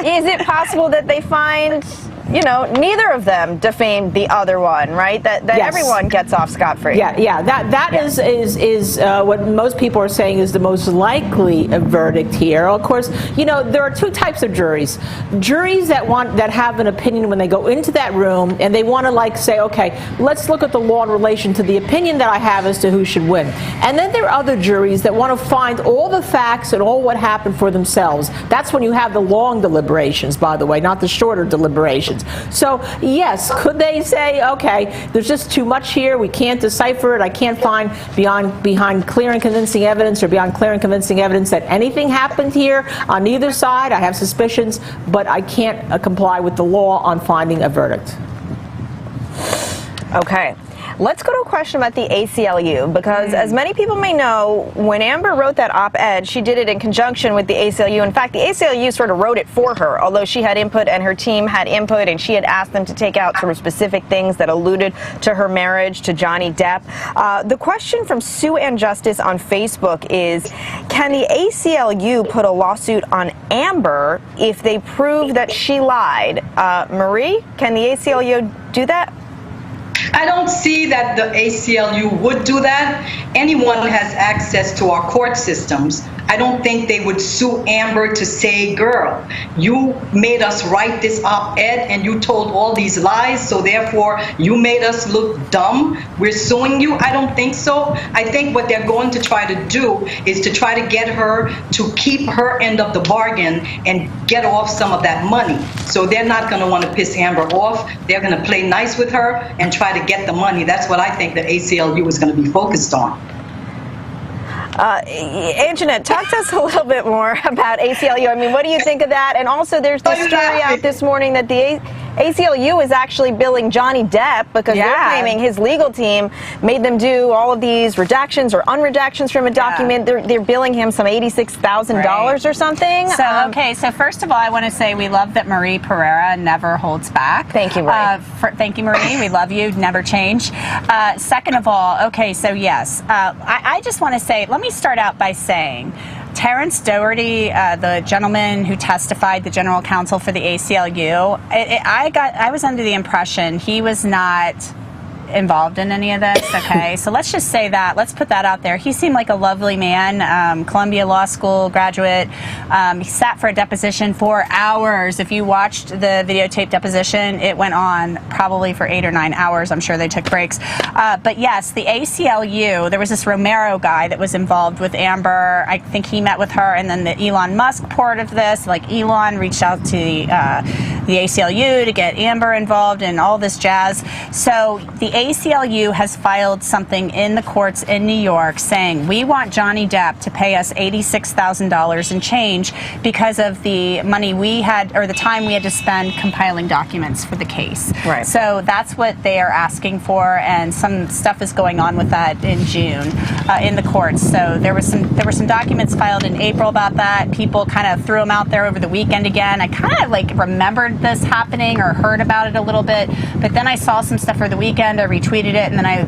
Is it possible that they find, you know, neither of them defamed the other one, right? That yes. Everyone gets off scot-free. Yeah. That is what most people are saying is the most likely verdict here. Of course, you know, there are two types of juries. Juries that have an opinion when they go into that room and they want to, like, say, okay, let's look at the law in relation to the opinion that I have as to who should win. And then there are other juries that want to find all the facts and all what happened for themselves. That's when you have the long deliberations, by the way, not the shorter deliberations. So, yes, could they say, okay, there's just too much here, we can't decipher it, I can't find behind clear and convincing evidence or beyond clear and convincing evidence that anything happened here on either side. I have suspicions, but I can't comply with the law on finding a verdict. Okay. Let's go to a question about the ACLU, because as many people may know, when Amber wrote that op-ed, she did it in conjunction with the ACLU. In fact, the ACLU sort of wrote it for her, although she had input and her team had input, and she had asked them to take out sort of specific things that alluded to her marriage to Johnny Depp. The question from Sue and Justice on Facebook is, can the ACLU put a lawsuit on Amber if they prove that she lied? Marie, can the ACLU do that? I don't see that the ACLU would do that. Anyone has access to our court systems. I don't think they would sue Amber to say, girl, you made us write this op-ed and you told all these lies, so therefore you made us look dumb. We're suing you. I don't think so. I think what they're going to try to do is to try to get her to keep her end of the bargain and get off some of that money. So they're not going to want to piss Amber off. They're going to play nice with her and try to get the money. That's what I think the ACLU is going to be focused on. Anjanette, talk to us a little bit more about ACLU. I mean, what do you think of that? And also, there's this story out this morning that the ACLU is actually billing Johnny Depp because they're claiming his legal team made them do all of these redactions or unredactions from a document. They're billing him some $86,000 or something. So, okay, so first of all, I want to say we love that Marie Pereira never holds back. Thank you, Marie. Thank you, Marie. We love you. Never change. Second of all, okay, so yes, I just want to say, let me start out by saying, Terrence Doherty, the gentleman who testified, the general counsel for the ACLU, I was under the impression he was not involved in any of this, okay? So let's just say that. Let's put that out there. He seemed like a lovely man, Columbia Law School graduate. He sat for a deposition for hours. If you watched the videotaped deposition, it went on probably for 8 or 9 hours. I'm sure they took breaks. But yes, the ACLU, there was this Romero guy that was involved with Amber. I think he met with her, and then the Elon Musk part of this, like Elon reached out to the ACLU to get Amber involved and all this jazz. So the ACLU has filed something in the courts in New York saying we want Johnny Depp to pay us $86,000 and change because of the money we had, or the time we had to spend compiling documents for the case. Right. So that's what they are asking for, and some stuff is going on with that in June in the courts. So there were some documents filed in April about that. People kind of threw them out there over the weekend again. I kind of like remembered this happening or heard about it a little bit, but then I saw some stuff over the weekend. I retweeted it, and then I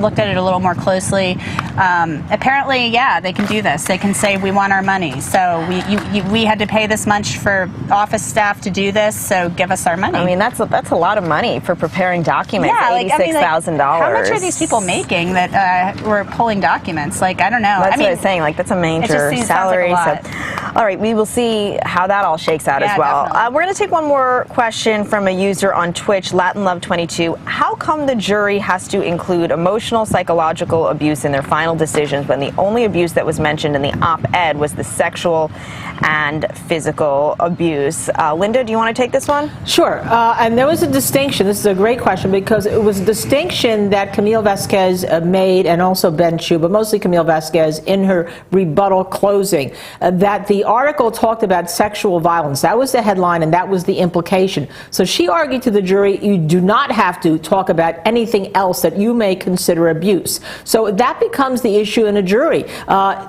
looked at it a little more closely. Apparently, yeah, they can do this. They can say we want our money. So we had to pay this much for office staff to do this. So give us our money. I mean, that's a lot of money for preparing documents. Yeah, $86,000. How much are these people making that were pulling documents? Like, I don't know. That's what I'm saying. Like, that's a major salary. Sounds like a lot. All right, we will see how that all shakes out as well. We're going to take one more question from a user on Twitch, LatinLove22. How come the jury has to include emotional, psychological abuse in their final decisions when the only abuse that was mentioned in the op-ed was the sexual and physical abuse? Linda, do you want to take this one? Sure. And there was a distinction. This is a great question because it was a distinction that Camille Vasquez made, and also Ben Chu, but mostly Camille Vasquez, in her rebuttal closing, that the article talked about sexual violence. That was the headline, and that was the implication. So she argued to the jury, you do not have to talk about anything else that you may consider abuse. So that becomes the issue in a jury.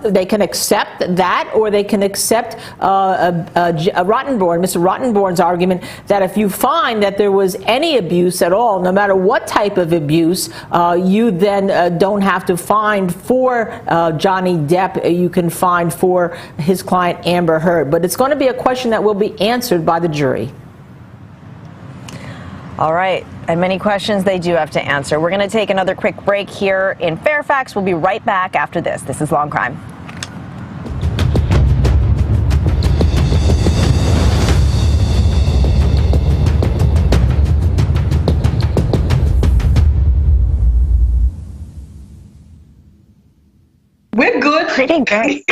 They can accept that, or they can accept Mr. Rottenborn's argument that if you find that there was any abuse at all, no matter what type of abuse, you then don't have to fine for Johnny Depp. You can fine for his client Amber Heard. But it's going to be a question that will be answered by the jury. All right, and many questions they do have to answer. We're going to take another quick break here in Fairfax. We'll be right back after this. This is Long Crime. We're good. Pretty good.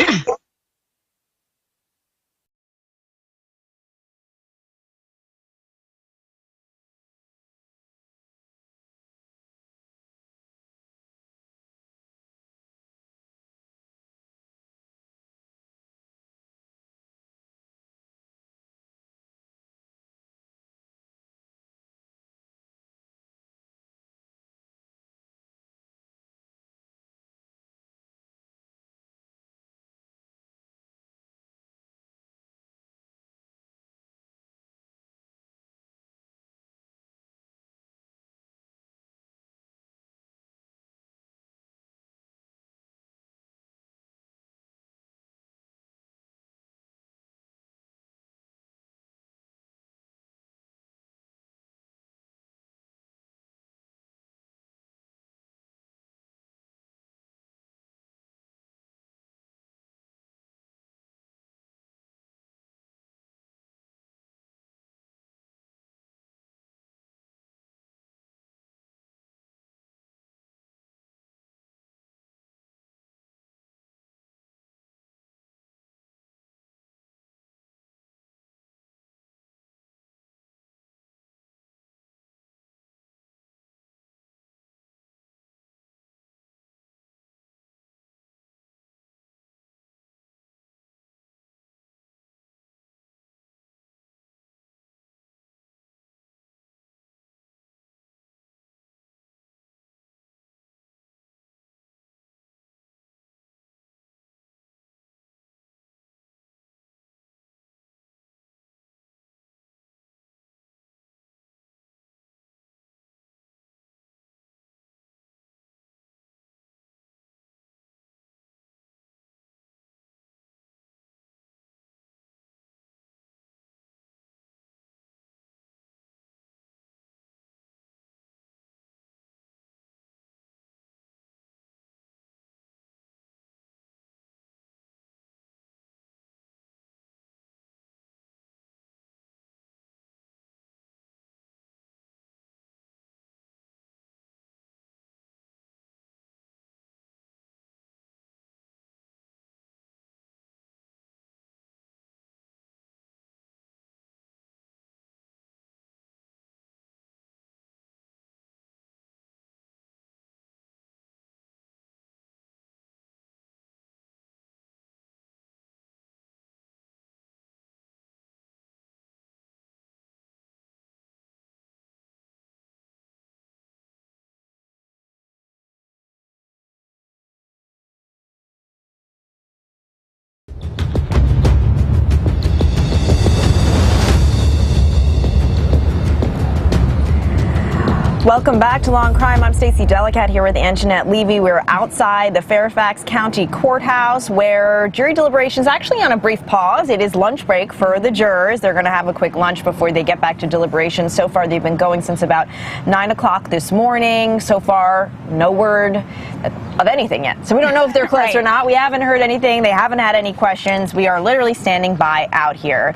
Welcome back to Law and Crime. I'm Stacey Delicat here with Anjanette Levy. We're outside the Fairfax County Courthouse where jury deliberations actually on a brief pause. It is lunch break for the jurors. They're going to have a quick lunch before they get back to deliberations. So far, they've been going since about 9 o'clock this morning. So far, no word of anything yet. So we don't know if they're close or not. We haven't heard anything. They haven't had any questions. We are literally standing by out here.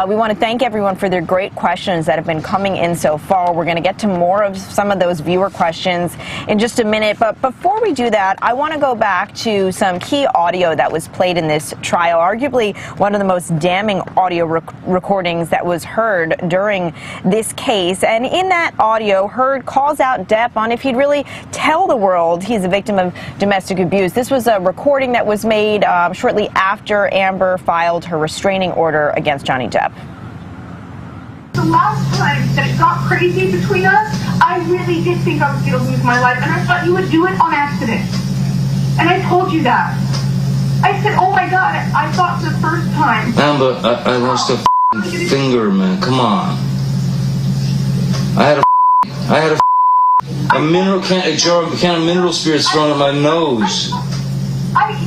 We want to thank everyone for their great questions that have been coming in so far. We're going to get to more of some of those viewer questions in just a minute. But before we do that, I want to go back to some key audio that was played in this trial, arguably one of the most damning audio recordings that was heard during this case. And in that audio, Heard calls out Depp on if he'd really tell the world he's a victim of domestic abuse. This was a recording that was made shortly after Amber filed her restraining order against Johnny Depp. The last time that it got crazy between us, I really did think I was going to lose my life, and I thought you would do it on accident. And I told you that. I said, oh my God, I thought the first time. Amber, I lost a finger, man. Come on. I had a mineral can, a jar of mineral spirits thrown at my nose.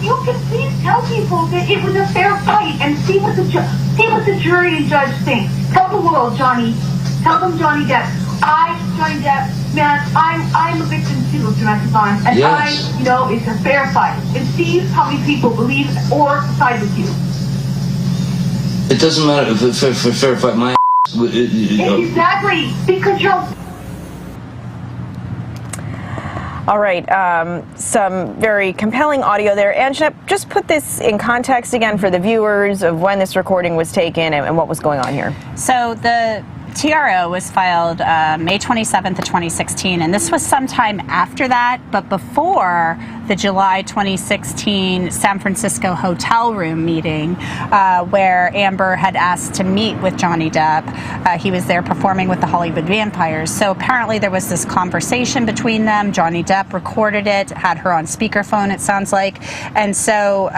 You can please tell people that it was a fair fight and see what the jury and judge think. Tell the world, Johnny. Tell them Johnny Depp. Johnny Depp, man, I'm a victim too of domestic violence, and yes. It's a fair fight. And see how many people believe or side with you. It doesn't matter if it's a fair fight. My exactly, because you're. All right, some very compelling audio there. Anjanette, just put this in context again for the viewers of when this recording was taken and what was going on here. So the TRO was filed May 27th of 2016, and this was sometime after that, but before the July 2016 San Francisco hotel room meeting where Amber had asked to meet with Johnny Depp. He was there performing with the Hollywood Vampires. So apparently there was this conversation between them. Johnny Depp recorded it, had her on speakerphone, it sounds like. And so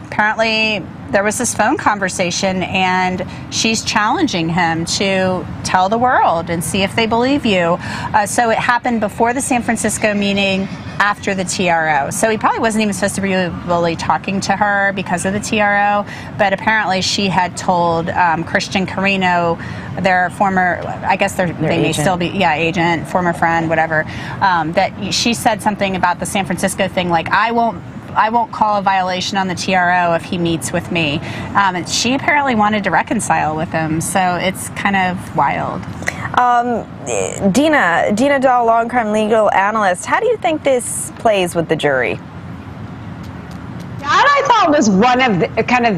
apparently there was this phone conversation, and she's challenging him to tell the world and see if they believe you. So it happened before the San Francisco meeting, after the TRO. So he probably wasn't even supposed to be really talking to her because of the TRO, but apparently she had told Christian Carino, their former, I guess they may still be, agent, former friend, whatever, that she said something about the San Francisco thing, like, I won't call a violation on the TRO if he meets with me. And she apparently wanted to reconcile with him, so it's kind of wild. Dina Dahl, law and crime legal analyst, how do you think this plays with the jury? That I thought was one of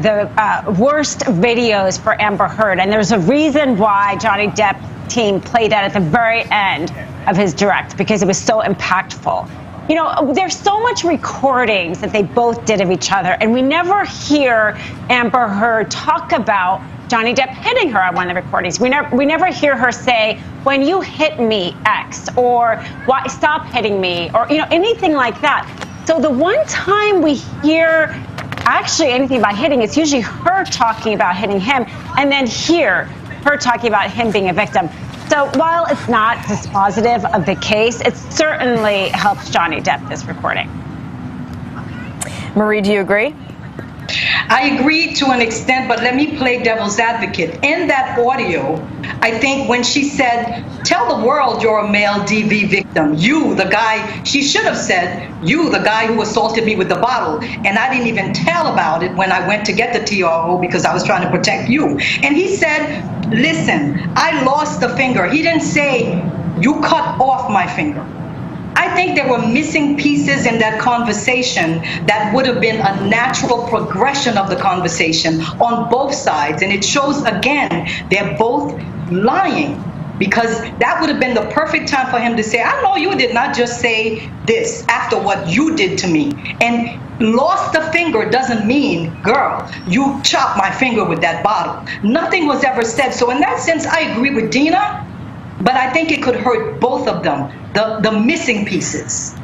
the worst videos for Amber Heard, and there's a reason why Johnny Depp team played that at the very end of his direct, because it was so impactful. You know, there's so much recordings that they both did of each other, and we never hear Amber Heard talk about Johnny Depp hitting her on one of the recordings. We never hear her say, when you hit me, X, or why stop hitting me, or anything like that. So the one time we hear actually anything about hitting, it's usually her talking about hitting him, and then hear her talking about him being a victim. So while it's not dispositive of the case, it certainly helps Johnny Depp, this recording. Marie, do you agree? I agree to an extent, but let me play devil's advocate. In that audio, I think when she said, tell the world you're a male DV victim, you, the guy, she should have said, you, the guy who assaulted me with the bottle. And I didn't even tell about it when I went to get the TRO because I was trying to protect you. And he said, listen, I lost a finger. He didn't say, you cut off my finger. I think there were missing pieces in that conversation that would have been a natural progression of the conversation on both sides. And it shows, again, they're both lying, because that would have been the perfect time for him to say, I know you did not just say this after what you did to me. And lost a finger doesn't mean, girl, you chopped my finger with that bottle. Nothing was ever said. So in that sense, I agree with Dina, but I think it could hurt both of them, the missing pieces.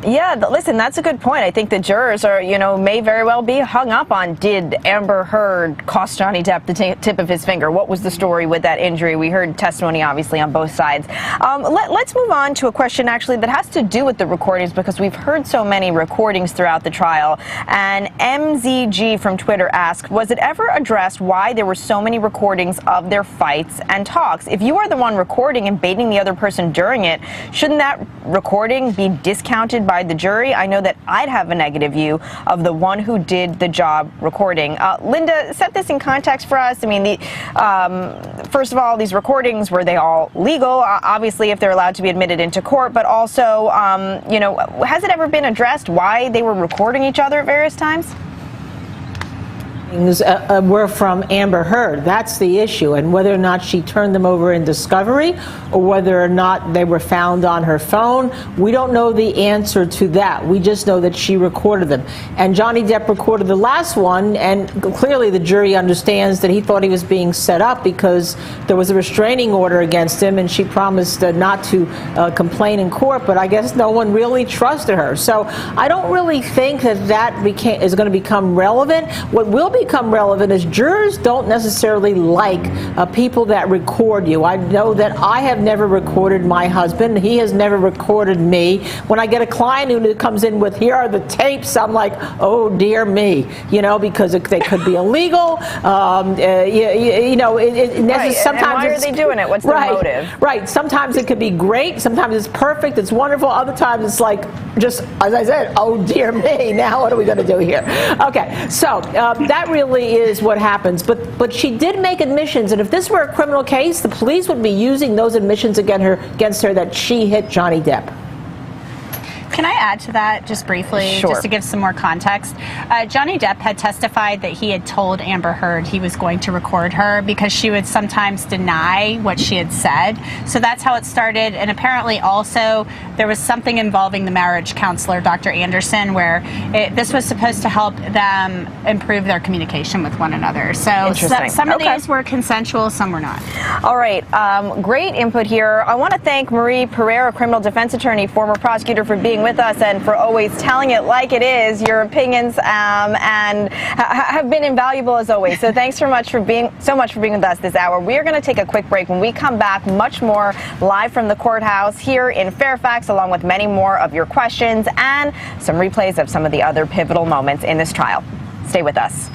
Yeah, listen, that's a good point. I think the jurors are, may very well be hung up on, did Amber Heard cost Johnny Depp the tip of his finger? What was the story with that injury? We heard testimony, obviously, on both sides. Let's move on to a question, actually, that has to do with the recordings, because we've heard so many recordings throughout the trial. And MZG from Twitter asked, was it ever addressed why there were so many recordings of their fights and talks? If you are the one recording and baiting the other person during it, shouldn't that recording be discounted by the jury? I know that I'd have a negative view of the one who did the job recording. Linda, set this in context for us. I mean, first of all, these recordings, were they all legal? Obviously, if they're allowed to be admitted into court, but also, has it ever been addressed why they were recording each other at various times? Were from Amber Heard. That's the issue, and whether or not she turned them over in discovery or whether or not they were found on her phone, we don't know the answer to that. We just know that she recorded them. And Johnny Depp recorded the last one, and clearly the jury understands that he thought he was being set up because there was a restraining order against him, and she promised not to complain in court, but I guess no one really trusted her. So I don't really think that is going to become relevant. What will become relevant is jurors don't necessarily like people that record you. I know that I have never recorded my husband. He has never recorded me. When I get a client who comes in with, here are the tapes, I'm like, oh dear me, because they could be illegal. Right. Sometimes and why are they doing it? What's the motive? Right. Sometimes it could be great. Sometimes it's perfect. It's wonderful. Other times it's like, just as I said, oh dear me. Now what are we going to do here? Okay. So that really is what happens. But she did make admissions, and if this were a criminal case, the police would be using those admissions against her that she hit Johnny Depp. Can I add to that just briefly, Sure. just to give some more context? Johnny Depp had testified that he had told Amber Heard he was going to record her because she would sometimes deny what she had said. So that's how it started. And apparently also there was something involving the marriage counselor, Dr. Anderson, where this was supposed to help them improve their communication with one another. So some of these were consensual, some were not. All right. Great input here. I want to thank Marie Pereira, criminal defense attorney, former prosecutor, for being with us and for always telling it like it is. Your opinions and have been invaluable as always. So thanks so much for being with us this hour. We are going to take a quick break. When we come back, much more live from the courthouse here in Fairfax, along with many more of your questions and some replays of some of the other pivotal moments in this trial. Stay with us.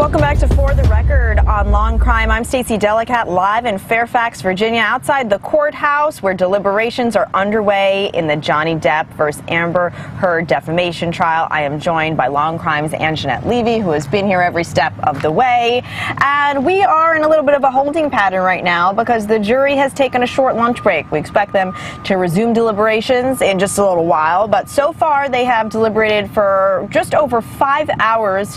Welcome back to For the Record on Long Crime. I'm Stacey Delicat, live in Fairfax, Virginia, outside the courthouse where deliberations are underway in the Johnny Depp versus Amber Heard defamation trial. I am joined by Long Crime's Anjanette Levy, who has been here every step of the way. And we are in a little bit of a holding pattern right now because the jury has taken a short lunch break. We expect them to resume deliberations in just a little while, but so far they have deliberated for just over 5 hours.